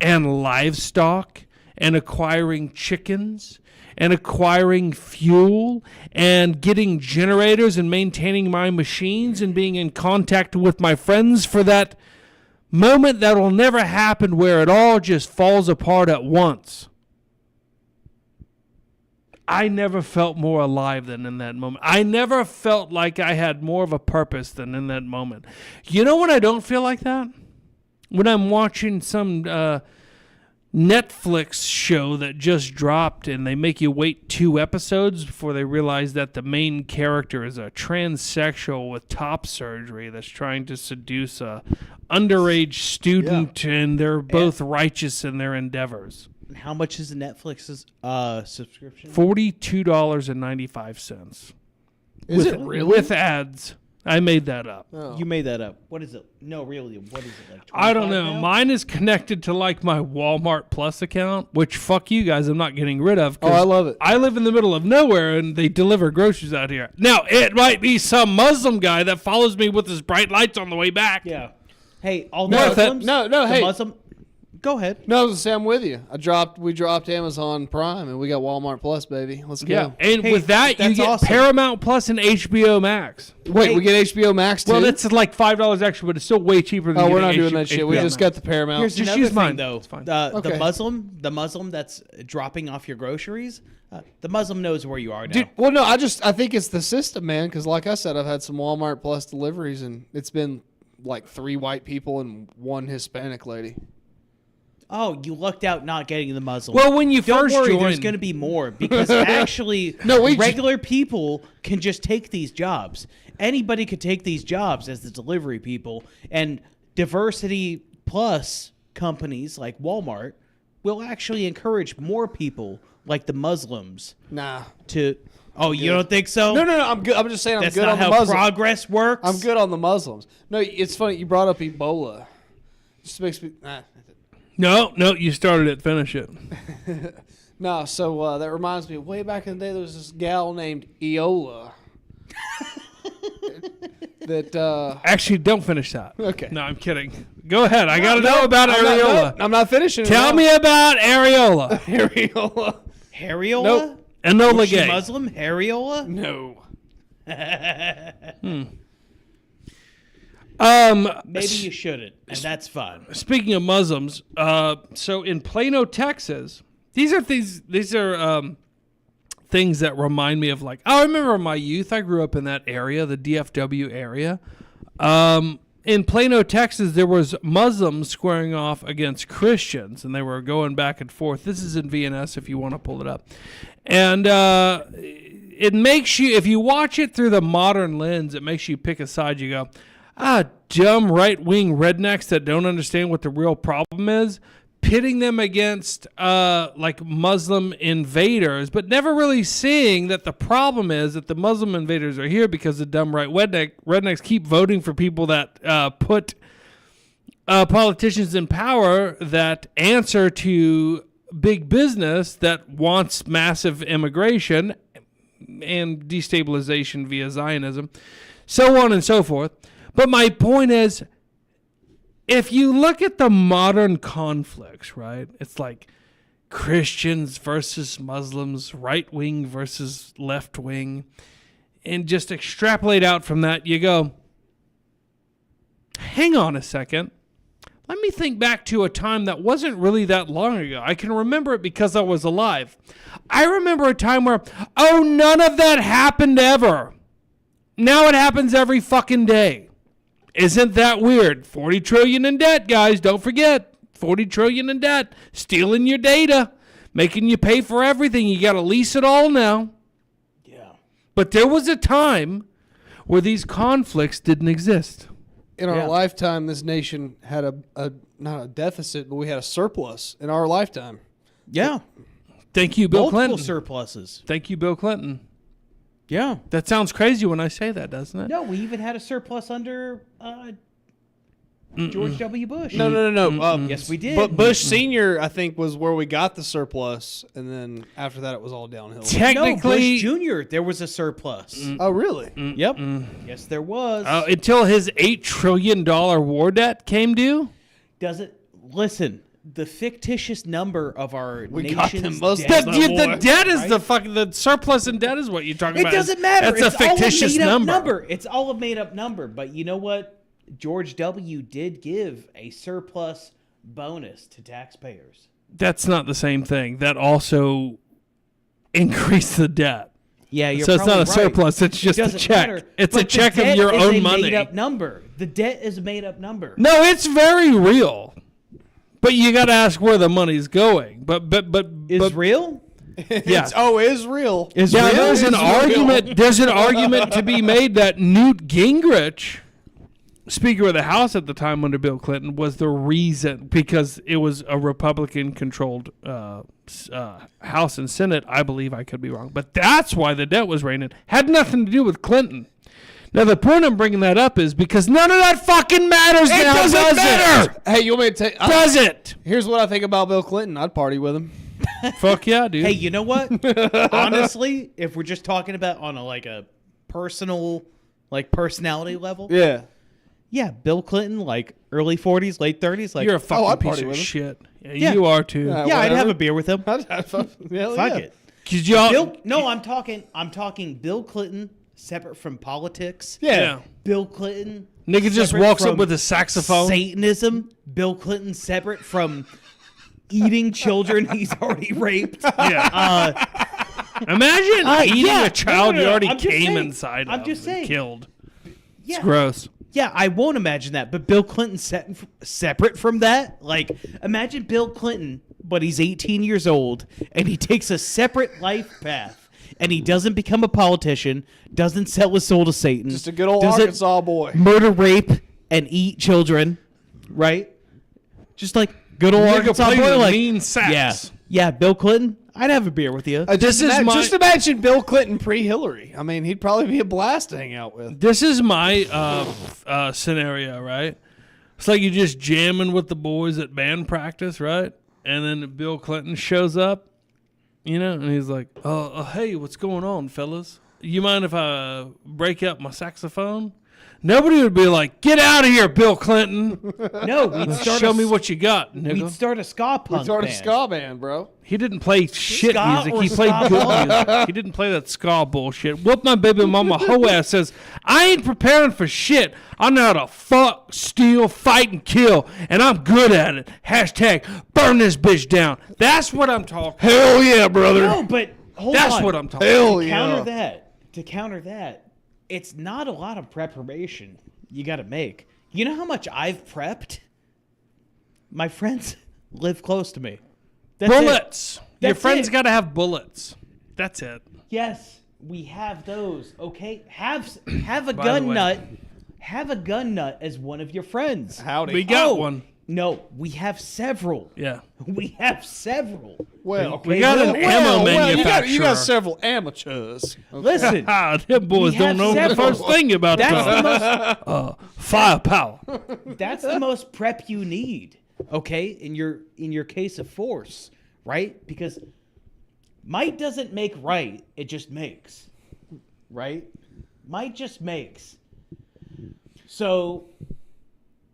and livestock and acquiring chickens and acquiring fuel and getting generators and maintaining my machines and being in contact with my friends for that moment that will never happen where it all just falls apart at once. I never felt more alive than in that moment. I never felt like I had more of a purpose than in that moment. You know when I don't feel like that? When I'm watching some Netflix show that just dropped and they make you wait 2 episodes before they realize that the main character is a transsexual with top surgery that's trying to seduce a underage student, and they're both righteous in their endeavors. How much is the Netflix's subscription? $42.95. Is it really? With ads. I made that up. You made that up. What is it? No, really, what is it, like I don't 25 know. now? Mine is connected to like my Walmart Plus account, which fuck you guys, I'm not getting rid of. 'cause Oh, I love it. I live in the middle of nowhere and they deliver groceries out here. Now, it might be some Muslim guy that follows me with his bright lights on the way back. Yeah. Hey, all the No, Muslims? no, the hey. Muslim, go ahead. No, I was gonna say I'm with you. We dropped Amazon Prime and we got Walmart Plus, baby. Let's go. Yeah. And Hey, with that, you that's get awesome. Paramount Plus and HBO Max. Wait, we get HBO Max too? Well, that's like $5 extra, but it's still way cheaper than oh, we're getting not doing HBO that shit. We Max. just got the Paramount. Here's Just another use thing, mine. though. It's fine. Okay. The Muslim that's dropping off your groceries, the Muslim knows where you are now. Dude, well, no, I think it's the system, man. Because like I said, I've had some Walmart Plus deliveries, and it's been like 3 white people and 1 Hispanic lady. Oh, you lucked out not getting the Muslim. Well, when you Don't first worry, joined, there's going to be more because actually, No, regular people can just take these jobs. Anybody could take these jobs as the delivery people, and diversity plus companies like Walmart will actually encourage more people like the Muslims Nah. to. Oh, you don't think so? No. I'm good. I'm just saying I'm That's good not on the how Muslims. progress works. I'm good on the Muslims. No, it's funny you brought up Ebola. Just makes me. No, you started it. Finish it. No, so that reminds me. Way back in the day, there was this gal named Eola. that. Actually, don't finish that. Okay. No, I'm kidding. Go ahead. I got to know about areola. I'm not finishing. Tell me about areola. Areola. Hariola? Nope. Enola Is she Gay. Muslim? Hariola? No. Maybe you shouldn't, and that's fine. Speaking of Muslims, so in Plano, Texas, these are things that remind me of like, I remember my youth. I grew up in that area, the DFW area. In Plano, Texas, there was Muslims squaring off against Christians, and they were going back and forth. This is in VNS if you want to pull it up. And it makes you, if you watch it through the modern lens, it makes you pick a side. You go, dumb right-wing rednecks that don't understand what the real problem is, pitting them against like Muslim invaders, but never really seeing that the problem is that the Muslim invaders are here because the dumb rednecks keep voting for people that put politicians in power that answer to big business that wants massive immigration and destabilization via Zionism, so on and so forth. But my point is, if you look at the modern conflicts, right, it's like Christians versus Muslims, right wing versus left wing, and just extrapolate out from that, you go, hang on a second. Let me think back to a time that wasn't really that long ago. I can remember it because I was alive. I remember a time where, none of that happened ever. Now it happens every fucking day. Isn't that weird? 40 trillion in debt, guys. Don't forget. 40 trillion in debt. Stealing your data. Making you pay for everything. You got to lease it all now. Yeah. But there was a time where these conflicts didn't exist. In our lifetime, this nation had a not a deficit, but we had a surplus in our lifetime. Yeah. Thank you, Bill Multiple Clinton. surpluses. Thank you, Bill Clinton. Yeah. That sounds crazy when I say that, doesn't it? No, we even had a surplus under George W. Bush. No. Yes, we did. But Bush Sr., I think, was where we got the surplus, and then after that, it was all downhill. Technically, no, Bush Jr., there was a surplus. Oh, really? Yep. Yes, there was. Until his $8 trillion war debt came due? Does it? Listen, the fictitious number of our nation's most debt. The debt is the surplus in debt is what you're talking about. It doesn't matter. That's It's a fictitious all a made-up number. It's all a made-up number. But you know what? George W. did give a surplus bonus to taxpayers. That's not the same thing. That also increased the debt. Yeah, you're so it's not a probably right. surplus. It's just It a doesn't check. matter. It's But a check the of debt your is own a money. Made-up number. The debt is a made-up number. No, it's very real. But you got to ask where the money's going. But Is real? Yeah. Is real. There's an argument. There's an argument to be made that Newt Gingrich, Speaker of the House at the time under Bill Clinton, was the reason, because it was a Republican-controlled House and Senate. I believe, I could be wrong, but that's why the debt was reigned. Had nothing to do with Clinton. Now the point I'm bringing that up is because none of that fucking matters now. It doesn't matter. Hey, you want me to take? Does it? Here's what I think about Bill Clinton. I'd party with him. Fuck yeah, dude. Hey, you know what? Honestly, if we're just talking about on a personal, personality level, yeah, Bill Clinton, early 40s, late 30s, you're a fucking I'd piece party of with him. shit. Yeah, Yeah. you are too. yeah, I'd have a beer with him. Fuck Fuck it. Cause y'all, I'm talking Bill Clinton separate from politics. yeah. Bill Clinton. Nigga just separate walks up from with a saxophone. Satanism. Bill Clinton separate from eating children he's already raped. Yeah. Imagine eating a child you already I'm just came saying. inside I'm of just and saying. killed. Yeah. It's gross. Yeah, I won't imagine that. But Bill Clinton separate from that? Imagine Bill Clinton, but he's 18 years old, and he takes a separate life path, and he doesn't become a politician, doesn't sell his soul to Satan. Just a good old doesn't Arkansas boy. Murder, rape, and eat children, right? Just good old Nigga Arkansas played boy. the mean sax. Yeah, Bill Clinton, I'd have a beer with you. This is my Just imagine Bill Clinton pre-Hillary. I mean, he'd probably be a blast to hang out with. this is my scenario, right? It's like you're just jamming with the boys at band practice, right? And then Bill Clinton shows up, and he's like, hey, what's going on, fellas? You mind if I break up my saxophone? Nobody would be like, get out of here, Bill Clinton. No, we'd start Show me what you got, We'd nigga. start a ska punk Start a band. ska band, bro. He didn't play shit Ska music. or He played ska good punk? music. He didn't play that ska bullshit. Whoop my baby mama hoe ass says, I ain't preparing for shit. I know how to fuck, steal, fight, and kill, and I'm good at it. Hashtag burn this bitch down. That's what I'm talking. Hell yeah, brother. No, but hold That's on. what I'm talking. Hell To counter that, it's not a lot of preparation you got to make. You know how much I've prepped? My friends live close to me. That's it. Bullets. Your That's friend's it. got to have bullets. That's it. Yes, we have those. Okay, have a By gun the way- nut. Have a gun nut as one of your friends. Howdy. We got Oh, one. No, we have several. Yeah. We have several. Well, We got an ammo manufacturer. you got several amateurs. Listen, Ah, them boys We don't have know the several. first thing about that's the most firepower. that's the most prep you need. Okay, in your case of force, right? Because might doesn't make right; it just makes. Right? Might just makes. So,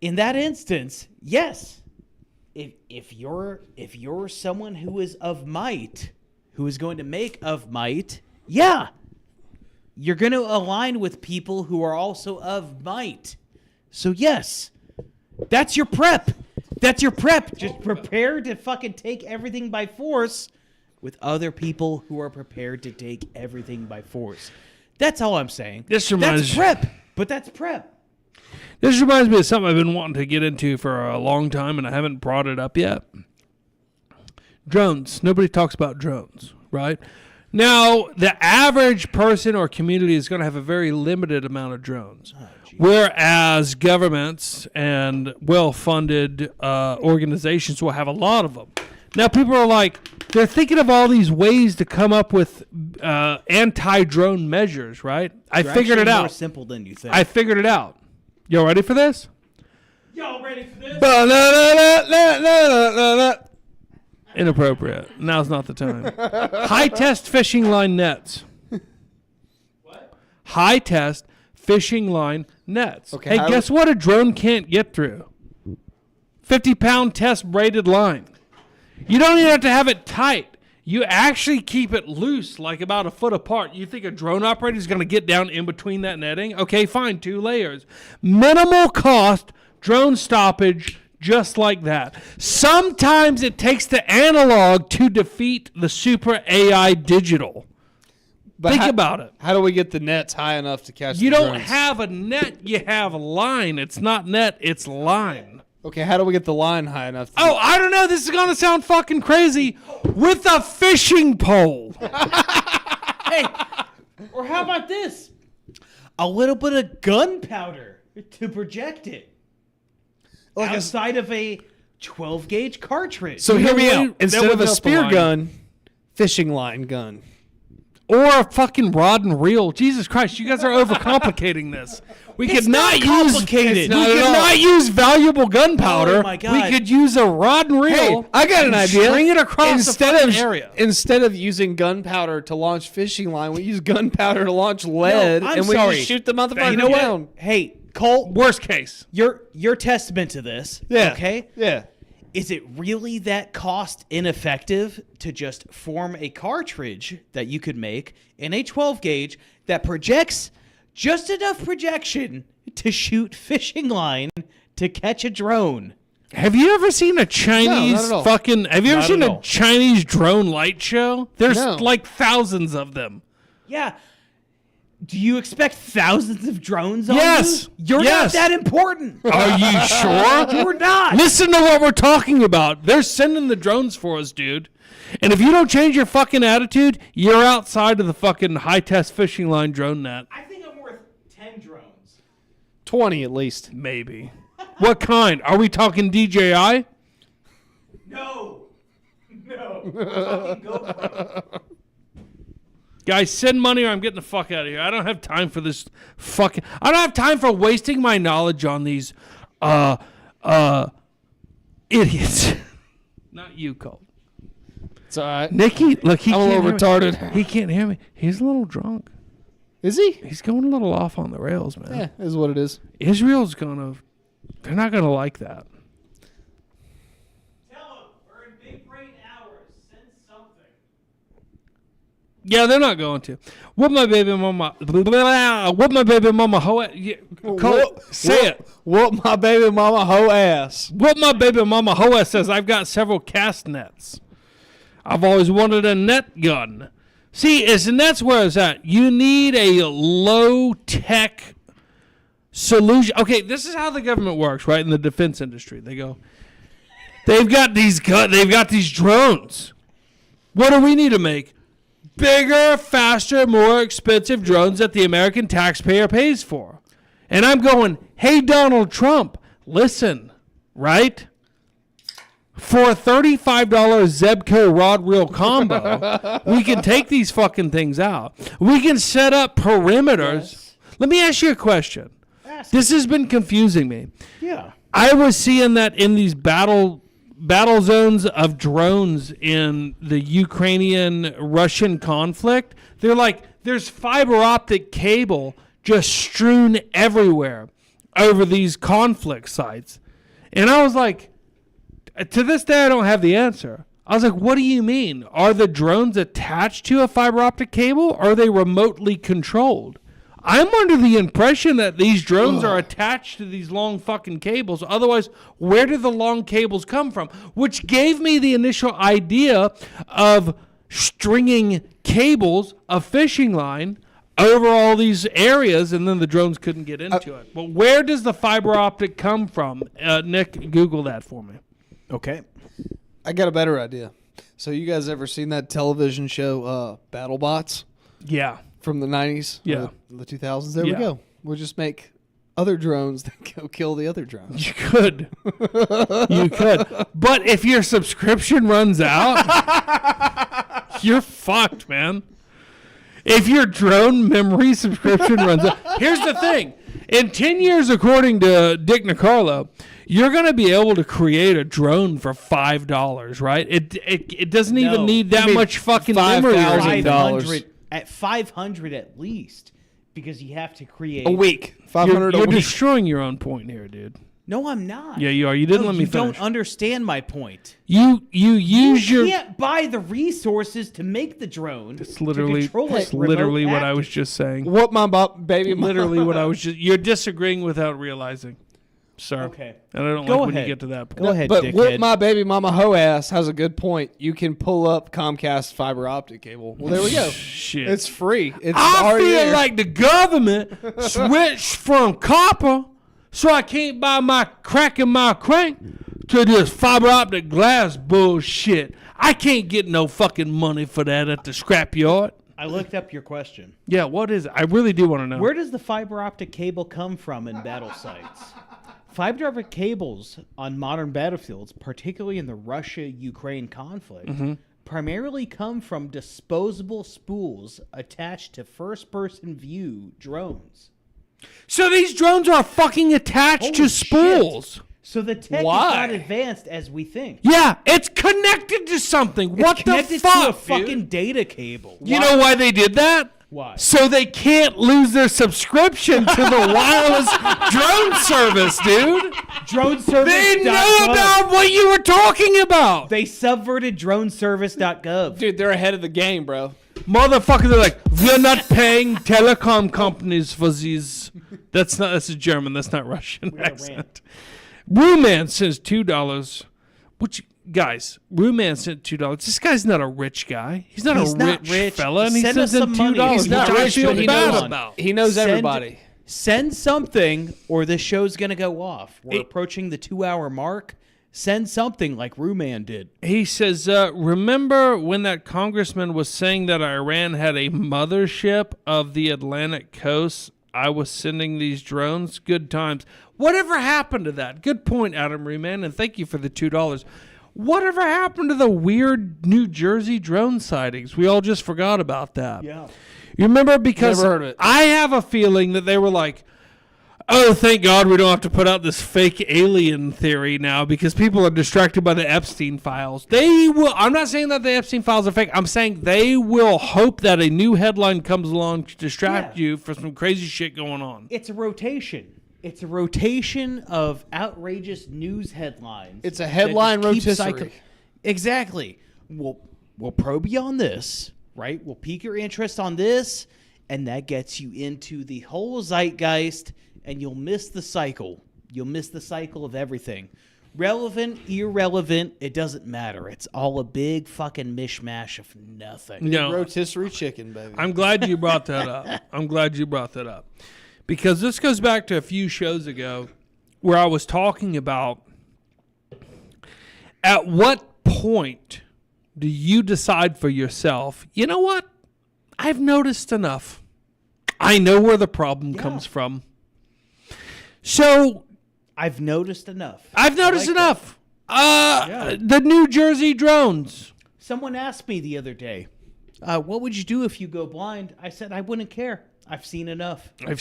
in that instance, yes. If you're someone who is of might, who is going to make of might, yeah, you're going to align with people who are also of might. So yes, that's your prep. That's your prep. Just prepare to fucking take everything by force with other people who are prepared to take everything by force. That's all I'm saying. This reminds- That's prep, but that's prep. This reminds me of something I've been wanting to get into for a long time, and I haven't brought it up yet. Drones. Nobody talks about drones, right? Now, the average person or community is going to have a very limited amount of drones, whereas governments and well-funded organizations will have a lot of them. Now, people are like, they're thinking of all these ways to come up with anti-drone measures, right? I They're figured it actually more out. simple than you think. I figured it out. Y'all ready for this? Y'all ready for this? Inappropriate. Now's not the time. High test fishing line nets. What? High test fishing line nets. Okay, Hey, guess what a drone can't get through? 50-pound test braided line. You don't even have to have it tight. You actually keep it loose, like about a foot apart. You think a drone operator is going to get down in between that netting? Okay, fine, 2 layers. Minimal cost, drone stoppage, just like that. Sometimes it takes the analog to defeat the super AI digital. But Think about it. How do we get the nets high enough to catch You the don't drones? have a net, you have a line. It's not net, it's line. Okay, how do we get the line high enough? Oh, I don't know. This is going to sound fucking crazy. With a fishing pole. Hey, or how about this? A little bit of gunpowder to project it. Like a- outside of a 12-gauge cartridge. So hear me that out. would- Instead that of would a help the spear line. gun, fishing line gun. Or a fucking rod and reel. Jesus Christ, you guys are overcomplicating this. We could not use complicated. we Not could not use valuable gunpowder. Oh my God. We could use a rod and reel. Hey, I got an and idea. String it across the fucking area. Instead of using gunpowder to launch fishing line, we use gunpowder to launch lead, I'm and we sorry. just shoot the motherfucker You know what? down. Hey, Cole, Worst case. you're testament to this. Yeah. Okay? Yeah. Is it really that cost ineffective to just form a cartridge that you could make in a 12-gauge that projects just enough projection to shoot fishing line to catch a drone? Have you ever seen a Chinese at all. fucking... Have you ever Not seen at a all. Chinese drone light show? There's No. like thousands of them. Yeah. Do you expect thousands of drones on Yes. you? You're Yes. not that important. Are you sure? You're not. Listen to what we're talking about. They're sending the drones for us, dude. And if you don't change your fucking attitude, you're outside of the fucking high-test fishing line drone net. I think I'm worth 10 drones. 20 at least. Maybe. What kind? Are we talking DJI? No. No. Guys, send money or I'm getting the fuck out of here. I don't have time for this fucking... I don't have time for wasting my knowledge on these idiots. Not you, Cole. It's all right. Nikki, look, he I'm a can't little hear me. retarded. He can't hear me. He's a little drunk. Is he? He's going a little off on the rails, man. Yeah, is what it is. Israel's gonna... They're not gonna like that. Tell him we're in big brain hours. Send something. Yeah, they're not going to. What my baby mama... What my baby mama... Cole, say it. What my baby mama hoe ass. What my baby mama Hoa says, I've got several cast nets. I've always wanted a net gun. See, and that's where it's at. You need a low-tech solution. Okay, this is how the government works, right? In the defense industry, they go, they've got these drones. What do we need to make? Bigger, faster, more expensive drones that the American taxpayer pays for. And I'm going, hey, Donald Trump, listen, right? For a $35 Zebco rod reel combo, we can take these fucking things out. We can set up perimeters. Yes. Let me ask you a question. This has been confusing me. Yeah. I was seeing that in these battle zones of drones in the Ukrainian-Russian conflict. They're like, there's fiber optic cable just strewn everywhere over these conflict sites. And I was like, to this day, I don't have the answer. I was like, what do you mean? Are the drones attached to a fiber optic cable? Or are they remotely controlled? I'm under the impression that these drones are attached to these long fucking cables. Otherwise, where do the long cables come from? Which gave me the initial idea of stringing cables, a fishing line, over all these areas, and then the drones couldn't get into it. But where does the fiber optic come from? Nick, Google that for me. Okay. I got a better idea. So you guys ever seen that television show, BattleBots? Yeah. From the 90s? Yeah. The 2000s? There we go. We'll just make other drones that go kill the other drones. You could. You could. But if your subscription runs out, you're fucked, man. If your drone memory subscription runs out. Here's the thing. In 10 years, according to Dick Nicarlo, you're going to be able to create a drone for $5, right? It doesn't even need that much fucking memory. $500 at $500 at least, because you have to create a week. $500 You're a week. destroying your own point here, dude. No, I'm not. Yeah, you are. You didn't let me you finish. don't understand my point. You use You your. can't buy the resources to make the drone. It's literally, to control it's it literally remote what I active. was just saying. What my baby mama. Literally what I was just. You're disagreeing without realizing, sir. Okay. And I don't Go like when you ahead. get to that point. Go ahead, But dickhead. what my baby mama hoe ass has a good point. You can pull up Comcast fiber optic cable. Well, there we go. Shit. It's free. It's I already feel there. like the government switched from copper, so I can't buy my crack in my crank, to this fiber optic glass bullshit. I can't get no fucking money for that at the scrapyard. I looked up your question. Yeah, what is it? I really do want to know. Where does the fiber optic cable come from in battle sites? Fiber optic cables on modern battlefields, particularly in the Russia-Ukraine conflict, primarily come from disposable spools attached to first-person view drones. So these drones are fucking attached to Holy spools. shit. So the tech Why? is not advanced as we think. Yeah, it's connected to something. What It's the connected fuck, to a dude? fucking data cable. You know why they did that? Why? So they can't lose their subscription to the wireless drone service, dude. Drone service. They know about what you were talking about. They subverted droneservice.gov. Dude, they're ahead of the game, bro. Motherfucker, they're like, we're not paying telecom companies for these. That's a German. That's not Russian accent. Ruman sends $2. Which, guys, Ruman sent $2. This guy's not a rich guy. He's not a rich fella, and he Send us sends in some money. $2. He's Which not I rich, feel but he bad knows. about. He knows everybody. Send something, or this show's gonna go off. We're approaching the 2-hour mark. Send something like Ruman did. He says, remember when that congressman was saying that Iran had a mothership of the Atlantic coast? I was sending these drones. Good times. Whatever happened to that? Good point, Adam Reman, and thank you for the $2. Whatever happened to the weird New Jersey drone sightings? We all just forgot about that. Yeah. You remember? Because Never heard of it. I have a feeling that they were like, oh, thank God we don't have to put out this fake alien theory now because people are distracted by the Epstein files. They will. I'm not saying that the Epstein files are fake. I'm saying they will hope that a new headline comes along to distract you for some crazy shit going on. It's a rotation. It's a rotation of outrageous news headlines. It's a headline that just keep rotisserie. Exactly. We'll probe you on this, right? We'll pique your interest on this, and that gets you into the whole zeitgeist, and you'll miss the cycle. You'll miss the cycle of everything. Relevant, irrelevant, it doesn't matter. It's all a big fucking mishmash of nothing. No. Rotisserie chicken, baby. I'm glad you brought that up. Because this goes back to a few shows ago where I was talking about at what point do you decide for yourself, you know what? I've noticed enough. I know where the problem comes from. So I've noticed enough. The New Jersey drones. Someone asked me the other day, what would you do if you go blind? I said, I wouldn't care. I've seen enough. Truer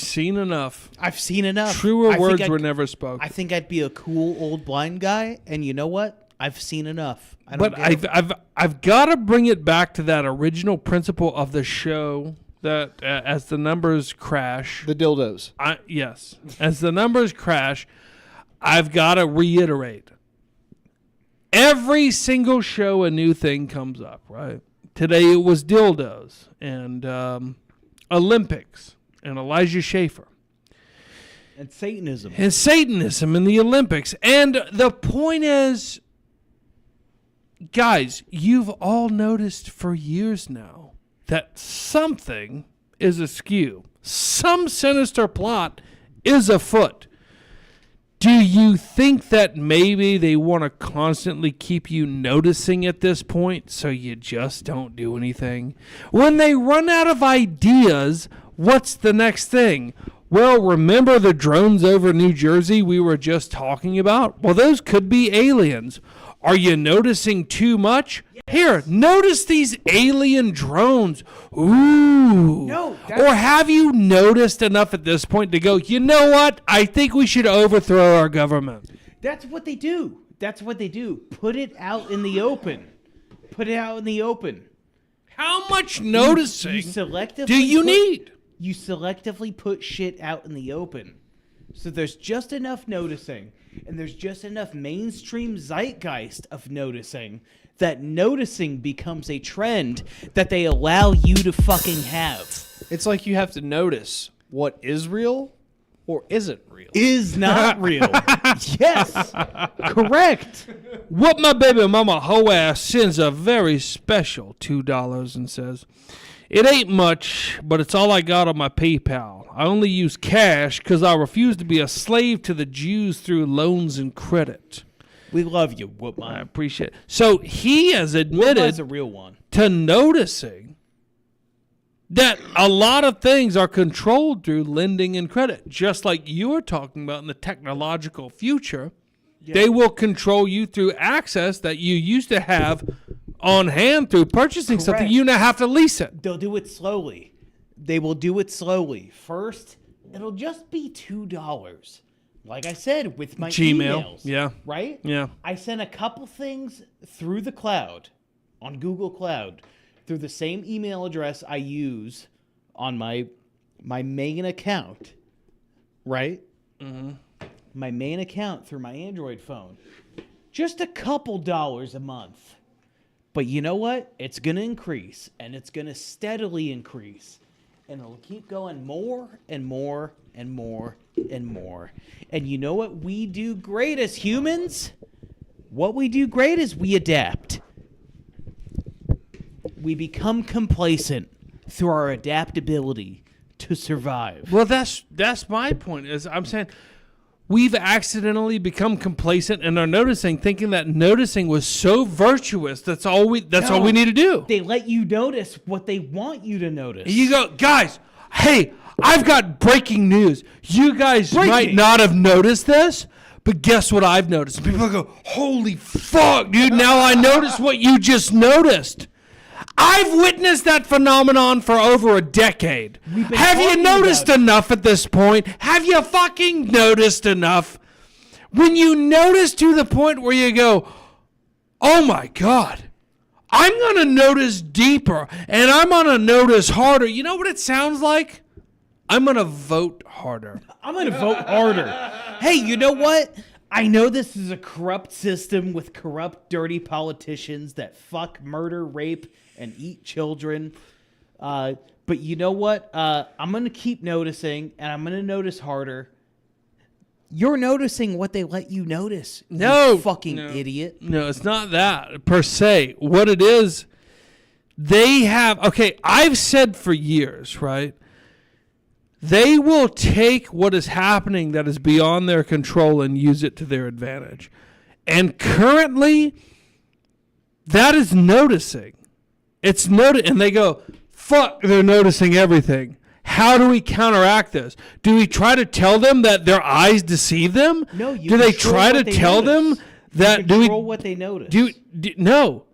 words were never spoken. I think I'd be a cool old blind guy, and you know what? I've seen enough. But I've got to bring it back to that original principle of the show that as the numbers crash, The dildos. yes, as the numbers crash, I've got to reiterate. Every single show, a new thing comes up. Right? Today it was dildos and Olympics and Elijah Schaefer. And Satanism. In the Olympics. And the point is, guys, you've all noticed for years now that something is askew. Some sinister plot is afoot. Do you think that maybe they want to constantly keep you noticing at this point so you just don't do anything? When they run out of ideas, what's the next thing? Well, remember the drones over New Jersey we were just talking about? Well, those could be aliens. Are you noticing too much? Yes. Here, notice these alien drones. Ooh. No. Or have you noticed enough at this point to go, you know what? I think we should overthrow our government. That's what they do. Put it out in the open. How much noticing selectively do you need? You selectively put shit out in the open. So there's just enough noticing, and there's just enough mainstream zeitgeist of noticing that noticing becomes a trend that they allow you to fucking have. It's like you have to notice what is real or isn't real. Is not real. Yes. Correct. What my baby mama hoe ass sends a very special $2 and says, it ain't much, but it's all I got on my PayPal. I only use cash because I refuse to be a slave to the Jews through loans and credit. We love you, Whoopman. I appreciate it. So he has admitted a real one. to noticing that a lot of things are controlled through lending and credit. Just like you were talking about in the technological future, they will control you through access that you used to have on hand through purchasing something. You now have to lease it. They'll do it slowly. They will do it slowly. First, it'll just be $2. Like I said, with my Gmail. emails. Yeah. Right? Yeah. I sent a couple things through the cloud, on Google Cloud, through the same email address I use on my main account. Right? Mm-hmm. My main account through my Android phone. Just a couple dollars a month. But you know what? It's going to increase, and it's going to steadily increase. And it'll keep going more and more and more and more. And you know what we do great as humans? What we do great is we adapt. We become complacent through our adaptability to survive. Well, that's my point. Is I'm saying we've accidentally become complacent and are noticing, thinking that noticing was so virtuous. That's all we need to do. They let you notice what they want you to notice. You go, guys, hey, I've got breaking news. You guys might not have noticed this, But guess what I've noticed? And people go, holy fuck, dude, now I notice what you just noticed. I've witnessed that phenomenon for over a decade. Have you noticed enough at this point? Have you fucking noticed enough? When you notice to the point where you go, oh my God, I'm going to notice deeper and I'm going to notice harder. You know what it sounds like? I'm going to vote harder. I'm going to vote harder. Hey, you know what? I know this is a corrupt system with corrupt, dirty politicians that fuck, murder, rape, and eat children. But you know what? I'm going to keep noticing, and I'm going to notice harder. You're noticing what they let you notice. You fucking idiot. No, it's not that per se. What it is, they have, okay, I've said for years, right? They will take what is happening that is beyond their control and use it to their advantage. And currently, that is noticing. It's and they go, fuck, they're noticing everything. How do we counteract this? Do we try to tell them that their eyes deceive them? No, you do they control try to what they tell notice. them that You do we control what they notice. No.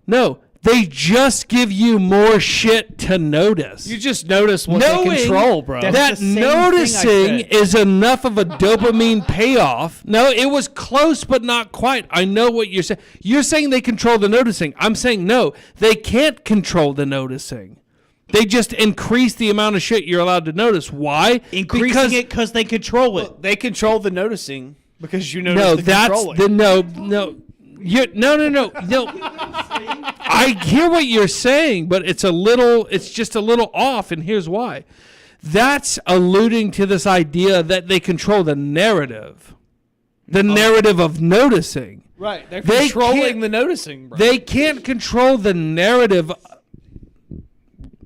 They just give you more shit to notice. You just notice what Knowing they control, bro. That's that the same thing I noticing said. is enough of a dopamine payoff. No, it was close, but not quite. I know what you're saying. You're saying they control the noticing. I'm saying no, they can't control the noticing. They just increase the amount of shit you're allowed to notice. Why? Increasing it because they control it. They control the noticing because you notice No, the that's controlling. the no. No. I hear what you're saying, but it's just a little off, and here's why. That's alluding to this idea that they control the narrative. The narrative of noticing. Right. They're They controlling can't- the noticing, bro. They can't control the narrative.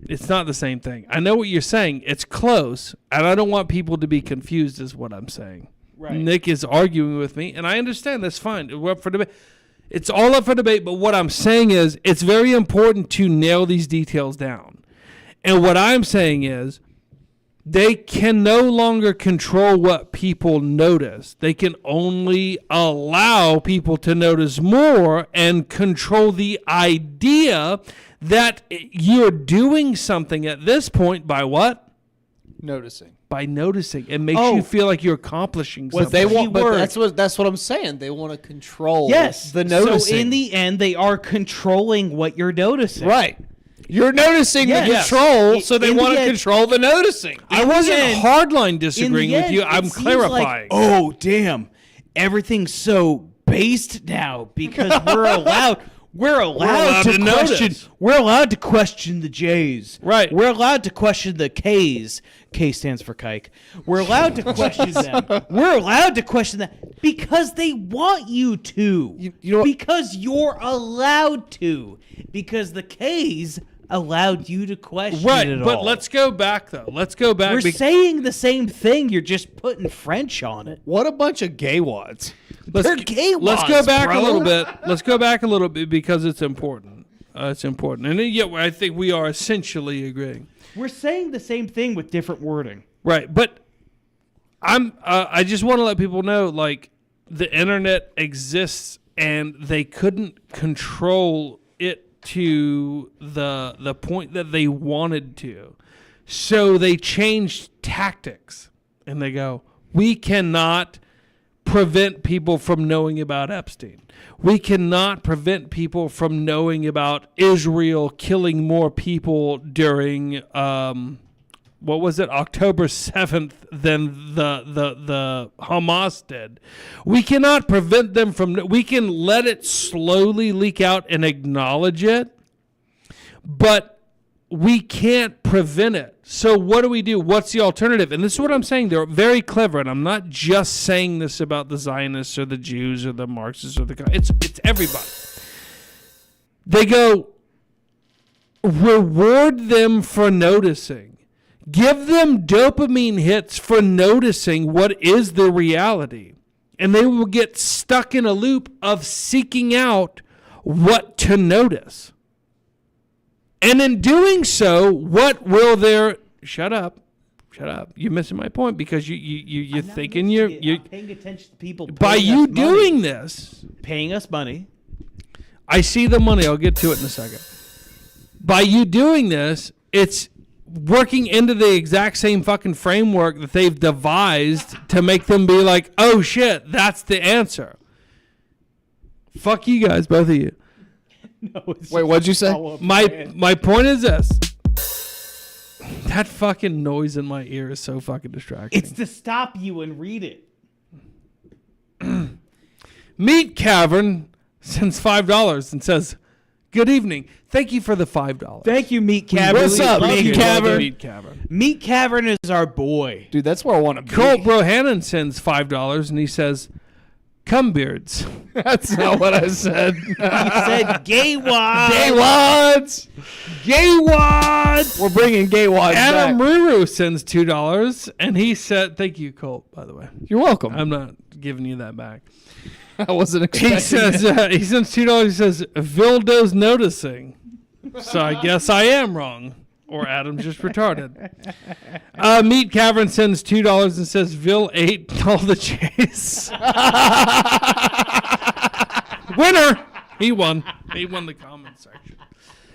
It's not the same thing. I know what you're saying. It's close, and I don't want people to be confused is what I'm saying. Right. Nick is arguing with me, and I understand. That's fine. We're up for debate. It's all up for debate, but what I'm saying is it's very important to nail these details down. And what I'm saying is they can no longer control what people notice. They can only allow people to notice more and control the idea that you're doing something at this point by what? Noticing. By noticing. It makes you feel like you're accomplishing something. What they want, but that's what I'm saying. They want to control the noticing. So in the end, they are controlling what you're noticing. Right. You're noticing the Yes. control, so they In the want to end- control the noticing. I wasn't end- hardline disagreeing with you. I'm clarifying. Oh, damn. Everything's so based now because we're allowed. We're allowed to question. notice. We're allowed to question the J's. Right. We're allowed to question the K's. K stands for kike. We're allowed to question them. We're allowed to question them because they want you to. You know what? Because you're allowed to. Because the K's allowed you to question Right, it but all. let's go back, though. Let's go back. We're saying the same thing. You're just putting French on it. What a bunch of gay wads. They're gay Let's wads, go back bro. a little bit. Let's go back a little bit because it's important. It's important. And yet I think we are essentially agreeing. We're saying the same thing with different wording. Right, but I just want to let people know, like, the internet exists and they couldn't control it to the point that they wanted to. So they changed tactics and they go, we cannot prevent people from knowing about Epstein. We cannot prevent people from knowing about Israel killing more people during what was it, October 7th than the Hamas did. We cannot prevent them from, we can let it slowly leak out and acknowledge it, but we can't prevent it. So what do we do? What's the alternative? And this is what I'm saying. They're very clever, and I'm not just saying this about the Zionists or the Jews or the Marxists or the... It's everybody. They go, reward them for noticing. Give them dopamine hits for noticing what is the reality. And they will get stuck in a loop of seeking out what to notice. And in doing so, what will their... Shut up. Shut up. You're missing my point because you're I'm not thinking missing you're it. I'm paying attention to people by paying you us money. doing this. Paying us money. I see the money. I'll get to it in a second. By you doing this, it's working into the exact same fucking framework that they've devised to make them be like, oh shit, that's the answer. Fuck you guys, both of you. No, it's Wait, just what'd you say? follow-up My plan. my point is this. That fucking noise in my ear is so fucking distracting. It's to stop you and read it. Meat Cavern sends $5 and says, good evening. Thank you for the $5. Thank you, Meat Cavern. What's up, Love Meat you. Cavern? Meat Cavern. Meat Cavern is our boy. Dude, that's where I want to be. Colt Brohannon sends $5 and he says, cum beards. That's not what I said. He said gay wads. Gay wads. Gay wads. We're bringing gay wads Adam back. Ruru sends $2 and he said, thank you, Colt, by the way. You're welcome. I'm not giving you that back. I wasn't He expecting says, that. he sends $2. He says, Vildo's noticing. So I guess I am wrong. Or Adam's just retarded. Meat Cavern sends $2 and says, Vil ate all the cheese. Winner! He won. He won the comment section.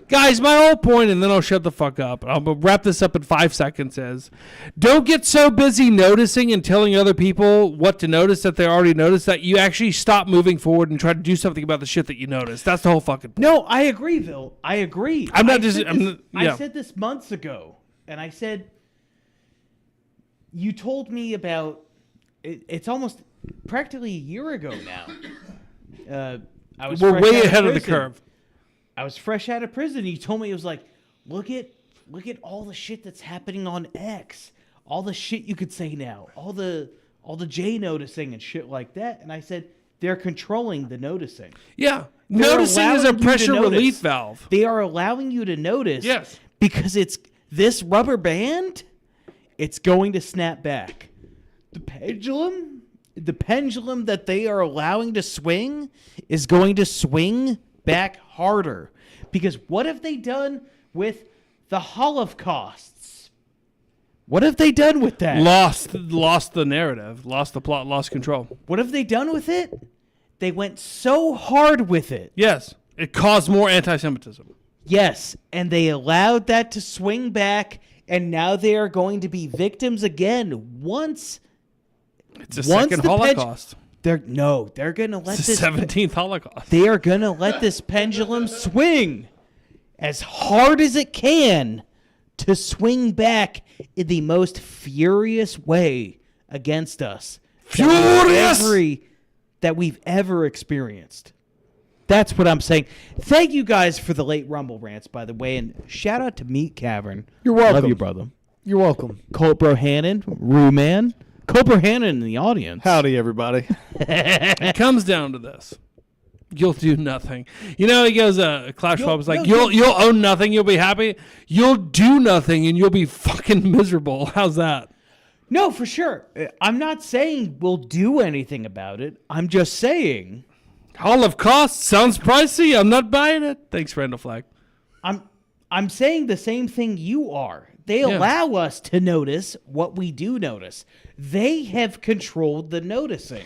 Guys, my whole point, and then I'll shut the fuck up. I'll wrap this up in 5 seconds, is don't get so busy noticing and telling other people what to notice that they already noticed that you actually stop moving forward and try to do something about the shit that you noticed. That's the whole fucking point. No, I agree, Bill. I agree. I'm not I just- said I'm this- not- yeah. I said this months ago, and I said, you told me about, it's almost practically a year ago now. I was We're fresh way out of ahead of the prison. curve. I was fresh out of prison. He told me, it was like, look at all the shit that's happening on X, all the shit you could say now, all the J noticing and shit like that. And I said, they're controlling the noticing. Yeah. They're Noticing is a allowing you to pressure notice. relief valve. They are allowing you to notice. Yes. Because it's this rubber band, it's going to snap back. The pendulum that they are allowing to swing is going to swing back harder. Because what have they done with the Holocausts? What have they done with that? Lost the narrative, lost the plot, lost control. What have they done with it? They went so hard with it. Yes. It caused more anti-Semitism. Yes, and they allowed that to swing back, and now they are going to be victims again once. It's a second Holocaust. They're going to let It's the this. 17th Holocaust. They are going to let this pendulum swing as hard as it can to swing back in the most furious way against us. Furious! That we've ever experienced. That's what I'm saying. Thank you guys for the late Rumble rants, by the way, and shout out to Meat Cavern. You're welcome. Love you, brother. You're welcome. Colt Brohannon, Rue Man, Colt Brohannon in the audience. Howdy, everybody. It comes down to this. You'll do nothing. You know, he goes, Klaus Schwab was like, you'll own nothing, you'll be happy. You'll do nothing and you'll be fucking miserable. How's that? No, for sure. I'm not saying we'll do anything about it. I'm just saying Holocaust sounds pricey. I'm not buying it. Thanks, Randall Flagg. I'm saying the same thing you are. They allow us to notice what we do notice. They have controlled the noticing.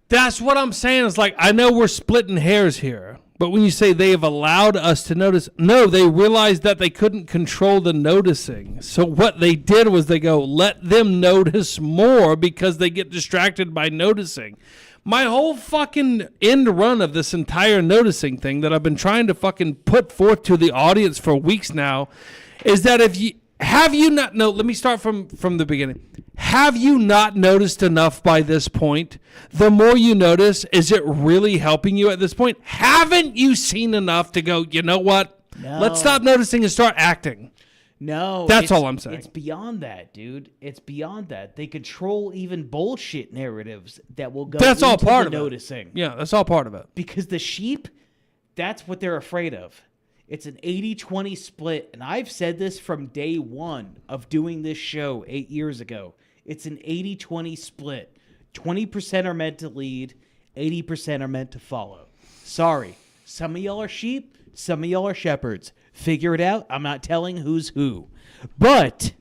That's what I'm saying. It's like, I know we're splitting hairs here, but when you say they have allowed us to notice, no, they realized that they couldn't control the noticing. So what they did was they go, let them notice more because they get distracted by noticing. My whole fucking end run of this entire noticing thing that I've been trying to fucking put forth to the audience for weeks now is that if you let me start from the beginning. Have you not noticed enough by this point? The more you notice, is it really helping you at this point? Haven't you seen enough to go, you know what? No. Let's stop noticing and start acting. No. That's all I'm saying. It's beyond that, dude. It's beyond that. They control even bullshit narratives that will go That's all into part the of it. noticing. Yeah, that's all part of it. Because the sheep, that's what they're afraid of. It's an 80-20 split, and I've said this from day one of doing this show 8 years ago. It's an 80-20 split. 20% are meant to lead, 80% are meant to follow. Sorry. Some of y'all are sheep, some of y'all are shepherds. Figure it out. I'm not telling who's who. But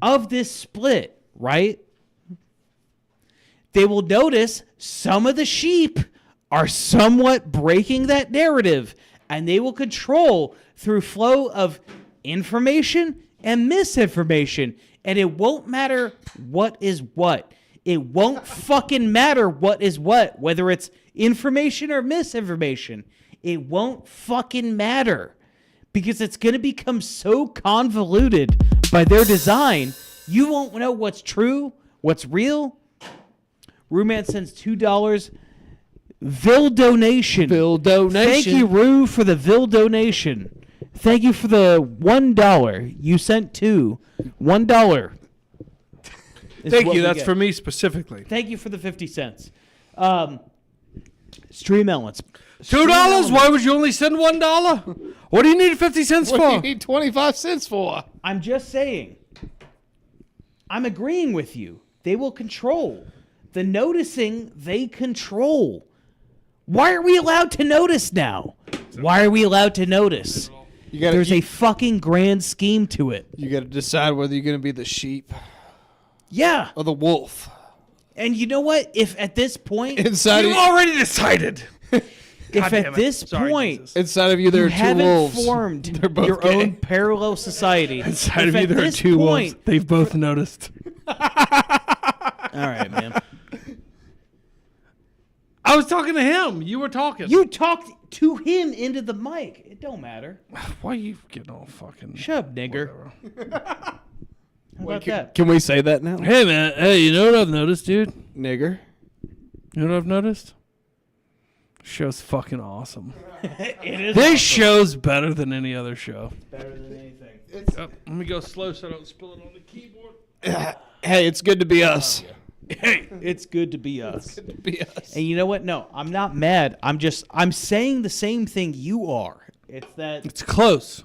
of this split, right? They will notice some of the sheep are somewhat breaking that narrative, and they will control through flow of information and misinformation. And it won't matter what is what. It won't fucking matter what is what, whether it's information or misinformation. It won't fucking matter because it's going to become so convoluted by their design, you won't know what's true, what's real. Rooman sends $2. Vil donation. Vil donation. Thank you, Rue, for the Vil donation. Thank you for the $1. You sent $2. $1. Thank you. That's for me specifically. Thank you for the 50 cents. Stream elements. $2? Why would you only send $1? What do you need 50 cents What for? do you need 25 cents for? I'm just saying. I'm agreeing with you. They will control. The noticing, they control. Why are we allowed to notice now? Why are we allowed to notice? There's a fucking grand scheme to it. You got to decide whether you're going to be the sheep. Yeah. Or the wolf. And you know what? If at this point... Inside you already decided. If at this point... Inside of you there are two haven't wolves. formed They're both your gay. own parallel society. Inside if of you at there are this two wolves. point- They've both noticed. All right, man. I was talking to him. You were talking. You talked to him into the mic. It don't matter. Why are you getting all fucking... Shut up, nigger. How about that? Can we say that now? Hey, man. Hey, you know what I've noticed, dude? Nigger. You know what I've noticed? Show's fucking awesome. It is This awesome. show's better than any other show. Better than anything. Oh, let me go slow so I don't spill it on the keyboard. Hey, it's good to be us. Hey, it's good to be us. Good to be us. And you know what? No, I'm not mad. I'm saying the same thing you are. It's that It's close.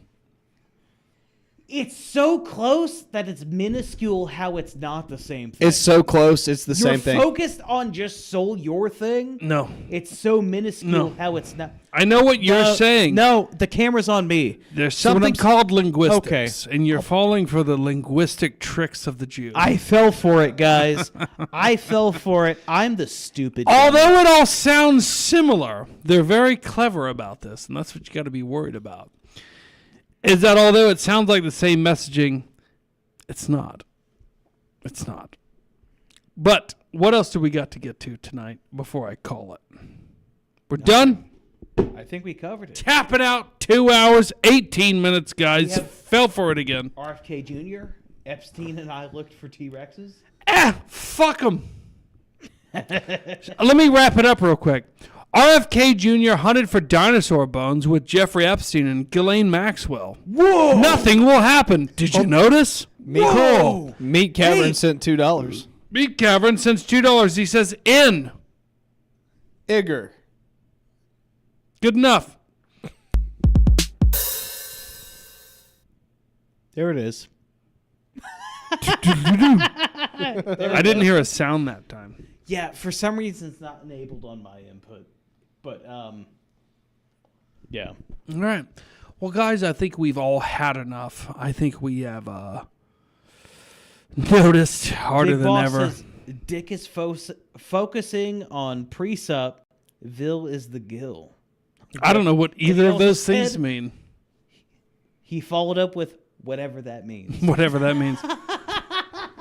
it's so close that it's minuscule how it's not the same thing. It's so close. It's the You're same thing. focused on just your thing. No. It's so minuscule No. how it's not. I know what you're No, saying. No, the camera's on me. There's So what something I'm s- called linguistics, and you're falling for the linguistic tricks of the Jew. I fell for it, guys. I fell for it. I'm the stupid guy. Although it all sounds similar, they're very clever about this, and that's what you got to be worried about. Is that although it sounds like the same messaging, it's not. It's not. But what else do we got to get to tonight before I call it? We're done? I think we covered it. Tap it out. 2 hours, 18 minutes, guys. We have- Fell for it again. RFK Jr., Epstein, and I looked for T-Rexes. Fuck them. Let me wrap it up real quick. RFK Jr. hunted for dinosaur bones with Jeffrey Epstein and Ghislaine Maxwell. Whoa! Nothing will happen. Did you notice? Cool. Meat Cavern Hey. sent $2. Meat Cavern sends $2. He says in. Igor. Good enough. There it is. I didn't hear a sound that time. Yeah, for some reason it's not enabled on my input. But, yeah. All right. Well, guys, I think we've all had enough. I think we have noticed harder Big than Boss ever. says, Dick is focusing on pre-sup. Vil is the gill. I don't know what either he of also those things said- mean. He followed up with whatever that means. Whatever that means.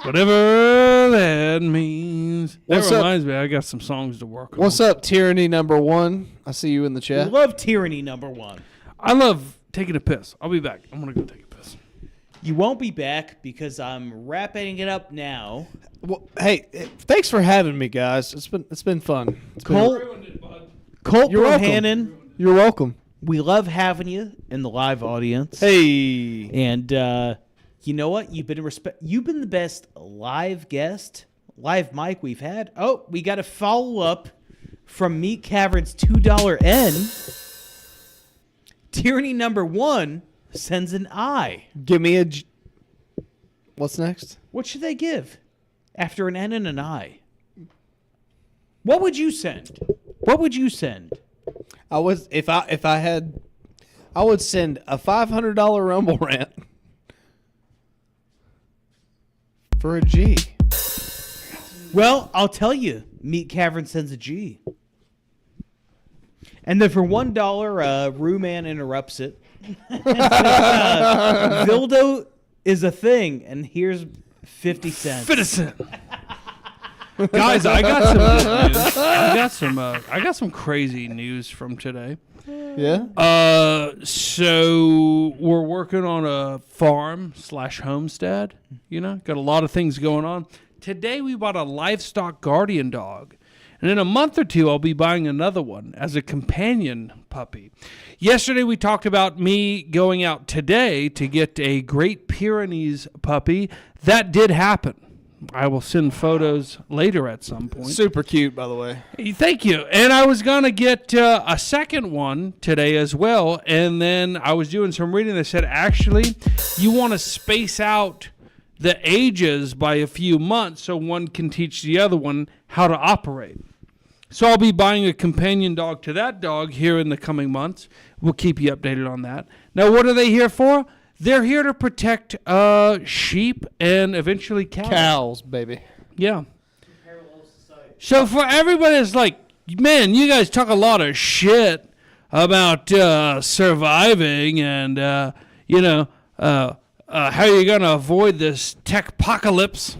Whatever that means. That What's up? reminds me, I got some songs to work on. What's up, Tyranny #1? I see you in the We chat. love tyranny, #1. I love taking a piss. I'll be back. I'm going to go take a piss. You won't be back because I'm wrapping it up now. Well, hey, thanks for having me, guys. It's been fun. Colt You're welcome. Bohannon, You're welcome. we love having you in the live audience. Hey. And you know what? You've been the best live guest, live mic we've had. Oh, we got a follow up from Meat Cavern's $2 N. Tyranny #1 sends an I. Give me a... What's next? What should they give after an N and an I? What would you send? What would you send? I would send a $500 Rumble rant. For a G. Well, I'll tell you, Meat Cavern sends a G. And then for $1, Rue Man interrupts it. Dildo is a thing, and here's 50 cents. 50 cents. Guys, I got some good news. I got some crazy news from today. Yeah. So we're working on a farm/homestead. You know, got a lot of things going on. Today we bought a livestock guardian dog. And in a month or two, I'll be buying another one as a companion puppy. Yesterday, we talked about me going out today to get a Great Pyrenees puppy. That did happen. I will send photos later at some point. Super cute, by the way. Thank you. And I was going to get a second one today as well. And then I was doing some reading that said, actually, you want to space out the ages by a few months so one can teach the other one how to operate. So I'll be buying a companion dog to that dog here in the coming months. We'll keep you updated on that. Now, what are they here for? They're here to protect sheep and eventually cows. Cows, baby. Yeah. So for everybody that's like, man, you guys talk a lot of shit about surviving and, how you're going to avoid this tech-apocalypse.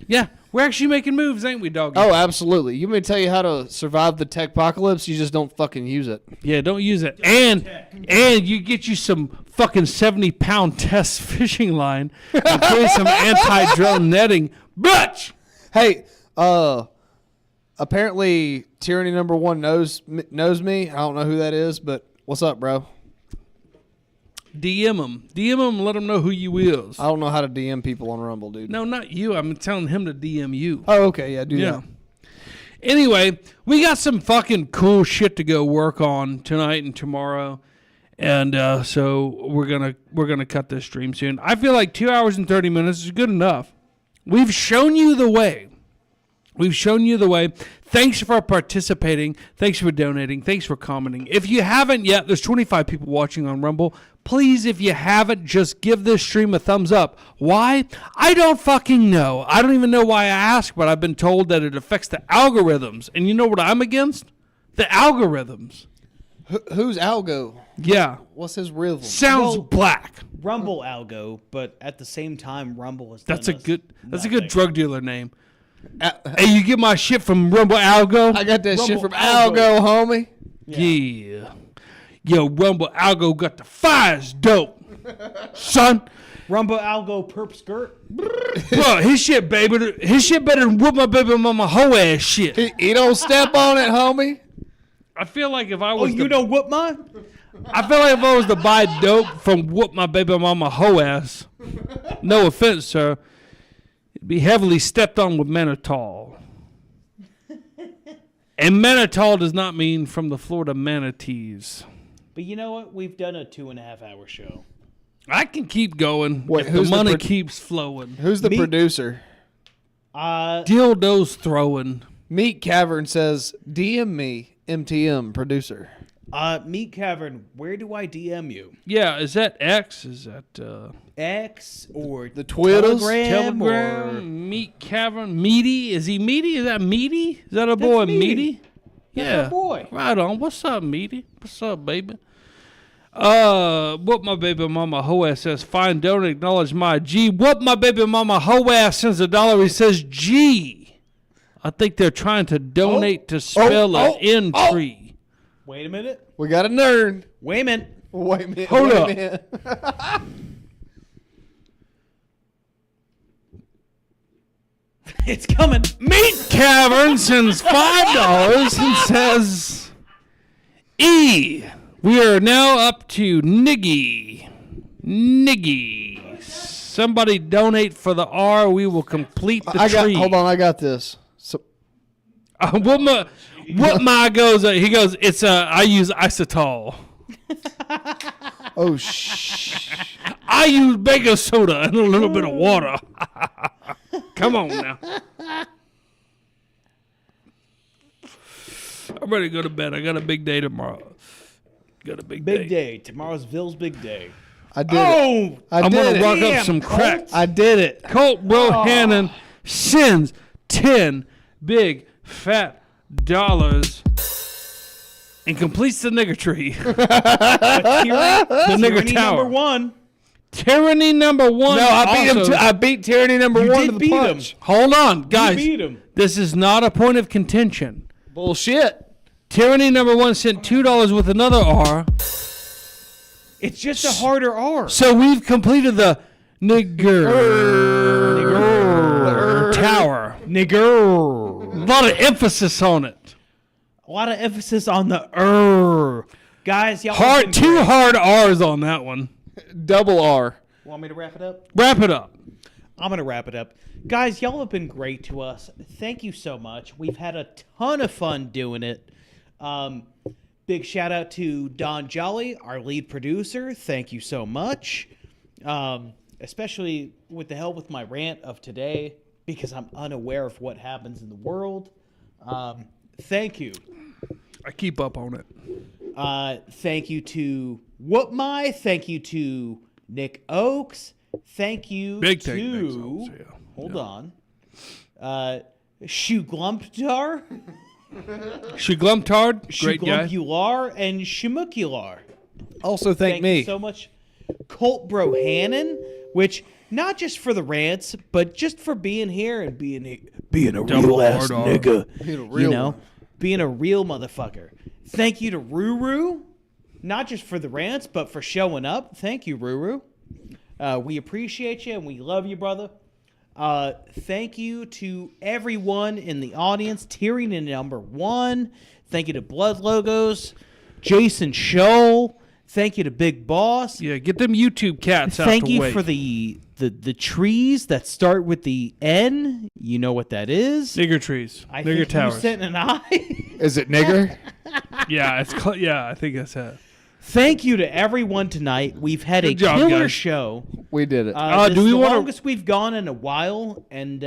Yeah, we're actually making moves, ain't we, doggy? Oh, absolutely. You may tell you how to survive the tech apocalypse, you just don't fucking use it. Yeah, don't use it. And you get you some fucking 70-pound test fishing line and create some anti-drone netting. Bitch! Hey, apparently Tyranny number 1 knows me. I don't know who that is, but what's up, bro? DM him. DM him and let him know who you is. I don't know how to DM people on Rumble, dude. No, not you. I'm telling him to DM you. Oh, okay. Yeah, do that. Anyway, we got some fucking cool shit to go work on tonight and tomorrow. And so we're gonna cut this stream soon. I feel like 2 hours and 30 minutes is good enough. We've shown you the way. Thanks for participating. Thanks for donating. Thanks for commenting. If you haven't yet, there's 25 people watching on Rumble. Please, if you haven't, just give this stream a thumbs up. Why? I don't fucking know. I don't even know why I ask, but I've been told that it affects the algorithms. And you know what I'm against? The algorithms. Who's Algo? Yeah. What's his rhythm? Sounds black. Rumble Algo, but at the same time, Rumble is. That's a good drug dealer name. Hey, you get my shit from Rumble Algo? I got that Rumble shit from Algo, homie. Yeah. Yo, Rumble Algo got the finest dope, son. Rumble Algo perp skirt. Bro, his shit better than whoop my baby mama hoe ass shit. He don't step on it, homie. I feel like if I was whoop mine? I feel like if I was to buy dope from whoop my baby mama hoe ass, no offense, sir, it'd be heavily stepped on with mannitol. And mannitol does not mean from the Florida manatees. But you know what? We've done a 2.5 hour show. I can keep going Wait, if the money the keeps flowing. Who's the producer? Dildo's throwing. Meat Cavern says, DM me, MTM producer. Meat Cavern, where do I DM you? Yeah, is that X? Is that X or the Twitters? Telegram? Or... Meat Cavern? Meaty? Is he Meaty? Is that Meaty? Is that a boy Meaty? Yeah. That's boy. Right on. What's up, Meaty? What's up, baby? What my baby mama hoe ass says, fine, don't acknowledge my G. What my baby mama hoe ass sends $1, he says G. I think they're trying to donate to spell an N tree. Wait a minute. We got a nerd. Wait a minute. Wait a minute. Hold up. It's coming. Meat Cavern sends $5 and says, E. We are now up to Niggy. Somebody donate for the R. We will complete the tree. Hold on, I got this. So, what my goes? He goes. It's I use isotol. Oh shh. I use baking soda and a little bit of water. Come on now. I'm ready to go to bed. I got a big day tomorrow. Got a big day. Tomorrow's Ville's big day. I did it. Oh, I'm did gonna it. rock Damn, up some Colt. crack. I did it. Colt Bohannon sends 10 big fat dollars and completes the nigger tree. the nigger tower. number one. Tyranny number one. No, I beat him. also- I beat Tyranny number You one did to the beat him. punch. Hold on, guys. beat him. This is not a point of contention. Bullshit. Tyranny number one sent $2 with another R. It's just a harder R. So we've completed the nigger tower. Nigger. A lot of emphasis on it. A lot of emphasis on the Guys, y'all Hard, been two great. hard R's on that one. Double R. Want me to wrap it up? Wrap it up. I'm going to wrap it up. Guys, y'all have been great to us. Thank you so much. We've had a ton of fun doing it. Big shout out to Don Jolly, our lead producer. Thank you so much. Especially with the help with my rant of today, because I'm unaware of what happens in the world. Thank you. I keep up on it. Thank you to Whoop My. Thank you to Nick Oakes. Thank you Big to... thank Nick Oakes, yeah. Hold on. Shuglumptar. Shuglumptard, great guy. Shuglumplar and Shmucular. Also, thank me. You so much. Colt Bohannon, which not just for the rants, but just for being here and being a Double real ass hard R. nigga. Being a real You know, one. being a real motherfucker. Thank you to Ruru, not just for the rants, but for showing up. Thank you, Ruru. We appreciate you and we love you, brother. Thank you to everyone in the audience. Tyranny number one. Thank you to Blood Logos, Jason Scholl. Thank you to Big Boss. Yeah, get them YouTube cats out Thank the you way. for the trees that start with the N. You know what that is. Nigger trees. I Nigger think towers. you sent an eye. Is it nigger? Yeah, yeah, I think that's it. Thank you to everyone tonight. We've had a Good job, killer guys. show. We did it. This do is we the wanna- longest we've gone in a while, and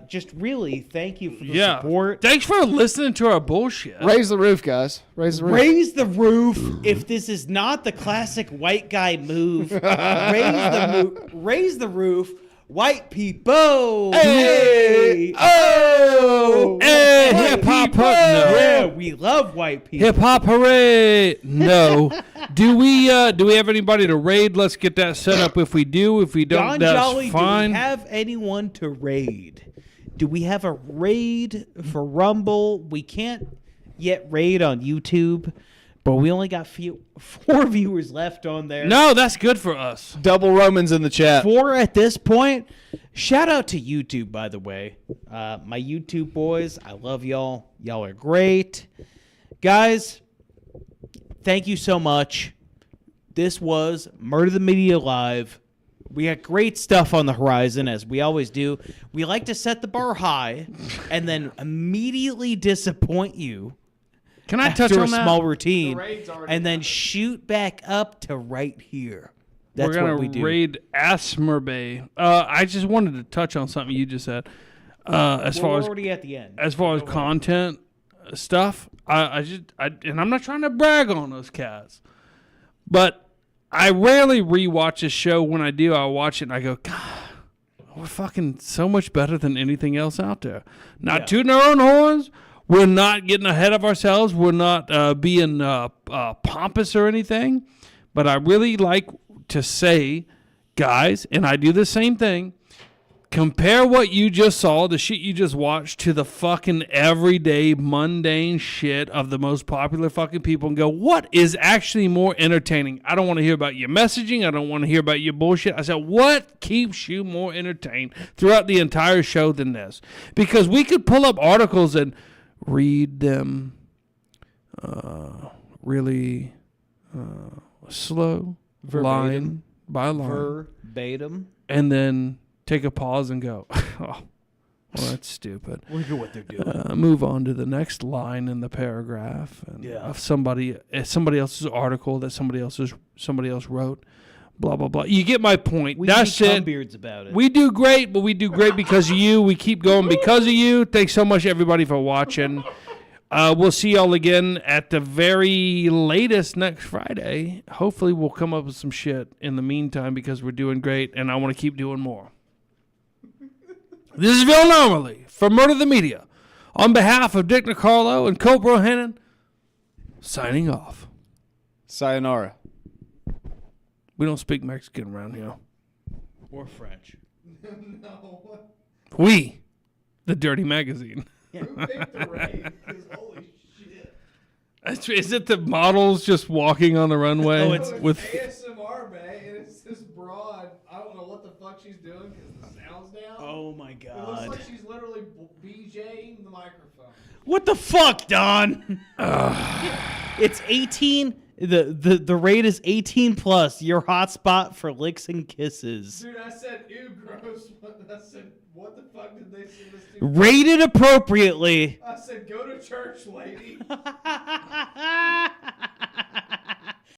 just really thank you for the Yeah. support. Thanks for listening to our bullshit. Raise the roof, guys. Raise the roof. Raise the roof. If this is not the classic white guy move, raise the roof. White people. Hey! Oh! Hey, White hip hop! people. No. Yeah, we love white people. Hip hop hooray! No. Do we have anybody to raid? Let's get that set up. If we do, if we don't, Don that's Jolly, fine. do we have anyone to raid? Do we have a raid for Rumble? We can't yet raid on YouTube, but we only got 4 viewers left on there. No, that's good for us. Double Romans in the chat. 4 at this point. Shout out to YouTube, by the way. My YouTube boys, I love y'all. Y'all are great. Guys, thank you so much. This was Murder the Media Live. We got great stuff on the horizon, as we always do. We like to set the bar high and then immediately disappoint you. Can I touch After a on that? small routine, and then shoot back up to right here. That's We're gonna what we do. raid Asmerbe. I just wanted to touch on something you just said. As We're far as already at the end. as far as content stuff, and I'm not trying to brag on those cats, but I rarely rewatch a show. When I do, I watch it and I go, God, we're fucking so much better than anything else out there. Not tooting our own horns. We're not getting ahead of ourselves. We're not being pompous or anything. But I really like to say, guys, and I do the same thing, compare what you just saw, the shit you just watched, to the fucking everyday mundane shit of the most popular fucking people and go, what is actually more entertaining? I don't want to hear about your messaging. I don't want to hear about your bullshit. I said, what keeps you more entertained throughout the entire show than this? Because we could pull up articles and read them really slow, line by line, Verbatim. and then take a pause and go, oh, well, that's stupid. Look at what they're doing. Move on to the next line in the paragraph and of somebody else's article that somebody else wrote. Blah blah blah. You get my point. We That's become it. beards about it. We do great, but we do great because of you. We keep going because of you. Thanks so much, everybody, for watching. We'll see y'all again at the very latest next Friday. Hopefully we'll come up with some shit in the meantime because we're doing great and I want to keep doing more. This is Bill Normally for Murder the Media. On behalf of Dick Nicarlo and Cole Brohannon, signing off. Sayonara. We don't speak Mexican around here. Or French. No. We, the Dirty Magazine. Who picked the raid? Because holy shit. Is it the models just walking on the runway? Oh, it's with ASMR, man, and it's this broad. I don't know what the fuck she's doing because the sound's down. Oh my It looks god. like she's literally BJing the microphone. What the fuck, Don? It's 18. The rate is 18 plus. Your hotspot for licks and kisses. Dude, I said, ew, gross. I said, what the fuck did they send us to? Rated appropriately. I said, go to church, lady.